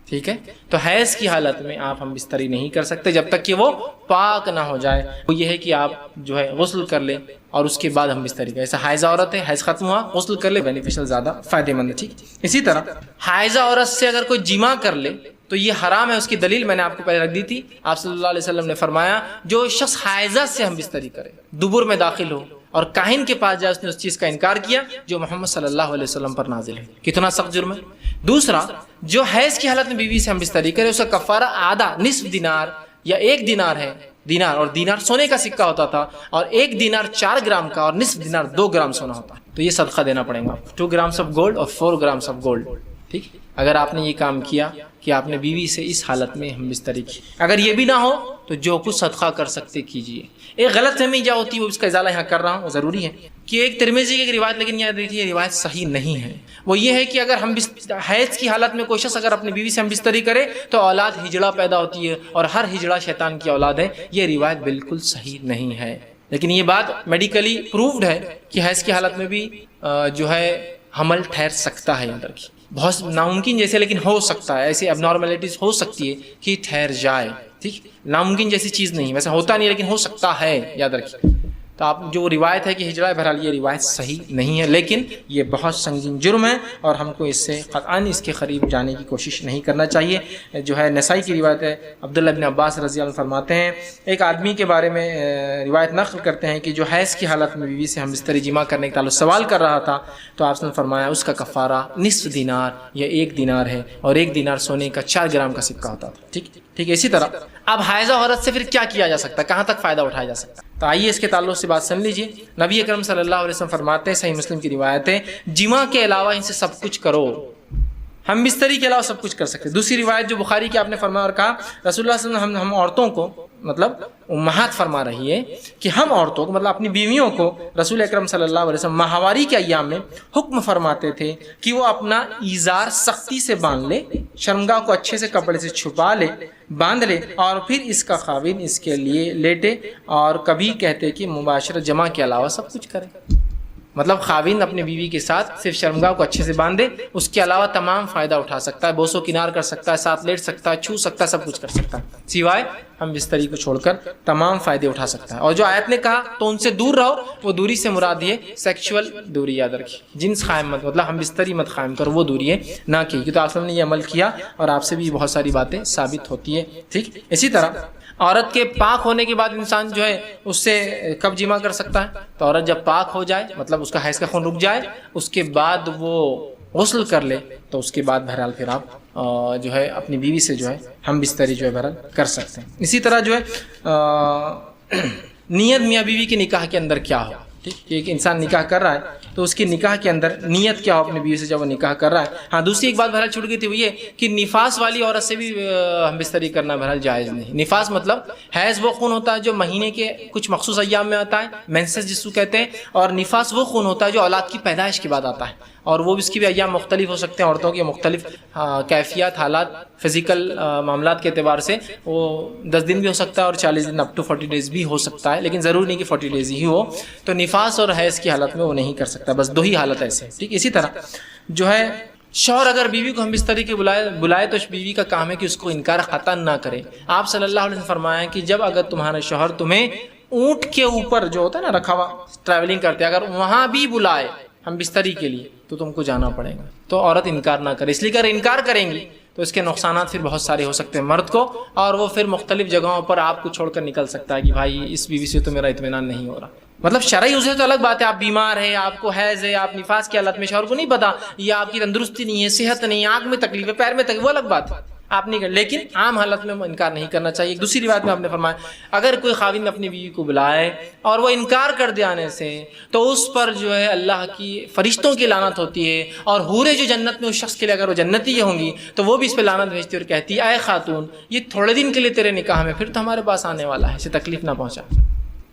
ٹھیک ہے, تو حیض کی حالت میں آپ ہم بستری نہیں کر سکتے جب تک کہ وہ پاک نہ ہو جائے. وہ یہ ہے کہ آپ جو ہے غسل کر لیں اور اس کے بعد ہم بستری کریں. ایسا حائضہ عورت ہے, حیض ختم ہوا, غسل کر لے, بینیفیشل, زیادہ فائدہ مند ہے. ٹھیک, اسی طرح حائضہ عورت سے اگر کوئی جماع کر لے تو یہ حرام ہے. اس کی دلیل میں نے آپ کو پہلے رکھ دی تھی. آپ صلی اللہ علیہ وسلم نے فرمایا جو شخص حائضہ سے ہم بستری کرے, دبر میں داخل ہو اور کاہن کے پاس جائے, اس نے اس چیز کا انکار کیا جو محمد صلی اللہ علیہ وسلم پر نازل ہے. کتنا سخت جرم ہے. دوسرا, جو حیض کی حالت میں بیوی سے ہم بستری کرے اس کا کفارہ آدھا, نصف دینار یا 1 دینار ہے. دینار, اور دینار سونے کا سکہ ہوتا تھا, اور 1 دینار 4 گرام کا اور نصف دینار 2 گرام سونا ہوتا. تو یہ صدقہ دینا پڑے گا, 2 گرامس آف گولڈ اور 4 گرامس آف گولڈ. ٹھیک, اگر آپ نے یہ کام کیا کہ آپ نے بیوی سے اس حالت میں ہم بستری کی, اگر یہ بھی نہ ہو تو جو کچھ صدقہ کر سکتے کیجئے. ایک غلط فہمی جو ہوتی ہے وہ اس کا ازالہ یہاں کر رہا ہوں, وہ ضروری ہے کہ ایک ترمذی کی ایک روایت, لیکن یاد رکھیے یہ روایت صحیح نہیں ہے. وہ یہ ہے کہ اگر ہم حیض کی حالت میں کوئی شخص اگر اپنی بیوی سے ہم بستری کرے تو اولاد ہجڑا پیدا ہوتی ہے, اور ہر ہجڑا شیطان کی اولاد ہے. یہ روایت بالکل صحیح نہیں ہے, لیکن یہ بات میڈیکلی پروفڈ ہے کہ حیض کی حالت میں بھی جو ہے حمل ٹھہر سکتا ہے. یاد رکھیے بہت ناممکن جیسے, لیکن ہو سکتا ہے, ایسی اب نارملٹیز ہو سکتی ہے کہ ٹھہر جائے. ٹھیک, ناممکن جیسی چیز نہیں, ویسے ہوتا نہیں لیکن ہو سکتا ہے. یاد رکھیے, تو آپ جو روایت ہے کہ ہجڑا, بہرحال یہ روایت صحیح نہیں ہے, لیکن یہ بہت سنگین جرم ہے اور ہم کو اس سے قطعاً اس کے قریب جانے کی کوشش نہیں کرنا چاہیے. جو ہے نسائی کی روایت ہے, عبداللہ بن عباس رضی اللہ عنہ فرماتے ہیں ایک آدمی کے بارے میں روایت نقل کرتے ہیں کہ جو حیض کی حالت میں بیوی سے ہم بستری جماع کرنے کے تعلق سوال کر رہا تھا, تو آپ نے فرمایا اس کا کفارہ نصف دینار یا 1 دینار ہے, اور 1 دینار سونے کا 4 گرام کا سکہ ہوتا تھا. ٹھیک ٹھیک, اسی طرح اب حائضہ عورت سے پھر کیا کیا جا سکتا ہے, کہاں تک فائدہ اٹھایا جا سکتا ہے. تو آئیے اس کے تعلق سے بات سن لیجیے. نبی اکرم صلی اللہ علیہ وسلم فرماتے ہیں, صحیح مسلم کی روایت ہے, جماع کے علاوہ ان سے سب کچھ کرو, ہم بستری کے علاوہ سب کچھ کر سکتے. دوسری روایت جو بخاری کی آپ نے فرمایا اور کہا رسول اللہ صلی اللہ علیہ وسلم ہم عورتوں کو, مطلب امہات فرما رہی ہے کہ ہم عورتوں کو, مطلب اپنی بیویوں کو رسول اکرم صلی اللہ علیہ وسلم ماہواری کے ایام میں حکم فرماتے تھے کہ وہ اپنا ایزار سختی سے باندھ لے, شرمگاہ کو اچھے سے کپڑے سے چھپا لے, باندھ لے, اور پھر اس کا خاوند اس کے لیے لیٹے, اور کبھی کہتے کہ مباشرت جماع کے علاوہ سب کچھ کرے. مطلب خاوند اپنی بیوی کے ساتھ صرف شرمگاہ کو اچھے سے باندھے, اس کے علاوہ تمام فائدہ اٹھا سکتا ہے, بوسو کنار کر سکتا ہے, ساتھ لیٹ سکتا ہے, چھو سکتا ہے, سب کچھ کر سکتا ہے, سوائے ہم بستری کو چھوڑ کر تمام فائدے اٹھا سکتا ہے. اور جو آیت نے کہا تو ان سے دور رہو, وہ دوری سے مراد یہ سیکشول دوری, یاد رکھیے, جنس قائم مت, مطلب ہم بستری مت قائم کرو, وہ دوری ہے نہ کی, کہ تو آپ نے یہ عمل کیا اور آپ سے بھی بہت ساری باتیں ثابت ہوتی ہے. ٹھیک, اسی طرح عورت کے پاک ہونے کے بعد انسان جو ہے اس سے کب جماع کر سکتا ہے, تو عورت جب پاک ہو جائے, مطلب اس کا حیض کا خون رک جائے, اس کے بعد وہ غسل کر لے, تو اس کے بعد بہرحال پھر آپ جو ہے اپنی بیوی سے جو ہے ہم بستری جو ہے بہرحال کر سکتے ہیں. اسی طرح جو ہے نیت میاں بیوی کے نکاح کے اندر کیا ہو. ٹھیک, کہ ایک انسان نکاح کر رہا ہے تو اس کی نکاح کے اندر نیت کیا ہو اپنی بیوی سے جب وہ نکاح کر رہا ہے. ہاں, دوسری ایک بات بہرحال چھوٹ گئی تھی, وہ یہ کہ نفاس والی عورت سے بھی ہم بستری کرنا بہرحال جائز نہیں. نفاس مطلب حیض وہ خون ہوتا ہے جو مہینے کے کچھ مخصوص ایام میں آتا ہے, مینسس جس کو کہتے ہیں, اور نفاس وہ خون ہوتا ہے جو اولاد کی پیدائش کے بعد آتا ہے, اور وہ اس کی بھی ایام مختلف ہو سکتے ہیں, عورتوں کے مختلف کیفیات, حالات, فزیکل معاملات کے اعتبار سے وہ 10 دن بھی ہو سکتا ہے اور 40 دن اپ ٹو 40 ڈیز بھی ہو سکتا ہے, لیکن ضروری نہیں کہ 40 ڈیز ہی ہو. تو نفاس اور حیض کی حالت میں وہ نہیں کر سکتا, بس 2 ہی حالت ایسے ہیں. ٹھیک, اسی طرح جو ہے شوہر اگر بیوی کو ہم بستری کے بلائے تو بیوی کا کام ہے کہ اس کو انکار قطعاً نہ کرے. آپ صلی اللہ علیہ وسلم فرمایا کہ جب اگر تمہارا شوہر تمہیں اونٹ کے اوپر جو ہوتا ہے نا رکھا ہوا ٹریولنگ کرتے, اگر وہاں بھی بلائے ہم بستری کے لیے تو تم کو جانا پڑے گا. تو عورت انکار نہ کرے, اس لیے اگر انکار کریں گی تو اس کے نقصانات پھر بہت سارے ہو سکتے ہیں مرد کو, اور وہ پھر مختلف جگہوں پر آپ کو چھوڑ کر نکل سکتا ہے کہ بھائی اس بیوی سے تو میرا اطمینان نہیں ہو رہا. مطلب شرعی عذر تو الگ بات ہے، آپ بیمار ہیں، آپ کو حیض ہے، آپ نفاس کی حالت میں، شوہر کو نہیں پتا، یا آپ کی تندرستی نہیں ہے، صحت نہیں ہے، آنکھ میں تکلیف ہے، پیر میں تکلیف، وہ الگ بات ہے، آپ نہیں کر، لیکن عام حالت میں انکار نہیں کرنا چاہیے۔ ایک دوسری روایت میں آپ نے فرمایا اگر کوئی خاوند اپنی بیوی کو بلائے اور وہ انکار کر دے آنے سے تو اس پر جو ہے اللہ کی فرشتوں کی لعنت ہوتی ہے، اور حوریں جو جنت میں اس شخص کے لیے اگر وہ جنتی ہوں گی تو وہ بھی اس پہ لعنت بھیجتی اور کہتی ہے اے خاتون یہ تھوڑے دن کے لیے تیرے نکاح میں، پھر تو ہمارے پاس آنے والا ہے، اسے تکلیف نہ پہنچا۔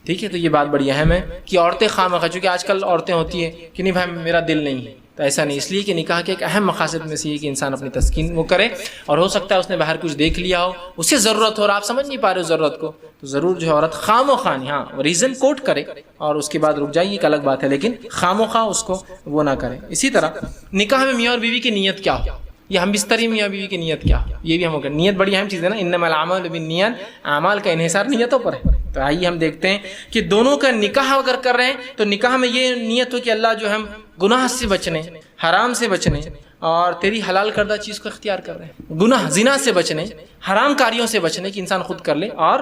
ٹھیک ہے، تو یہ بات بڑی اہم ہے کہ عورتیں خواہ، چونکہ آج کل عورتیں ہوتی ہیں کہ نہیں بھائی میرا دل نہیں ہے، تو ایسا نہیں، اس لیے کہ نکاح کے ایک اہم مقاصد میں سے یہ کہ انسان اپنی تسکین وہ کرے، اور ہو سکتا ہے اس نے باہر کچھ دیکھ لیا ہو، اسے ضرورت ہو اور آپ سمجھ نہیں پا رہے ہو ضرورت کو، تو ضرور جو ہے عورت خام و خواہ ہاں ریزن کوٹ کرے اور اس کے بعد رک جائے، ایک الگ بات ہے، لیکن خام و خواہ اس کو وہ نہ کرے۔ اسی طرح نکاح میں میاں اور بیوی کی نیت کیا ہو، یہ ہم بستری میاں بیوی کی نیت کیا ہو، یہ بھی ہم ہو گئے، نیت بڑی اہم چیز ہے نا، انما الاعمال بالنیات، اعمال کا انحصار نیتوں پر ہے۔ تو آئیے ہم دیکھتے ہیں کہ دونوں کا نکاح اگر کر رہے ہیں تو نکاح میں یہ نیت ہو کہ اللہ جو ہم گناہ سے بچنے، حرام سے بچنے اور تیری حلال کردہ چیز کو اختیار کر رہے ہیں، گناہ زنا سے بچنے، حرام کاریوں سے بچنے کہ انسان خود کر لے، اور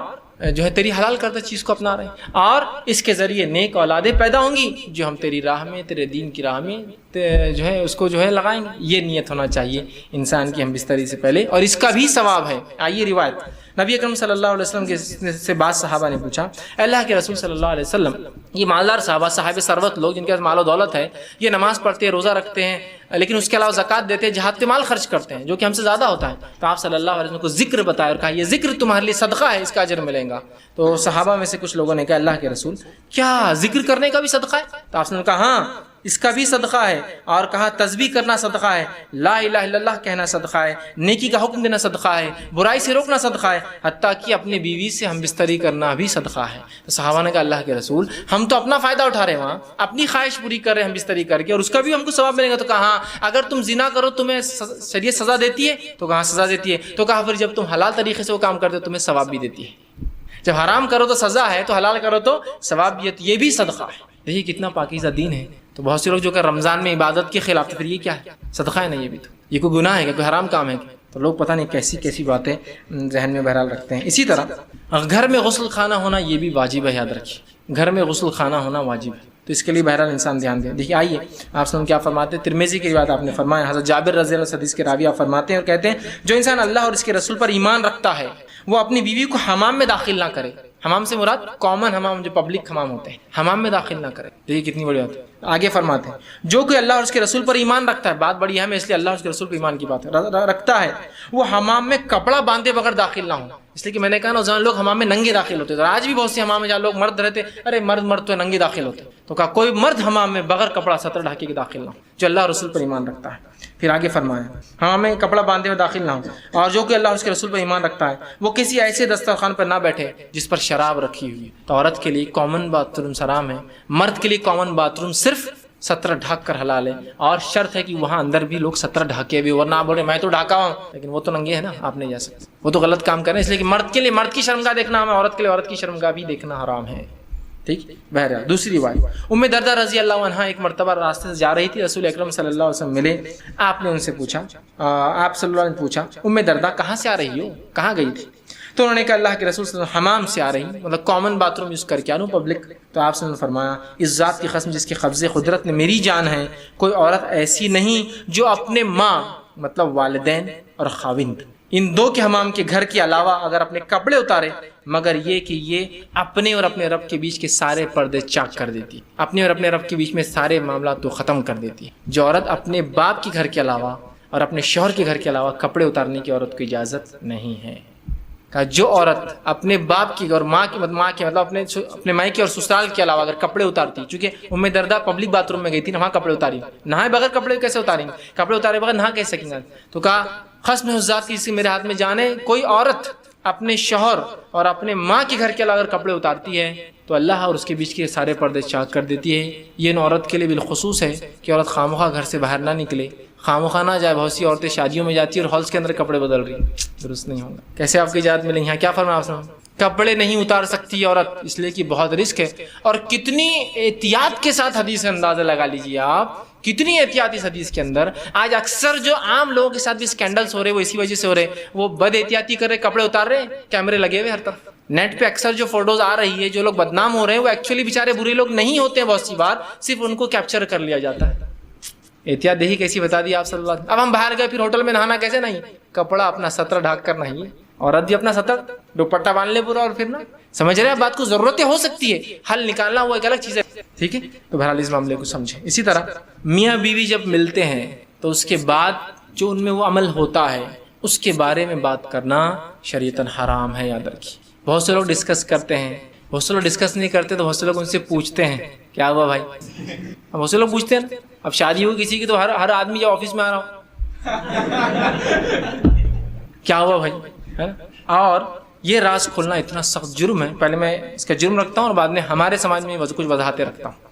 جو ہے تیری حلال کردہ چیز کو اپنا رہے ہیں، اور اس کے ذریعے نیک اولادیں پیدا ہوں گی جو ہم تیری راہ میں، تیرے دین کی راہ میں جو ہے اس کو جو ہے لگائیں گے۔ یہ نیت ہونا چاہیے انسان کی ہم بستری سے پہلے، اور اس کا بھی ثواب ہے۔ آئیے روایت نبی اکرم صلی اللہ علیہ وسلم سے بعض صحابہ نے پوچھا اللہ کے رسول صلی اللہ علیہ وسلم، یہ مالدار صحابہ، صاحب ثروت لوگ جن کے پاس مال و دولت ہے، یہ نماز پڑھتے ہیں، روزہ رکھتے ہیں، لیکن اس کے علاوہ زکوٰۃ دیتے ہیں، جہاد پہ مال خرچ کرتے ہیں جو کہ ہم سے زیادہ ہوتا ہے، تو آپ صلی اللہ علیہ وسلم کو ذکر بتایا اور کہا یہ ذکر تمہارے لیے صدقہ ہے، اس کا اجر ملے گا۔ تو صحابہ میں سے کچھ لوگوں نے کہا اللہ کے رسول کیا ذکر کرنے کا بھی صدقہ ہے؟ تو آپ نے کہا ہاں اس کا بھی صدقہ ہے، اور کہا تسبیح کرنا صدقہ ہے، لا الہ الا اللہ کہنا صدقہ ہے، نیکی کا حکم دینا صدقہ ہے، برائی سے روکنا صدقہ ہے، حتیٰ کہ اپنے بیوی سے ہم بستری کرنا بھی صدقہ ہے۔ تو صحابہ نے کہا اللہ کے رسول ہم تو اپنا فائدہ اٹھا رہے ہیں، وہاں اپنی خواہش پوری کر رہے ہیں ہم بستری کر کے، اور اس کا بھی ہم کو ثواب ملے گا۔ تو کہا ہاں اگر تم زنا کرو تمہیں شریعت سزا دیتی ہے؟ تو کہاں سزا دیتی ہے؟ تو کہا پھر جب تم حلال طریقے سے وہ کام کرتے ہو تمہیں ثواب بھی دیتی ہے، جب حرام کرو تو سزا ہے، تو حلال کرو تو ثواب بھی ہے، تو یہ بھی صدقہ ہے۔ دیکھیے کتنا پاکیزہ دین ہے۔ تو بہت سے لوگ جو کہ رمضان میں عبادت کے خلاف، تو پھر یہ کیا ہے؟ صدقہ ہے نا، یہ بھی تو یہ کوئی گناہ ہے، کوئی حرام کام ہے؟ تو لوگ پتہ نہیں کیسی کیسی باتیں ذہن میں بہرحال رکھتے ہیں۔ اسی طرح گھر میں غسل خانہ ہونا یہ بھی واجب ہے، یاد رکھیے گھر میں غسل خانہ ہونا واجب ہے، تو اس کے لیے بہرحال انسان دھیان دے۔ دیکھیے آئیے آپ سن کیا فرماتے ہیں، ترمذی کی روایت آپ نے فرمایا، حضرت جابر رضی اللہ عنہ حدیث کے راوی آپ فرماتے ہیں اور کہتے ہیں جو انسان اللہ اور اس کے رسول پر ایمان رکھتا ہے وہ اپنی بیوی کو حمام میں داخل نہ کرے، حمام سے مراد کامن حمام جو پبلک حمام ہوتے ہیں، حمام میں داخل نہ کرے۔ دیکھیے کتنی بڑی بات ہے۔ آگے فرماتے ہیں جو کوئی اللہ اور اس کے رسول پر ایمان رکھتا ہے، بات بڑی اہم ہے اس لیے اللہ اور اس کے رسول پر ایمان کی بات ہے، رکھتا ہے وہ حمام میں کپڑا باندھے بغیر داخل نہ ہو، اس لیے کہ میں نے کہا نا جہاں لوگ حمام میں ننگے داخل ہوتے ہیں، آج بھی بہت سے حمام میں جہاں لوگ مرد رہتے ارے مرد تو ننگے داخل ہوتے، تو کہا کوئی مرد حمام میں بغیر کپڑا سطر ڈھاکے کے داخل نہ ہو جو اللہ اور رسول پر ایمان رکھتا ہے۔ پھر آگے فرمایا حمام میں کپڑا باندھے ہوئے داخل نہ ہو، اور جو کہ اللہ اور اس کے رسول پر ایمان رکھتا ہے وہ کسی ایسے دسترخوان پر نہ بیٹھے جس پر شراب رکھی ہوئی ہے۔ تو عورت کے لیے کامن باتھ روم حرام ہے، مرد کے لیے کامن باتھ روم صرف ستر ڈھک کر حلال ہے، اور شرط ہے کہ وہاں اندر بھی لوگ ستر ڈھکے بھی، ورنہ آپ بولے میں تو ڈھاکا ہوں لیکن وہ تو ننگے ہیں نا، آپ نہیں جا سکتے، وہ تو غلط کام کر رہے ہیں، اس لیے کہ مرد کے لیے مرد کی شرمگاہ دیکھنا ہمیں، عورت کے لیے عورت کی شرمگاہ بھی دیکھنا حرام ہے۔ ٹھیک، بہرحال دوسری بات، ام دردہ رضی اللہ عنہا ایک مرتبہ راستے سے جا رہی تھی، رسول اکرم صلی اللہ علیہ وسلم ملے، آپ نے ان سے پوچھا، آپ صلی اللہ علیہ وسلم نے پوچھا ام دردہ کہاں سے آ رہی ہو، کہاں گئی تھی؟ تو انہوں نے کہا اللہ کے رسول صلی اللہ علیہ وسلم حمام سے آ رہی، مطلب کامن باتھ روم یوز کر کے آنو پبلک۔ تو آپ نے فرمایا اس ذات کی قسم جس کے قبضے قدرت نے میری جان ہے، کوئی عورت ایسی نہیں جو اپنے ماں مطلب والدین اور خاوند ان دو کے حمام کے گھر کے علاوہ اگر اپنے کپڑے اتارے مگر یہ کہ یہ اپنے اور اپنے رب کے بیچ کے سارے پردے چاک کر دیتی، اپنے اور اپنے رب کے بیچ میں سارے معاملات تو ختم کر دیتی۔ جو عورت اپنے باپ کے گھر کے علاوہ اور اپنے شوہر کے گھر کے علاوہ کپڑے اتارنے کی عورت کو اجازت نہیں ہے۔ جو عورت اپنے باپ کی اور ماں کی مطلب اپنے مائکے اور سسرال کے علاوہ اگر کپڑے اتارتی، چونکہ ام دردہ پبلک باتھ روم میں گئی تھی نا، وہاں کپڑے اتاری، نہائے بغیر کپڑے کیسے اتاریں گے، کپڑے اتارے بغیر نہا کیسے سکیں گے؟ تو کہا قسم ہے اس ذات کی میرے ہاتھ میں جان ہے، کوئی عورت اپنے شوہر اور اپنے ماں کے گھر کے علاوہ اگر کپڑے اتارتی ہے تو اللہ اور اس کے بیچ کے سارے پردے چاک کر دیتی ہے۔ یہ ان عورت کے لیے بالخصوص ہے کہ عورت خامخواہ گھر سے باہر نہ نکلے، خامخواہ نہ جائے۔ بہت سی عورتیں شادیوں میں جاتی ہیں اور ہالس کے اندر کپڑے بدل رہی ہیں، درست نہیں ہوگا۔ کیسے آپ کی اجازت ملیں؟ یہاں کیا فرمایا آپ نے؟ کپڑے نہیں اتار سکتی عورت، اس لیے کہ بہت رسک ہے، اور کتنی احتیاط کے ساتھ حدیث اندازہ لگا لیجیے آپ، کتنی احتیاط اس حدیث کے اندر۔ آج اکثر جو عام لوگوں کے ساتھ بھی اسکینڈلز ہو رہے وہ اسی وجہ سے ہو رہے، وہ بد احتیاطی کر رہے، کپڑے اتار رہے، کیمرے لگے ہوئے ہر طرف، نیٹ پہ اکثر جو فوٹوز آ رہی ہے، جو لوگ بدنام ہو رہے ہیں وہ ایکچولی بیچارے برے لوگ نہیں ہوتے ہیں، بہت سی بار صرف ان کو کیپچر کر لیا جاتا ہے۔ احتیاط دیکھی کیسی بتا دی آپ صلی اللہ علیہ وسلم۔ اب ہم باہر گئے، پھر ہوٹل میں نہانا کیسے؟ نہیں، کپڑا اپنا سطر ڈھک کر نہیں، عورت بھی اپنا سطر دوپٹہ باندھ لے پورا، اور پھر نا سمجھ رہے ہیں بات کو، ضرورتیں ہو سکتی ہے، حل نکالنا وہ ایک الگ چیز ہے، ٹھیک ہے؟ تو بہرحال اس معاملے کو سمجھیں۔ اسی طرح میاں بیوی جب ملتے ہیں تو اس کے بعد جو ان میں وہ عمل ہوتا ہے اس کے بارے میں بات کرنا شریعتاً حرام ہے، یاد رکھیے۔ بہت سے لوگ ڈسکس کرتے ہیں، بہت سے لوگ ڈسکس نہیں کرتے، تو بہت سے لوگ ان سے پوچھتے ہیں کیا ہوا بھائی، بہت سے لوگ پوچھتے ہیں۔ اب شادی ہوئی کسی کی تو ہر آدمی جب آفس میں آ رہا ہو کیا ہوا بھائی، ہے نا؟ اور یہ راز کھولنا اتنا سخت جرم ہے، پہلے میں اس کا جرم رکھتا ہوں اور بعد میں ہمارے سماج میں کچھ وضاحتیں رکھتا ہوں۔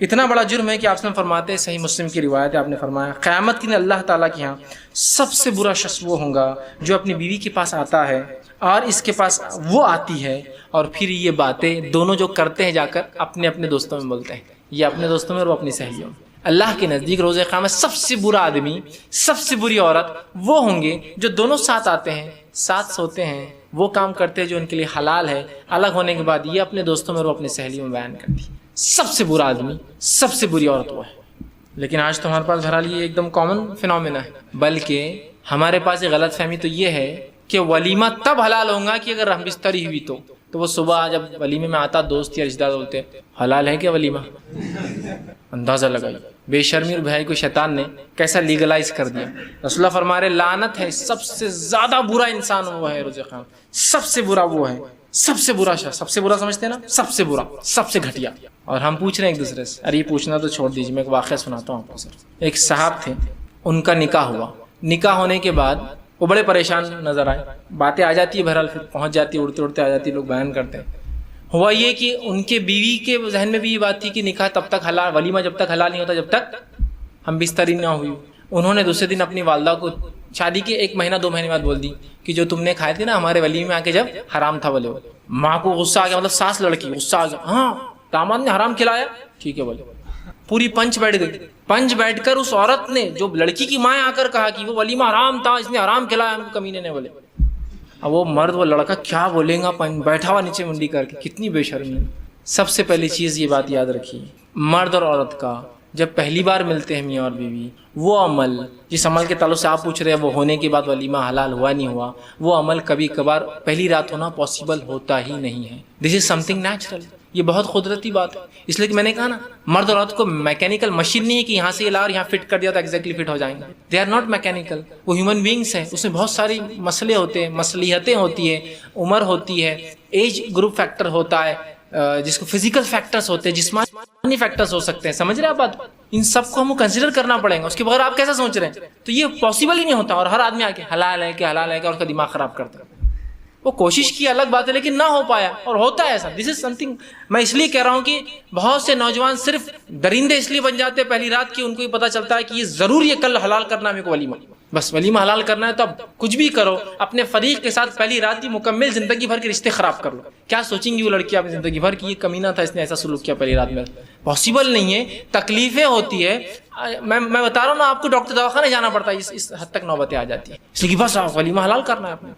اتنا بڑا جرم ہے کہ آپ سے فرماتے ہیں، صحیح مسلم کی روایت ہے، آپ نے فرمایا قیامت کے دن اللہ تعالیٰ کے یہاں سب سے برا شخص وہ ہوگا جو اپنی بیوی کے پاس آتا ہے اور اس کے پاس وہ آتی ہے اور پھر یہ باتیں دونوں جو کرتے ہیں جا کر اپنے اپنے دوستوں میں بولتے ہیں، یہ اپنے دوستوں میں اور وہ اپنی سہیلیوں میں۔ اللہ کے نزدیک روز قیامت سب سے برا آدمی، سب سے بری عورت وہ ہوں گے جو دونوں ساتھ آتے ہیں، ساتھ سوتے ہیں، وہ کام کرتے ہیں جو ان کے لیے حلال ہے، الگ ہونے کے بعد یہ اپنے دوستوں میں اور وہ اپنی سہیلیوں میں بیان کرتی ہے۔ سب سے برا آدمی، سب سے بری عورت وہ ہے۔ لیکن آج تو ہمارے پاس بہرحال یہ ایک دم کامن فینومینا ہے، بلکہ ہمارے پاس یہ غلط فہمی تو یہ ہے کہ ولیمہ تب حلال ہوگا کہ اگر ہم بستری ہوئی تو وہ صبح جب ولیمے میں آتا دوست یا رشتہ دار بولتے حلال ہے کیا ولیمہ؟ اندازہ لگائیے بے شرمی اور بھائی کو شیطان نے کیسا لیگلائز کر دیا۔ رسول اللہ فرما رہے لعنت ہے، سب سے زیادہ برا انسان وہ ہے روز قیامت، سب سے برا وہ ہے، سب سے برا شخص، سب سے برا سمجھتے ہیں نا، سب سے برا، سب سے گھٹیا۔ اور ہم پوچھ رہے ہیں ایک دوسرے سے، ارے یہ پوچھنا تو چھوڑ دیجیے، میں ایک واقعہ سناتا ہوں آپ کو۔ صرف ایک صاحب تھے، ان کا نکاح ہوا، نکاح ہونے کے بعد وہ بڑے پریشان نظر آئے، باتیں آ جاتی ہے بہرحال پھر پہنچ جاتی ہے، اڑتے اڑتے آ جاتی ہے، لوگ بیان کرتے ہیں۔ ہوا یہ کہ ان کے بیوی کے ذہن میں بھی یہ بات تھی کہ نکاح تب تک حلال، ولیمہ جب تک حلال نہیں ہوتا جب تک ہم بستری نہ ہوئی۔ انہوں نے دوسرے دن اپنی والدہ کو شادی کے 1 مہینہ 2 مہینے بعد بول دی کہ جو تم نے کھائے تھے نا ہمارے ولیمے میں آ کے جب حرام تھا بولے۔ ماں کو غصہ آ گیا، مطلب ساس لڑکی غصہ آ گیا، ہاں داماد نے حرام کھلایا، ٹھیک ہے بولے۔ پوری پنچ بیٹھ گئی، پنچ بیٹھ کر اس عورت نے جو لڑکی کی ماں آ کر کہا کہ وہ ولیمہ حرام تھا، اس نے حرام کھلایا ہم کو، کمینے نے بولے۔ اب وہ مرد وہ لڑکا کیا بولے گا، بیٹھا ہوا نیچے منڈی کر کے، کتنی بے شرمی۔ سب سے پہلی چیز یہ بات یاد رکھیے، مرد اور عورت کا جب پہلی بار ملتے ہیں میاں اور بیوی، وہ عمل جس عمل کے تعلق سے آپ پوچھ رہے ہیں وہ ہونے کے بعد ولیمہ حلال ہوا نہیں ہوا، وہ عمل کبھی کبھار پہلی رات ہونا پاسبل ہوتا ہی نہیں ہے۔ دس از سم تھنگ نیچرل، یہ بہت قدرتی بات ہے۔ اس لیے کہ میں نے کہا نا، مرد اور عورت کو میکینیکل مشین نہیں ہے کہ یہاں سے یہ لا اور یہاں فٹ کر دیا تو ایگزیکٹلی فٹ ہو جائیں گے۔ دے آر ناٹ میکینیکل، وہ ہیومن بینگس ہیں، اس میں بہت ساری مسئلے ہوتے ہیں، مصلیحتیں ہوتی ہیں، عمر ہوتی ہے، ایج گروپ فیکٹر ہوتا ہے، جس کو فزیکل فیکٹرز ہوتے ہیں، جسمانی فیکٹرز ہو سکتے ہیں، سمجھ رہے ہیں آپ بات؟ ان سب کو ہم کو کنسیڈر کرنا پڑے گا، اس کے بغیر آپ کیسا سوچ رہے ہیں؟ تو یہ پاسبل ہی نہیں ہوتا، اور ہر آدمی آ کے حلال ہے کہ حلال ہے کہ، اور اس کا دماغ خراب کرتا ہے۔ وہ کوشش کی الگ بات ہے لیکن نہ ہو پایا، اور ہوتا ہے ایسا۔ دس از سم تھنگ، میں اس لیے کہہ رہا ہوں کہ بہت سے نوجوان صرف درندے اس لیے بن جاتے ہیں پہلی رات کی، ان کو یہ پتا چلتا ہے کہ یہ ضرور یہ کل حلال کرنا ہے میرے کو ولیمہ، بس ولیمہ حلال کرنا ہے تو اب کچھ بھی کرو، اپنے فریق کے ساتھ پہلی رات کی مکمل زندگی بھر کے رشتے خراب کر لو۔ کیا سوچیں گی وہ لڑکی اپنی زندگی بھر کی یہ کمینہ تھا، اس نے ایسا سلوک کیا پہلی رات میں؟ پاسبل نہیں ہے، تکلیفیں ہوتی ہے۔ میں بتا رہا ہوں نا آپ کو، ڈاکٹر دواخانے جانا پڑتا ہے، اس حد تک نوبتیں آ جاتی ہیں، اس لیے کہ بس ولیمہ حلال کرنا ہے اپنے،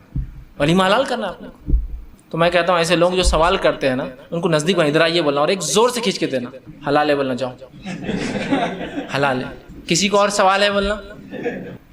ولیمہ حلال کرنا ہے اپنے۔ تو میں کہتا ہوں ایسے لوگ جو سوال کرتے ہیں نا، ان کو نزدیک ادھر آئیے بولنا اور ایک زور سے کھینچ کے دینا، حلال ہے بولنا، جاؤ حلال ہے۔ کسی کو اور سوال ہے بولنا؟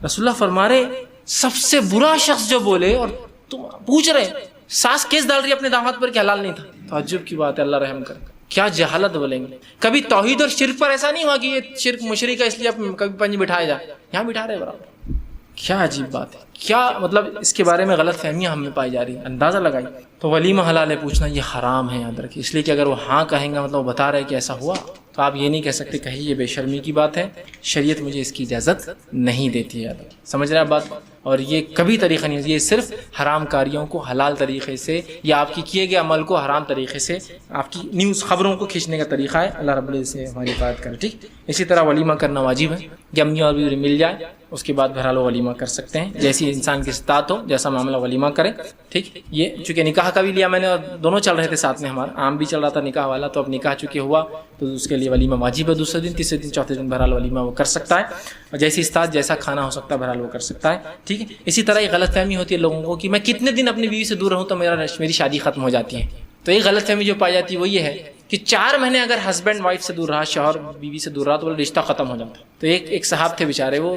رسول اللہ فرما رہے سب سے برا شخص جو بولے، اور تم پوچھ رہے ساس کیس ڈال رہی ہے اپنے داماد پر کہ حلال نہیں تھا، تعجب کی بات ہے، اللہ رحم کر۔ کیا جہالت بولیں گے۔ کبھی توحید اور شرک پر ایسا نہیں ہوا کہ یہ شرک مشرک ہے اس لیے کبھی پنج بٹھایا جائے، یہاں بٹھا رہے برابر۔ کیا عجیب بات ہے، کیا مطلب اس کے بارے میں غلط فہمیاں ہم میں پائی جا رہی ہیں، اندازہ لگائی۔ تو ولیمہ حلال ہے پوچھنا یہ حرام ہے، یاد رکھیے، اس لیے کہ اگر وہ ہاں کہیں گا مطلب وہ بتا رہے کہ ایسا ہوا، تو آپ یہ نہیں کہہ سکتے کہیں یہ بے شرمی کی بات ہے، شریعت مجھے اس کی اجازت نہیں دیتی ہے۔ سمجھ رہے ہیں بات؟ اور یہ کبھی طریقہ نہیں ہے، یہ صرف حرام کاریوں کو حلال طریقے سے یا آپ کی کیے گئے عمل کو حرام طریقے سے، آپ کی نیوز خبروں کو کھینچنے کا طریقہ ہے۔ اللہ رب العزت سے ہماری حفاظت کرے، ٹھیک۔ اسی طرح ولیمہ کرنا واجب ہے، جب میاں اور بیوی مل جائے اس کے بعد بہرحال ولیمہ کر سکتے ہیں، جیسی انسان کی استطاعت ہو، جیسا معاملہ ولیمہ کرے، ٹھیک۔ یہ چونکہ نکاح کا بھی لیا میں نے، اور دونوں چل رہے تھے ساتھ میں، ہمارا عام بھی چل رہا تھا نکاح والا، تو اب نکاح چونکہ ہوا تو اس کے لیے ولیمہ واجب ہے، دوسرے دن، تیسرے دن، چوتھے دن بہرحال ولیمہ وہ کر سکتا ہے، اور جیسی استطاعت جیسا کھانا ہو سکتا ہے بہرحال وہ کر سکتا ہے، ٹھیک۔ ٹھیک ہے. اسی طرح یہ غلط فہمی ہوتی ہے لوگوں کو کہ میں کتنے دن اپنی بیوی سے دور رہوں تو میری شادی ختم ہو جاتی ہے. تو یہ غلط فہمی جو پائی جاتی ہے وہ یہ ہے کہ 4 مہینے اگر ہسبینڈ وائف سے دور رہا, شوہر بیوی سے دور رہا, تو رشتہ ختم ہو جاتا ہے. تو ایک صاحب تھے بیچارے, وہ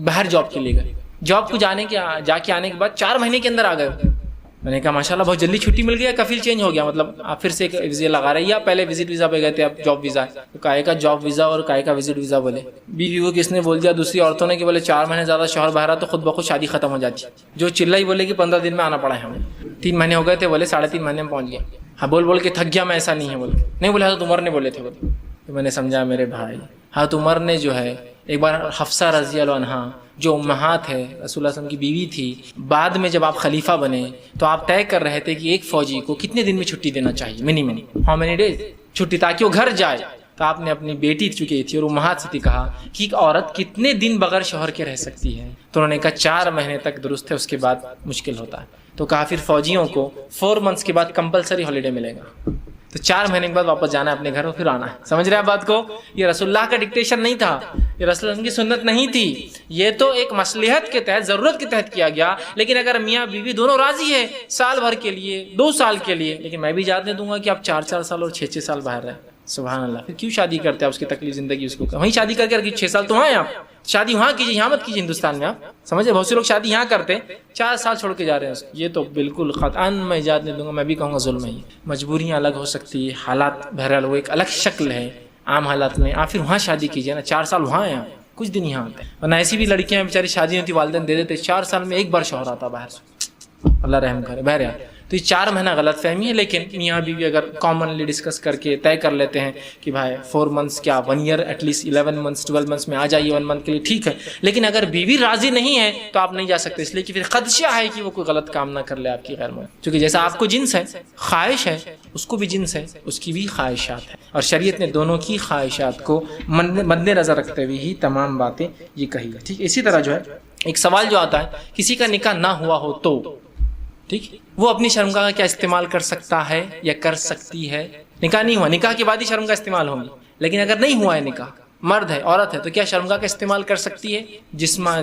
باہر جاب کے لیے گئے, جاب کو جا کے آنے کے بعد 4 مہینے کے اندر آ گئے. میں نے کہا ماشاءاللہ بہت جلدی چھٹی مل گئی, کفیل چینج ہو گیا, مطلب آپ پھر سے ایک ویزا لگا رہے ہیں, یا پہلے وزٹ ویزا پہ گئے تھے اب جاب ویزا ہے. تو کائے کا جاب ویزا اور کائے کا وزٹ ویزا بولے. بیوی کو کس نے بول دیا دوسری عورتوں نے کہ بولے 4 مہینے زیادہ شوہر باہر رہا تو خود بخود شادی ختم ہو جاتی ہے. جو چلا ہی بولے کہ 15 دن میں آنا پڑا ہے ہمیں. 3 مہینے ہو گئے تھے, بولے 3.5 مہینے میں پہنچ گئے. ہاں بول کے تھک گیا میں, ایسا نہیں ہے بولے. نہیں بولے حضرت عمر نے بولے تھے بولے. تو میں نے سمجھا میرے بھائی, حضرت عمر نے جو ہے ایک بار حفصہ رضی اللہ عنہا جو امہات ہے رسول اللہ صلی اللہ علیہ وسلم کی بیوی تھی, بعد میں جب آپ خلیفہ بنے تو آپ طے کر رہے تھے کہ ایک فوجی کو کتنے دن میں چھٹی دینا چاہیے, منیمم ہاؤ مینی ڈیز چھٹی, تاکہ وہ گھر جائے. تو آپ نے اپنی بیٹی چکی تھی اور امہات سے کہا کہ ایک عورت کتنے دن بغیر شوہر کے رہ سکتی ہے. تو انہوں نے کہا 4 مہینے تک درست ہے, اس کے بعد مشکل ہوتا ہے. تو کہا پھر فوجیوں کو 4 منتھس کے بعد کمپلسری ہالیڈے ملے گا. تو 4 مہینے کے بعد واپس جانا ہے اپنے گھر اور پھر آنا ہے. سمجھ رہے ہیں بات کو؟ یہ رسول اللہ کا ڈکٹیشن نہیں تھا, یہ رسول اللہ کی سنت نہیں تھی. یہ تو ایک مصلحت کے تحت, ضرورت کے تحت کیا گیا. لیکن اگر میاں بیوی دونوں راضی ہے سال بھر کے لیے, 2 سال کے لیے, لیکن میں بھی اجازت دوں گا کہ آپ 4 سال اور 6 سال باہر رہیں, سبحان اللہ, پھر کیوں شادی کرتے ہیں؟ اس کی تکلیف زندگی اس کو وہیں شادی کر کے 6 سال تو وہاں ہیں آپ, شادی وہاں کیجیے, یہاں مت کیجیے ہندوستان میں. آپ سمجھے, بہت سے لوگ شادی یہاں کرتے ہیں 4 سال چھوڑ کے جا رہے ہیں. یہ تو بالکل قطعاً میں اجازت نہیں دوں گا, میں بھی کہوں گا ظلم ہے. مجبوریاں الگ ہو سکتی ہے, حالات بہرحال وہ ایک الگ شکل ہے عام حالات میں. آپ پھر وہاں شادی کیجیے نا, 4 سال وہاں ہیں, کچھ دن یہاں آتے ہیں. ورنہ ایسی بھی لڑکیاں بیچاری شادی ہوتی والدین دے دیتے, 4 سال میں 1 بار شوہر آتا باہر سے, اللہ رحم کرے. بہرحال تو یہ 4 مہینہ غلط فہمی ہے. لیکن میاں بیوی اگر کامنلی ڈسکس کر کے طے کر لیتے ہیں کہ بھائی 4 منتھس کیا 1 year at least 11 months 12 months میں آ جائیے 1 منتھ کے لیے, ٹھیک ہے. لیکن اگر بیوی راضی نہیں ہے تو آپ نہیں جا سکتے, اس لیے کہ پھر خدشہ ہے کہ وہ کوئی غلط کام نہ کر لے آپ کی غیر میں. چونکہ جیسا آپ کو جنس ہے, خواہش ہے, اس کو بھی جنس ہے, اس کی بھی خواہشات ہیں, اور شریعت نے دونوں کی خواہشات کو مد نظر رکھتے ہوئے ہی تمام باتیں یہ کہی ہے. ٹھیک. اسی طرح جو ہے ایک سوال جو آتا ہے, کسی کا نکاح نہ ہوا ہو تو ٹھیک, وہ اپنی شرمگاہ کا کیا استعمال کر سکتا ہے یا کر سکتی ہے؟ نکاح نہیں ہوا, نکاح کے بعد ہی شرمگاہ استعمال ہوگی. لیکن اگر نہیں ہوا ہے نکاح, مرد ہے عورت ہے, تو کیا شرمگاہ کا استعمال کر سکتی ہے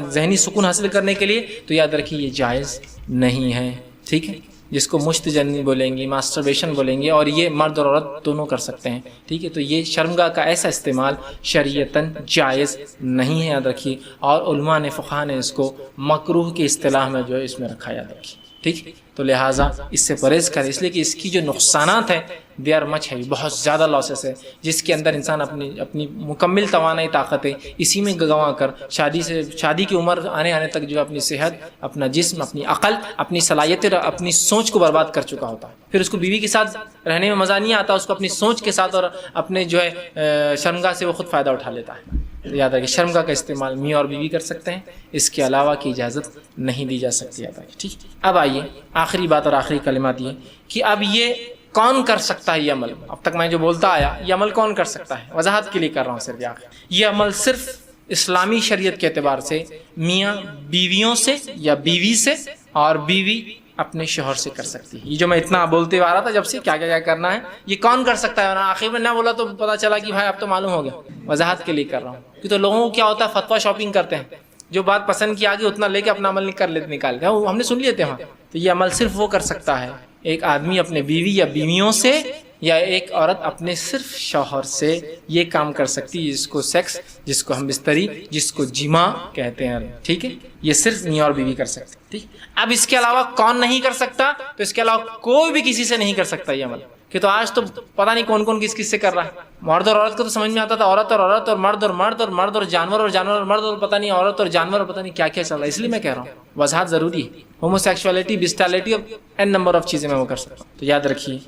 ذہنی سکون حاصل کرنے کے لیے؟ تو یاد رکھیے یہ جائز نہیں ہے. ٹھیک ہے, جس کو مشت جنی بولیں گے, ماسٹربیشن بولیں گے, اور یہ مرد اور عورت دونوں کر سکتے ہیں. ٹھیک ہے, تو یہ شرمگاہ کا ایسا استعمال شریعتاً جائز نہیں ہے, یاد رکھیے. اور علماء نے فقہاء نے اس کو مکروہ کی اصطلاح میں جو ہے اس میں رکھا, یاد رکھیے. ٹھیک, تو لہٰذا اس سے پرہیز کرے, اس لیے کہ اس کی جو نقصانات ہیں دے آر مچ ہے, بہت زیادہ لاسز ہے, جس کے اندر انسان اپنی مکمل توانائی طاقت ہے اسی میں گنوا کر شادی کی عمر آنے تک جو اپنی صحت, اپنا جسم, اپنی عقل, اپنی صلاحیتیں, اپنی سوچ کو برباد کر چکا ہوتا ہے. پھر اس کو بیوی کے ساتھ رہنے میں مزہ نہیں آتا, اس کو اپنی سوچ کے ساتھ اور اپنے جو ہے شرمگاہ سے وہ خود فائدہ اٹھا لیتا ہے. یاد رکھیں شرمگاہ کا استعمال میاں اور بیوی کر سکتے ہیں, اس کے علاوہ کی اجازت نہیں دی جا سکتی. یاد رکھیں. ٹھیک, اب آئیے آخری بات اور آخری کلمات یہ کہ اب یہ کون کر سکتا ہے یہ عمل؟ اب تک میں جو بولتا آیا یہ عمل کون کر سکتا ہے؟ وضاحت کے لیے کر رہا ہوں صرف. یہ عمل صرف اسلامی شریعت کے اعتبار سے میاں بیویوں سے یا بیوی سے اور بیوی اپنے شوہر سے کر سکتی ہے. یہ جو میں اتنا بولتے آ رہا تھا جب سے کیا کیا کرنا ہے, یہ کون کر سکتا ہے, آخر میں نہ بولا تو پتا چلا کہ بھائی اب تو معلوم ہو گیا. وضاحت کے لیے کر رہا ہوں, کہ تو لوگوں کو کیا ہوتا ہے فتویٰ شاپنگ کرتے ہیں, جو بات پسند کی آگے اتنا لے کے اپنا عمل نکال کے ہم نے سن لیے تھے وہاں. تو یہ عمل صرف وہ کر سکتا ہے, ایک آدمی اپنے بیوی یا بیویوں سے, یا ایک عورت اپنے صرف شوہر سے یہ کام کر سکتی ہے, جس کو سیکس, جس کو ہم بستری, جس کو جماع کہتے ہیں. ٹھیک ہے, یہ صرف میاں اور بیوی کر سکتے. ٹھیک, اب اس کے علاوہ کون نہیں کر سکتا؟ تو اس کے علاوہ کوئی بھی کسی سے نہیں کر سکتا یہ عمل. کہ تو آج تو پتہ نہیں کون کون کس سے کر رہا ہے. مرد اور عورت کو تو سمجھ میں آتا تھا, عورت اور عورت, اور مرد اور مرد, اور مرد اور جانور, اور جانور اور مرد, اور پتہ نہیں عورت اور جانور, اور پتہ نہیں کیا کیا چل رہا ہے. اس لیے میں کہہ رہا ہوں وضاحت ضروری ہے. ہومو سیکشولیٹی, بسٹیلٹی, اور این نمبر آف چیزیں میں وہ کر سکتا ہوں. تو یاد رکھیے,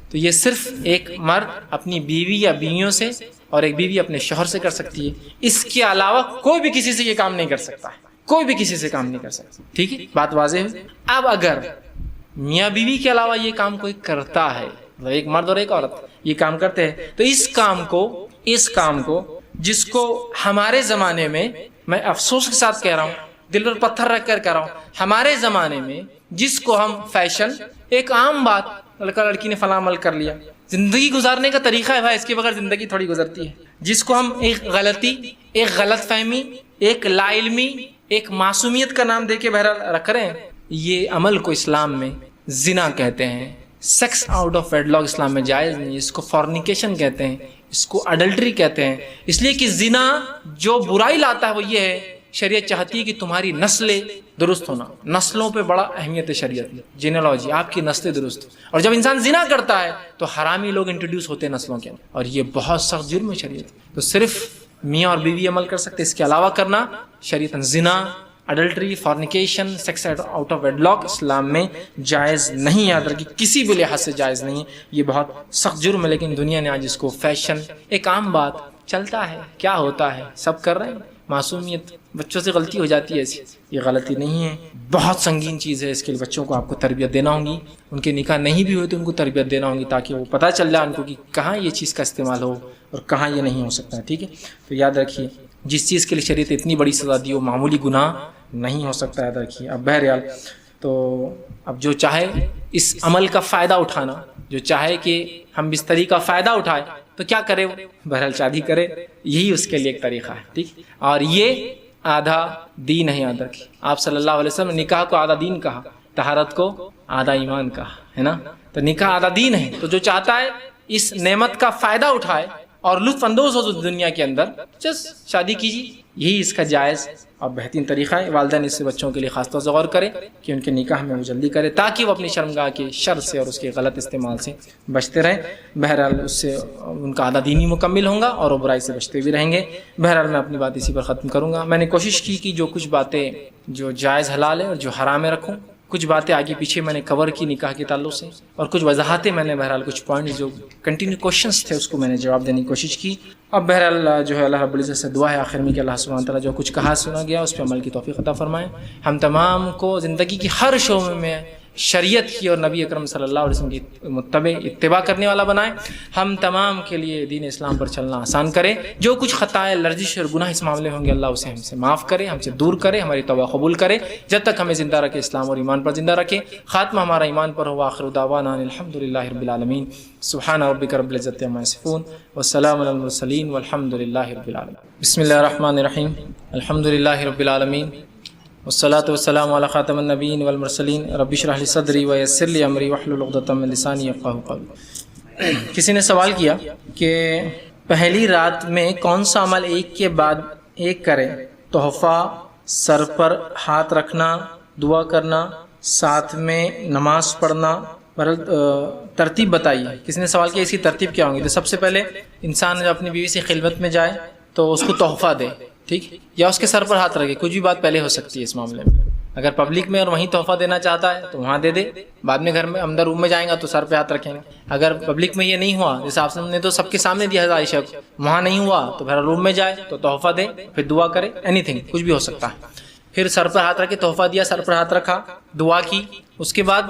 تو یہ صرف ایک مرد اپنی بیوی یا بیویوں سے اور ایک بیوی اپنے شوہر سے کر سکتی ہے. اس کے علاوہ کوئی بھی کسی سے یہ کام نہیں کر سکتا ہے, کوئی بھی کسی سے کام نہیں کر سکتا. ٹھیک ہے, بات واضح ہے. اب اگر میاں بیوی کے علاوہ یہ کام کوئی کرتا ہے, ایک مرد اور ایک عورت یہ کام کرتے ہیں, تو اس کام کو جس کو ہمارے زمانے میں افسوس کے ساتھ کہہ رہا ہوں, دل پر پتھر رکھ کر کہہ رہا ہوں, ہمارے زمانے میں جس کو ہم فیشن, ایک عام بات, لڑکا لڑکی نے فلاں عمل کر لیا, زندگی گزارنے کا طریقہ ہے بھائی, اس کے بغیر زندگی تھوڑی گزرتی ہے, جس کو ہم ایک غلطی, ایک غلط فہمی, ایک لا علمی, ایک معصومیت کا نام دے کے بہرحال رکھ رہے ہیں. یہ عمل کو اسلام میں زنا کہتے ہیں. سیکس آؤٹ آف ویڈلاک اسلام میں جائز نہیں. اس کو فورنیکیشن کہتے ہیں, اس کو اڈلٹری کہتے ہیں. اس لیے کہ زنا جو برائی لاتا ہے وہ یہ ہے, شریعت چاہتی ہے کہ تمہاری نسلیں درست ہونا. نسلوں پہ بڑا اہمیت ہے شریعت میں, جینالوجی, آپ کی نسلیں درست. اور جب انسان زنا کرتا ہے تو حرامی لوگ انٹروڈیوس ہوتے ہیں نسلوں کے اندر, اور یہ بہت سخت جرم ہے شریعت. تو صرف میاں اور بیوی عمل کر سکتے, اس کے علاوہ کرنا شریعت زنا, اڈلٹری, فورنیکیشن, سیکس آؤٹ آف ویڈلاک اسلام میں جائز نہیں. یاد رکھیے کسی بھی لحاظ سے جائز نہیں ہے. یہ بہت سخت جرم ہے, لیکن دنیا نے آج اس کو فیشن, ایک عام بات, چلتا ہے, کیا ہوتا ہے, سب کر رہے ہیں. معصومیت, بچوں سے غلطی ہو جاتی ہے ایسی, یہ غلطی نہیں ہے, بہت سنگین چیز ہے. اس کے لیے بچوں کو آپ کو تربیت دینا ہوگی. ان کے نکاح نہیں بھی ہوئے تو ان کو تربیت دینا ہوگی, تاکہ وہ پتہ چل جائے ان کو کہ کہاں یہ چیز کا استعمال ہو اور کہاں یہ نہیں ہو سکتا. ٹھیک ہے, تو یاد رکھیے جس چیز کے لیے شریعت اتنی بڑی سزا دی وہ معمولی گناہ نہیں ہو سکتا. یاد رکھیے. اب بہرحال تو اب جو چاہے اس عمل کا فائدہ اٹھانا, جو چاہے کہ ہم بستری کا فائدہ اٹھائے تو کیا کرے, وہ بہرحال شادی کرے, یہی اس کے لیے ایک طریقہ ہے. ٹھیک, اور یہ آدھا دین ہے. یاد رکھیے آپ صلی اللہ علیہ وسلم نے نکاح کو آدھا دین کہا, طہارت کو آدھا ایمان کہا, ہے نا. تو نکاح آدھا دین ہے. تو جو چاہتا ہے اس نعمت کا فائدہ اٹھائے اور لطف اندوز ہو دنیا کے اندر, جس شادی کیجیے, یہی اس کا جائز اور بہترین طریقہ ہے. والدین اس سے بچوں کے لیے خاص طور سے غور کریں کہ ان کے نکاح میں وہ جلدی کرے, تاکہ وہ اپنی شرمگاہ کے شر سے اور اس کے غلط استعمال سے بچتے رہیں. بہرحال اس سے ان کا آدھا دینی مکمل ہوگا اور وہ برائی سے بچتے بھی رہیں گے. بہرحال میں اپنی بات اسی پر ختم کروں گا. میں نے کوشش کی کہ جو کچھ باتیں جو جائز حلال ہے اور جو حرام ہے رکھوں. کچھ باتیں آگے پیچھے میں نے کور کی نکاح کے تعلق سے, اور کچھ وضاحتیں میں نے بہرحال کچھ پوائنٹس جو کنٹینیو کوشچنس تھے اس کو میں نے جواب دینے کی کوشش کی. اب بہرحال جو ہے اللہ رب العزت سے دعا ہے آخر میں کہ اللہ سبحانہ تعالیٰ جو کچھ کہا سنا گیا اس پہ عمل کی توفیق عطا فرمائے. ہم تمام کو زندگی کی ہر شعبے میں شریعت کی اور نبی اکرم صلی اللہ علیہ وسلم کی اتباع کرنے والا بنائے. ہم تمام کے لیے دین اسلام پر چلنا آسان کرے. جو کچھ خطائیں, لرزش اور گناہ اس معاملے ہوں گے اللہ اسے ہم سے معاف کرے, ہم سے دور کرے, ہماری توبہ قبول کرے. جب تک ہمیں زندہ رکھے اسلام اور ایمان پر زندہ رکھے. خاتمہ ہمارا ایمان پر ہو. آخر دعوانا الحمدللہ رب العالمین. سبحان ربک رب العزت عما یصفون والسلام علی المرسلین والحمدللہ رب العالمین. بسم اللہ الرحمن الرحیم. الحمدللہ رب العالمین والصلاة والسلام علی خاتم النبیین والمرسلین. رب اشرح لی صدری ویسر لی امری واحلل عقدۃ من لسانی یفقہوا قولی. کسی نے سوال کیا کہ پہلی رات میں کون سا عمل ایک کے بعد ایک کرے, تحفہ, سر پر ہاتھ رکھنا, دعا کرنا, ساتھ میں نماز پڑھنا, ترتیب بتائیے. کسی نے سوال کیا اس کی ترتیب کیا ہوں گی. تو سب سے پہلے انسان جب اپنی بیوی سے خلوت میں جائے تو اس کو تحفہ دے, ٹھیک, یا اس کے سر پر ہاتھ رکھے. کچھ بھی بات پہلے ہو سکتی ہے اس معاملے میں. اگر پبلک میں اور وہیں تحفہ دینا چاہتا ہے تو وہاں دے دے. بعد میں گھر میں اندر روم میں جائیں گا تو سر پہ ہاتھ رکھیں گے. اگر پبلک میں یہ نہیں ہوا, جیسے آپ نے تو سب کے سامنے دیا ہے عائشہ کو, وہاں نہیں ہوا تو پھر روم میں جائے تو تحفہ دے, پھر دعا کرے. اینی تھنگ, کچھ بھی ہو سکتا ہے. پھر سر پر ہاتھ رکھے, تحفہ دیا, سر پر ہاتھ رکھا, دعا کی. اس کے بعد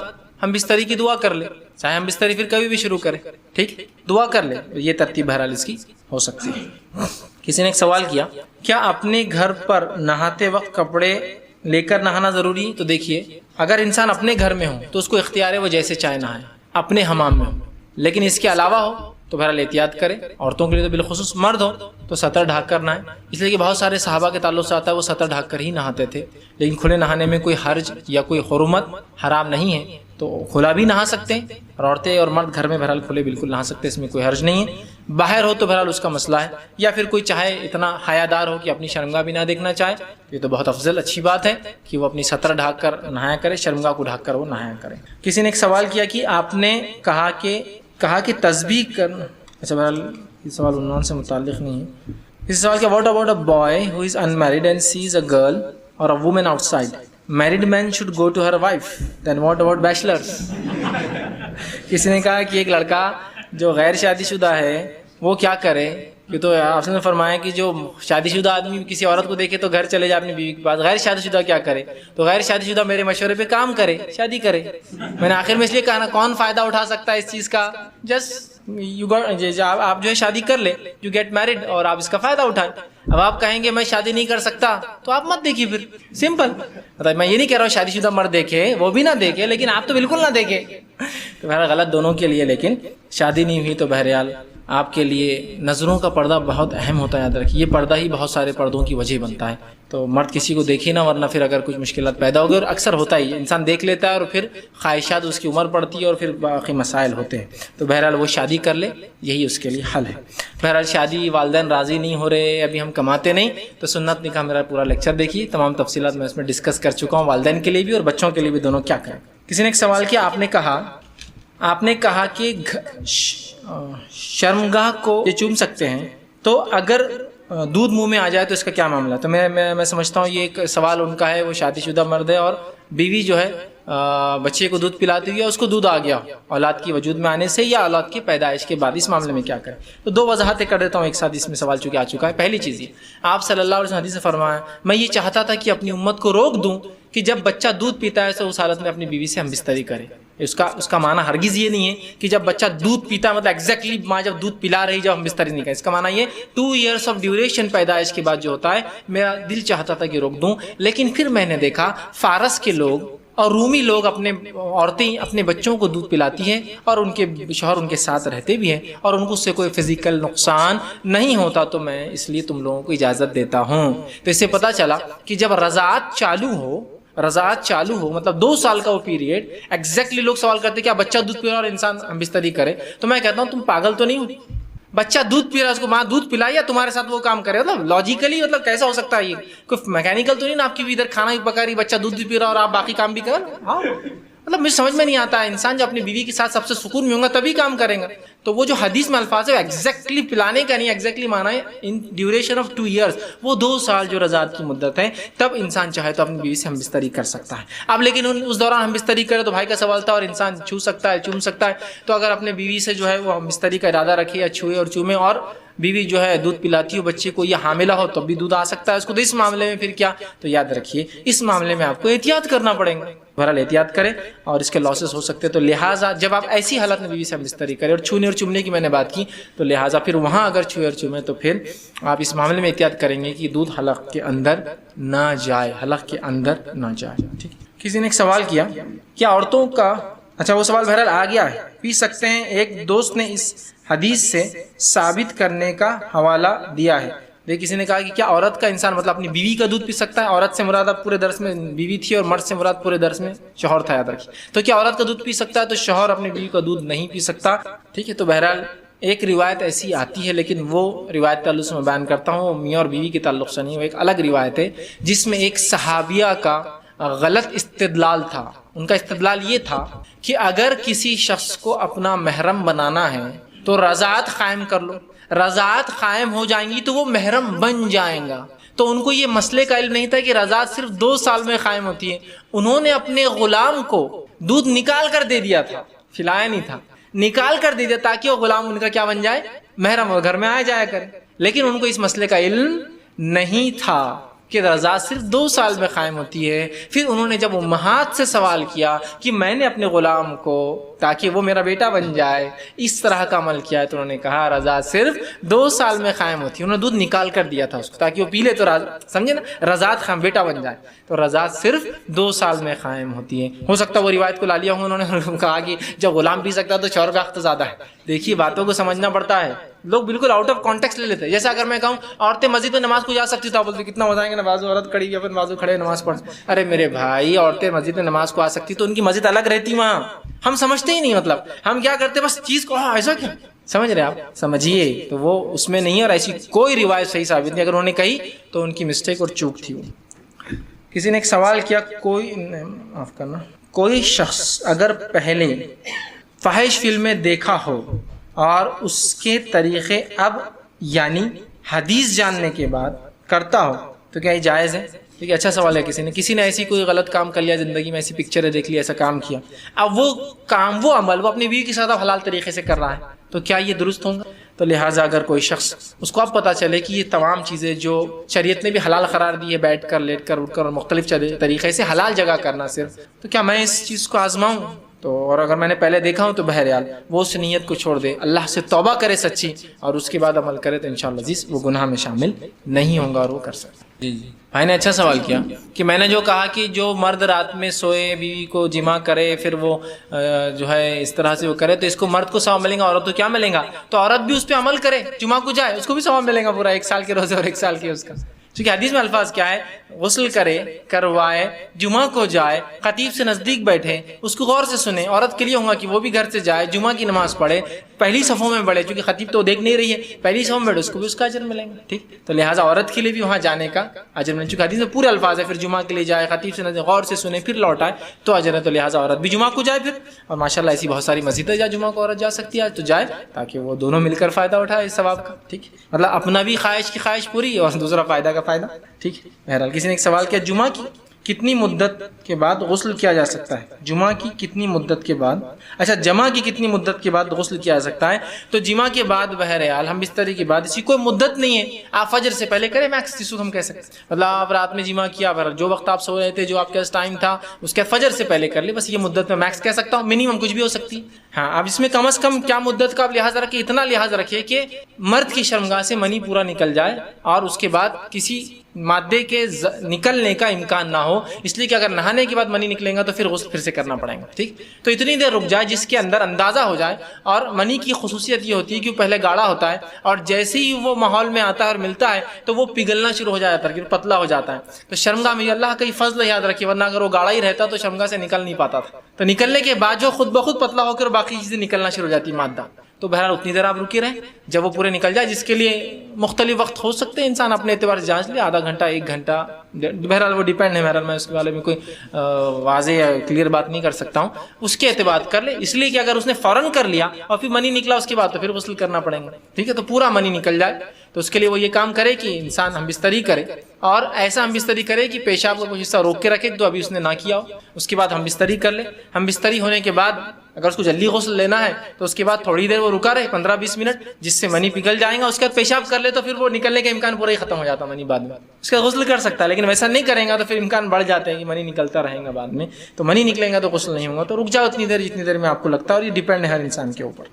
ہم بستری کی دعا کر لیں, چاہے ہم بستری پھر کبھی بھی شروع کریں, ٹھیک, دعا کر لیں. یہ ترتیب بہرحال اس کی ہو سکتی ہے. کسی نے ایک سوال کیا, کیا اپنے گھر پر نہاتے وقت کپڑے لے کر نہانا ضروری ہے؟ تو دیکھیے, اگر انسان اپنے گھر میں ہو تو اس کو اختیار ہے وہ جیسے چاہے نہائے, اپنے حمام میں ہو. لیکن اس کے علاوہ ہو تو بہرحال احتیاط کرے. عورتوں کے لیے تو بالخصوص, مرد ہو تو سطر ڈھک کر نہائے. اس لیے کہ بہت سارے صحابہ کے تعلق سے آتا ہے وہ سطر ڈھک کر ہی نہاتے تھے. لیکن کھلے نہانے میں کوئی حرج یا کوئی حرمت حرام نہیں ہے, تو کھلا بھی نہا سکتے ہیں. اور عورتیں اور مرد گھر میں بہرحال کھلے بالکل نہا سکتے ہیں, اس میں کوئی حرج نہیں ہے. باہر ہو تو بہرحال اس کا مسئلہ ہے, یا پھر کوئی چاہے اتنا حیادار ہو کہ اپنی شرمگاہ بھی نہ دیکھنا چاہے, یہ تو بہت افضل اچھی بات ہے کہ وہ اپنی سطر ڈھک کر نہایا کرے, شرمگاہ کو ڈھک کر وہ نہایا کرے. کسی نے ایک سوال کیا کہ آپ نے کہا کہ تسبیح کرنا, اچھا بہرحال یہ سوال عنوان سے متعلق نہیں ہے. اس سوال کیا, what about a boy who is unmarried and sees a girl or a woman outside, married man should go to her wife, then what about bachelors. کسی نے کہا کہ ایک لڑکا جو غیر شادی شدہ ہے وہ کیا کرے, کہ تو آپ نے فرمایا کہ جو شادی شدہ آدمی کسی عورت کو دیکھے تو گھر چلے جائے اپنی بیوی کے پاس, غیر شادی شدہ کیا کرے؟ تو غیر شادی شدہ میرے مشورے پہ کام کرے, شادی کرے. میں نے آخر میں اس لیے کہا نا, کون فائدہ اٹھا سکتا ہے اس چیز کا؟ جسٹ آپ جو ہے شادی کر لے, یو گیٹ میرڈ, اور آپ اس کا فائدہ اٹھائیں. اب آپ کہیں گے میں شادی نہیں کر سکتا تو آپ مت دیکھیے, پھر سمپل. مطلب میں یہ نہیں کہہ رہا ہوں شادی شدہ مرد دیکھے, وہ بھی نہ دیکھے, لیکن آپ تو بالکل نہ دیکھے. تو بہرحال غلط دونوں کے لیے, لیکن شادی نہیں ہوئی تو بہرحال آپ کے لیے نظروں کا پردہ بہت اہم ہوتا ہے، یاد رکھیے یہ پردہ ہی بہت سارے پردوں کی وجہ بنتا ہے. تو مرد کسی کو دیکھے نہ، ورنہ پھر اگر کچھ مشکلات پیدا ہوگی، اور اکثر ہوتا ہی انسان دیکھ لیتا ہے اور پھر خواہشات اس کی عمر پڑتی ہے اور پھر باقی مسائل ہوتے ہیں. تو بہرحال وہ شادی کر لے، یہی اس کے لیے حل ہے. بہرحال شادی والدین راضی نہیں ہو رہے، ابھی ہم کماتے نہیں، تو سنت نکاح میرا پورا لیکچر دیکھیے، تمام تفصیلات میں اس میں ڈسکس کر چکا ہوں، والدین کے لیے بھی اور بچوں کے لیے بھی، دونوں کیا کریں. کسی نے ایک سوال کیا، آپ نے کہا کہ شرمگاہ کو یہ چوم سکتے ہیں، تو اگر دودھ منہ میں آ جائے تو اس کا کیا معاملہ؟ تو میں سمجھتا ہوں یہ ایک سوال ان کا ہے، وہ شادی شدہ مرد ہے اور بیوی جو ہے بچے کو دودھ پلاتی ہوئی ہے، اس کو دودھ آ گیا اولاد کی وجود میں آنے سے یا اولاد کی پیدائش کے بعد، اس معاملے میں کیا کریں؟ تو دو وضاحتیں کر دیتا ہوں ایک ساتھ، اس میں سوال چونکہ آ چکا ہے. پہلی چیز یہ، آپ صلی اللہ علیہ وسلم حدیث سے فرمایا، میں یہ چاہتا تھا کہ اپنی امت کو روک دوں کہ جب بچہ دودھ پیتا ہے تو اس حالت میں اپنی بیوی سے ہم بستری کرے. اس کا معنی ہرگز یہ نہیں ہے کہ جب بچہ دودھ پیتا ہے مطلب ایگزیکٹلی ماں جب دودھ پلا رہی جب ہم بستری نہیں کریں. اس کا معنی یہ 2 ایئرس آف ڈیوریشن پیدائش کے بعد جو ہوتا ہے، میرا دل چاہتا تھا کہ روک دوں، لیکن پھر میں نے دیکھا فارس کے لوگ اور رومی لوگ عورتیں اپنے بچوں کو دودھ پلاتی ہیں اور ان کے شوہر ان کے ساتھ رہتے بھی ہیں اور ان کو اس سے کوئی فزیکل نقصان نہیں ہوتا، تو میں اس لیے تم لوگوں کو اجازت دیتا ہوں. تو اس سے پتہ چلا کہ جب رضاعت چالو ہو مطلب 2 سال کا وہ پیریڈ، ایگزیکٹلی لوگ سوال کرتے کیا بچہ دودھ پی رہا اور انسان ہم بستری کرے؟ تو میں کہتا ہوں تم پاگل تو نہیں ہو؟ بچہ دودھ پی رہا ہے، اس کو ماں دودھ پلائے یا تمہارے ساتھ وہ کام کرے؟ مطلب لاجیکلی مطلب کیسا ہو سکتا ہے یہ؟ کوئی میکینیکل تو نہیں نا، آپ کی بھی ادھر کھانا بھی پکا رہی، بچہ دودھ بھی پی رہا اور آپ باقی کام بھی کر. ہاں مطلب مجھے سمجھ میں نہیں آتا ہے، انسان جب اپنی بیوی کے ساتھ سب سے سکون میں ہوگا تبھی کام کریں گا. تو وہ جو حدیث میں الفاظ ہے ایگزیکٹلی پلانے کا نہیں، ایگزیکٹلی مانا ہے ان ڈیوریشن آف 2 ایئرس، وہ 2 سال جو رضاعت کی مدت ہے، تب انسان چاہے تو اپنی بیوی سے ہم بستری کر سکتا ہے. اب لیکن اس دوران ہم بستری کرے تو بھائی کا سوال تھا اور انسان چھو سکتا ہے چوم سکتا ہے. تو اگر اپنے بیوی سے جو ہے وہ ہم بستری کا ارادہ رکھے یا چھوئے اور چومے، اور بیوی جو ہے دودھ پلاتی ہو بچے کو یا حاملہ ہو تب بھی دودھ آ سکتا ہے اس کو، تو اس معاملے میں پھر کیا؟ تو یاد رکھیے اس معاملے میں آپ کو احتیاط کرنا پڑے گا. بہرحال احتیاط کریں اور اس کے لاسز ہو سکتے، تو لہٰذا جب آپ ایسی حالت میں بیوی سے بستری کریں، اور چھونے اور چومنے کی میں نے بات کی، تو لہٰذا پھر وہاں اگر چھوئے اور چومے تو پھر آپ اس معاملے میں احتیاط کریں گے کہ دودھ حلق کے اندر نہ جائے، ٹھیک. کسی نے ایک سوال کیا عورتوں کا، اچھا وہ سوال بہرحال آ گیا ہے، پی سکتے ہیں. ایک دوست نے اس حدیث سے ثابت کرنے کا حوالہ دیا ہے. کسی نے کہا کہ کیا عورت کا انسان مطلب اپنی بیوی کا دودھ پی سکتا ہے؟ عورت سے مراد اب پورے درس میں بیوی تھی اور مرد سے مراد پورے درس میں شوہر تھا، یاد رکھیے. تو کیا عورت کا دودھ پی سکتا ہے؟ تو شوہر اپنی بیوی کا دودھ نہیں پی سکتا. ٹھیک ہے، تو بہرحال ایک روایت ایسی آتی ہے، لیکن وہ روایت تعلق سے میں بیان کرتا ہوں، میاں اور بیوی کے تعلق سے نہیں، وہ ایک الگ روایت ہے جس میں ایک صحابیہ کا غلط استدلال تھا. ان کا استدلال یہ تھا کہ اگر کسی شخص کو اپنا محرم بنانا ہے تو رضاعت قائم کر لو، رضاعت قائم ہو جائیں گی تو وہ محرم بن جائیں گا. تو ان کو یہ مسئلے کا علم نہیں تھا کہ رضاعت صرف 2 سال میں قائم ہوتی ہے. انہوں نے اپنے غلام کو دودھ نکال کر دے دیا تھا، کھلایا نہیں تھا، نکال کر دے دیا تاکہ وہ غلام ان کا کیا بن جائے؟ محرم، اور گھر میں آیا جایا کرے. لیکن ان کو اس مسئلے کا علم نہیں تھا کہ رضاعت صرف 2 سال میں قائم ہوتی ہے. پھر انہوں نے جب امہات سے سوال کیا کہ میں نے اپنے غلام کو تاکہ وہ میرا بیٹا بن جائے اس طرح کا عمل کیا ہے، تو انہوں نے کہا رضاعت صرف 2 سال میں قائم ہوتی ہے. انہوں نے دودھ نکال کر دیا تھا اس کو تاکہ وہ پی لے تو سمجھے نا، رضاعت قائم بیٹا بن جائے. تو رضاعت صرف 2 سال میں قائم ہوتی ہے. ہو سکتا ہے وہ روایت کو لا لیا ہوں انہوں نے، کہا کہ جب غلام پی سکتا ہے تو شوہر کا حق تو زیادہ ہے. دیکھیے باتوں کو سمجھنا پڑتا ہے، لوگ بالکل آؤٹ آف کانٹیکسٹ لے لیتے ہیں. جیسا اگر میں کہوں عورتیں مسجد میں نماز کو جا سکتی تو آپ بولتے کتنا مزہ آئیں گے، نماز عورت کھڑی ہوئی اپن بازو کھڑے نماز پڑھ. ارے میرے بھائی، عورتیں مسجد میں نماز کو آ سکتی تو ان کی مسجد الگ رہتی وہاں. ہم سمجھتے ہی نہیں، مطلب ہم کیا کرتے بس چیز کو ایسا کیا سمجھ رہے آپ، سمجھیے تو وہ اس میں نہیں ہے. اور ایسی کوئی روایت صحیح ثابت نہیں، اگر انہوں نے کہی تو ان کی مسٹیک اور چوک تھی. کسی نے ایک سوال کیا، کوئی شخص اگر پہلے فحش فلمیں دیکھا ہو اور اس کے طریقے اب یعنی حدیث جاننے کے بعد کرتا ہو تو کیا یہ جائز ہے؟ ٹھیک ہے، اچھا سوال ہے. کسی نے ایسی کوئی غلط کام کر لیا زندگی میں، ایسی پکچریں دیکھ لی، ایسا کام کیا، اب وہ کام وہ عمل وہ اپنی بیوی کے ساتھ حلال طریقے سے کر رہا ہے، تو کیا یہ درست ہوگا؟ تو لہٰذا اگر کوئی شخص اس کو اب پتہ چلے کہ یہ تمام چیزیں جو شریعت نے بھی حلال قرار دی ہے، بیٹھ کر لیٹ کر اٹھ کر اور مختلف طریقے سے حلال جگہ کرنا صرف، تو کیا میں اس چیز کو آزماؤں؟ تو اور اگر میں نے پہلے دیکھا ہوں تو بہرحال وہ اس نیت کو چھوڑ دے, اللہ سے توبہ کرے سچی, اور اس کے بعد عمل کرے تو انشاءاللہ عزیز وہ گناہ میں شامل نہیں ہوں گا اور وہ کر سکتا. جی جی بھائی نے اچھا سوال کیا کہ میں نے جو کہا کہ جو مرد رات میں سوئے بیوی کو جمع کرے پھر وہ جو ہے اس طرح سے وہ کرے تو اس کو مرد کو ثواب ملے گا, عورت کو کیا ملے گا؟ تو عورت بھی اس پہ عمل کرے, جمعہ کو جائے, اس کو بھی ثواب ملے گا پورا 1 سال کے روزے اور 1 سال کے اس کا. کیونکہ حدیث میں الفاظ کیا ہے؟ غسل کرے, کروائے, جمعہ کو جائے, خطیب سے نزدیک بیٹھے, اس کو غور سے سنے. عورت کے لیے ہوگا کہ وہ بھی گھر سے جائے, جمعہ کی نماز پڑھے, پہلی صفوں میں بڑھے, چونکہ خطیب تو دیکھ نہیں رہی ہے, پہلی صفوں میں بیٹھے, اس کو بھی اس کا اجر ملے گا. ٹھیک, تو لہٰذا عورت کے لیے بھی وہاں جانے کا اجر ملے, چونکہ حدیث میں پورے الفاظ ہے, پھر جمعہ کے لیے جائے, خطیب سے نزدیک غور سے سنے, پھر لوٹ آئے تو اجر ہے. تو لہٰذا عورت بھی جمعہ کو جائے پھر, اور ماشاءاللہ ایسی بہت ساری مسجدیں جہاں جمعہ کو عورت جا سکتی ہے تو جائے, تاکہ وہ دونوں مل کر فائدہ اٹھائے اس ثواب کا. ٹھیک, مطلب اپنا بھی خواہش کی خواہش پوری اور دوسرا فائدہ کا فائدہ. ٹھیک, بہرحال کسی نے ایک سوال کیا جمعہ کی کتنی مدت کے بعد غسل کیا جا سکتا ہے؟ جمعہ کی کتنی مدت کے بعد, اچھا جمعہ کی کتنی مدت کے بعد غسل کیا جا سکتا ہے؟ تو جمعہ کے بعد بہرحال ہم بستری کے بعد, اسی کوئی مدت نہیں ہے, آپ فجر سے پہلے کریں میکس, جس کو ہم کہہ سکتے ہیں, مطلب آپ رات میں جمعہ کیا, جو وقت آپ سو رہے تھے, جو آپ کے پاس ٹائم تھا, اس کے فجر سے پہلے کر لیں, بس یہ مدت میں میکس کہہ سکتا ہوں, منیمم کچھ بھی ہو سکتی ہے. ہاں, اب اس میں کم از کم کیا مدت کا آپ لحاظ رکھیں, اتنا لحاظ رکھیے کہ مرد کی شرمگاہ سے منی پورا نکل جائے اور اس کے بعد کسی مادے کے نکلنے کا امکان نہ ہو, اس لیے کہ اگر نہانے کے بعد منی نکلے گا تو پھر غسل پھر سے کرنا پڑے گا. ٹھیک, تو اتنی دیر رک جائے جس کے اندر اندازہ ہو جائے, اور منی کی خصوصیت یہ ہوتی ہے کہ وہ پہلے گاڑھا ہوتا ہے اور جیسے ہی وہ ماحول میں آتا ہے اور ملتا ہے تو وہ پگھلنا شروع ہو جاتا ہے, پتلا ہو جاتا ہے. تو شرمگاہ میں اللہ کا ہی فضل یاد رکھیے, ورنہ اگر وہ گاڑھا ہی رہتا تو شرمگاہ سے نکل نہیں پاتا تھا. تو نکلنے کے بعد جو خود بخود پتلا ہو کر باقی چیزیں نکلنا شروع ہو جاتی مادہ, تو بہرحال اتنی دیر آپ رکے رہیں جب وہ پورے نکل جائے, جس کے لیے مختلف وقت ہو سکتے ہیں, انسان اپنے اعتبار سے جانچ لے, آدھا گھنٹہ 1 گھنٹہ, بہرحال وہ ڈیپینڈ ہے. بہرحال میں اس کے بارے میں کوئی واضح یا کلیئر بات نہیں کر سکتا ہوں, اس کے اعتبار کر لے, اس لیے کہ اگر اس نے فوراً کر لیا اور پھر منی نکلا اس کے بعد تو پھر غسل کرنا پڑے گا. ٹھیک ہے, تو پورا منی نکل جائے تو اس کے لیے وہ یہ کام کرے کہ انسان ہم بستری کرے, اور ایسا ہم بستری کرے کہ پیشاب کا کچھ حصہ روک کے رکھے تو ابھی اس نے نہ کیا ہو, اس کے بعد ہم بستری کر لے. ہم بستری ہونے کے بعد اگر اس کو جلدی غسل لینا ہے تو اس کے بعد تھوڑی دیر وہ رکا رہے 15-20 منٹ, جس سے منی پگھل جائے گا. اس کے بعد پیشاب کر لے تو پھر وہ نکلنے کا امکان پورا ہی ختم ہو جاتا ہے منی بعد میں, اس کا غسل کر سکتا ہے. لیکن ویسا نہیں کریں گا تو پھر امکان بڑھ جاتے ہیں کہ منی نکلتا رہے گا بعد میں, تو منی نکلیں گا تو غسل نہیں ہوگا. تو رک جاؤ اتنی دیر جتنی دیر میں آپ کو لگتا ہے, اور یہ ڈیپینڈ ہے ہر انسان کے اوپر.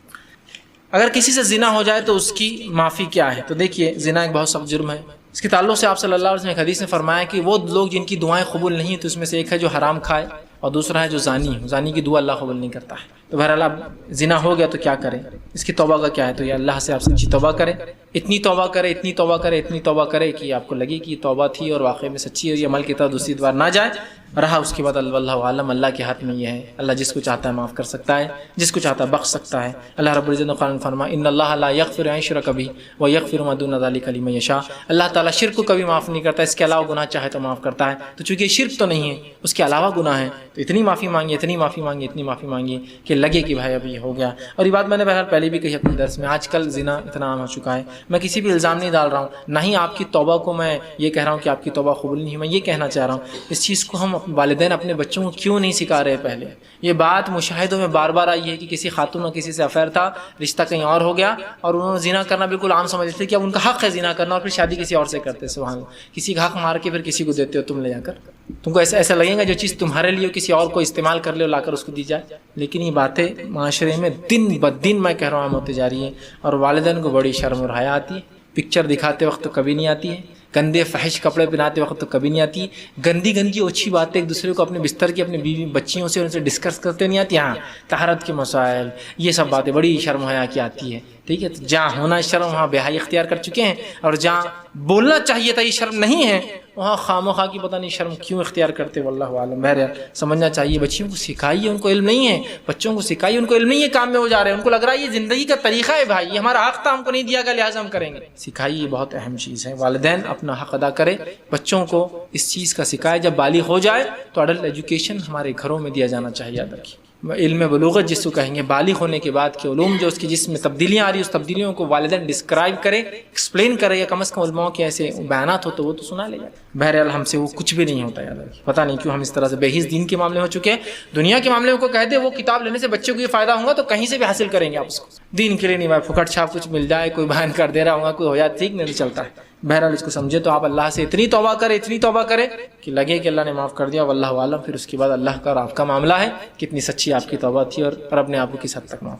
اگر کسی سے زنا ہو جائے تو اس کی معافی کیا ہے؟ تو دیکھیے زنا ایک بہت سخت جرم ہے. اس کے تعلق سے آپ صلی اللہ علیہ وسلم ایک حدیث میں فرمایا کہ وہ لوگ جن کی دعائیں قبول نہیں تو اس میں سے ایک ہے جو حرام کھائے, اور دوسرا ہے جو زانی. زانی کی دعا اللہ قبول نہیں کرتا ہے. تو بہرحال اب زنا ہو گیا تو کیا کریں, اس کی توبہ کا کیا ہے؟ تو یہ اللہ سے آپ سچی توبہ کریں, اتنی توبہ کرے, اتنی توبہ کرے, اتنی توبہ کرے کہ آپ کو لگے کہ یہ توبہ تھی اور واقعی میں سچی ہے, یہ عمل کی طرف دوسری بار نہ جائے رہا. اس کے بعد اللہ عالم, اللہ کے ہاتھ میں یہ ہے, اللہ جس کو چاہتا ہے معاف کر سکتا ہے, جس کو چاہتا ہے بخش سکتا ہے. اللہ رب العزت نے قرآن فرمایا ان اللہ لا یغفر ان یشرک بہ ویغفر ما دون ذلک لمن یشاء. اللہ تعالیٰ شرک کو کبھی معاف نہیں کرتا, اس کے علاوہ گناہ چاہے تو معاف کرتا ہے. تو چونکہ شرک تو نہیں ہے, اس کے علاوہ گناہ ہے, تو اتنی معافی مانگیے, اتنی معافی مانگیے, اتنی معافی مانگیے کہ لگے کہ بھائی اب یہ ہو گیا. اور یہ بات میں نے بہرحال پہلے بھی کہی اپنے درس میں, آج کل زنا اتنا عام ہو چکا ہے. میں کسی بھی الزام نہیں ڈال رہا ہوں, نہ ہی آپ کی توبہ کو میں یہ کہہ رہا ہوں کہ آپ کی توبہ قبول نہیں ہے. میں یہ کہنا چاہ رہا ہوں اس چیز کو ہم والدین اپنے بچوں کو کیوں نہیں سکھا رہے پہلے. یہ بات مشاہدوں میں بار بار آئی ہے کہ کسی خاتون اور کسی سے افیئر تھا, رشتہ کہیں اور ہو گیا, اور انہوں نے زنا کرنا بالکل عام سمجھتے تھے کہ اب ان کا حق ہے زنا کرنا, اور پھر شادی کسی اور سے کرتے. سبحان اللہ, کسی کا حق مار کے پھر کسی کو دیتے ہو تم لے جا کر. تم کو ایسا لگے گا جو چیز تمہارے لیے کسی اور کو استعمال کر لے اور لا کر اس کو دی جائے. لیکن یہ باتیں معاشرے میں دن بدن میں کہہ رہا ہوں عام ہوتی جا رہی ہیں, اور والدین کو بڑی شرم اور حیا آتی ہے. پکچر دکھاتے وقت تو کبھی نہیں آتی ہے, گندے فحش کپڑے پہناتے وقت تو کبھی نہیں آتی, گندی اچھی باتیں ایک دوسرے کو اپنے بستر کی اپنی بیوی بچیوں سے ان سے ڈسکس کرتے نہیں آتی. ہاں, طہارت کے مسائل, یہ سب باتیں بڑی شرم حیا کی آتی ہے. ٹھیک ہے, تو جہاں ہونا شرم وہاں بے حیائی اختیار کر چکے ہیں, اور جہاں بولنا چاہیے تھا یہ شرم نہیں ہے وہاں خواہ کی پتہ نہیں شرم کیوں اختیار کرتے. واللہ عالم. بہرحال سمجھنا چاہیے, بچیوں کو سکھائیے, ان کو علم نہیں ہے, بچوں کو سکھائیے, ان کو علم نہیں ہے, کام میں ہو جا رہے ہیں, ان کو لگ رہا ہے یہ زندگی کا طریقہ ہے, بھائی یہ ہمارا حق تھا, ہم کو نہیں دیا گیا لہٰذا ہم کریں گے. سکھائیے, بہت اہم چیز ہے. والدین اپنا حق ادا کرے, بچوں کو اس چیز کا سکھائے. جب بالغ ہو جائے تو ایڈلٹ ایجوکیشن ہمارے گھروں میں دیا جانا چاہیے. یاد رکھیے, علم بلوغت جس کو کہیں گے, بالغ ہونے کے بعد کے علوم جو اس کی جس میں تبدیلیاں آ رہی ہیں اس تبدیلیوں کو والدین ڈسکرائب کرے, ایکسپلین کرے, یا کم از کم علماء کے ایسے بیانات ہو تو وہ تو سنا لے جائے. بہرحال ہم سے وہ کچھ بھی نہیں ہوتا. یاد رکھیے, پتہ نہیں کیوں ہم اس طرح سے بحیث دین کے معاملے ہو چکے ہیں. دنیا کے معاملے میں کو کہہ دے وہ کتاب لینے سے بچوں کو یہ فائدہ ہوگا تو کہیں سے بھی حاصل کریں گے آپ اس کو. دین کے لیے نہیں, بھائی پھکٹ چھاپ کچھ مل جائے, کوئی بیان کر دے رہا ہوگا, کوئی ہو جائے ٹھیک, نہیں چلتا ہے. بہرحال اس کو سمجھے تو آپ اللہ سے اتنی توبہ کریں کہ لگے کہ اللہ نے معاف کر دیا، واللہ عالم. پھر اس کے بعد اللہ کا اور آپ کا معاملہ ہے، کتنی سچی آپ کی توبہ تھی اور رب نے آپ کو کس حد تک معاف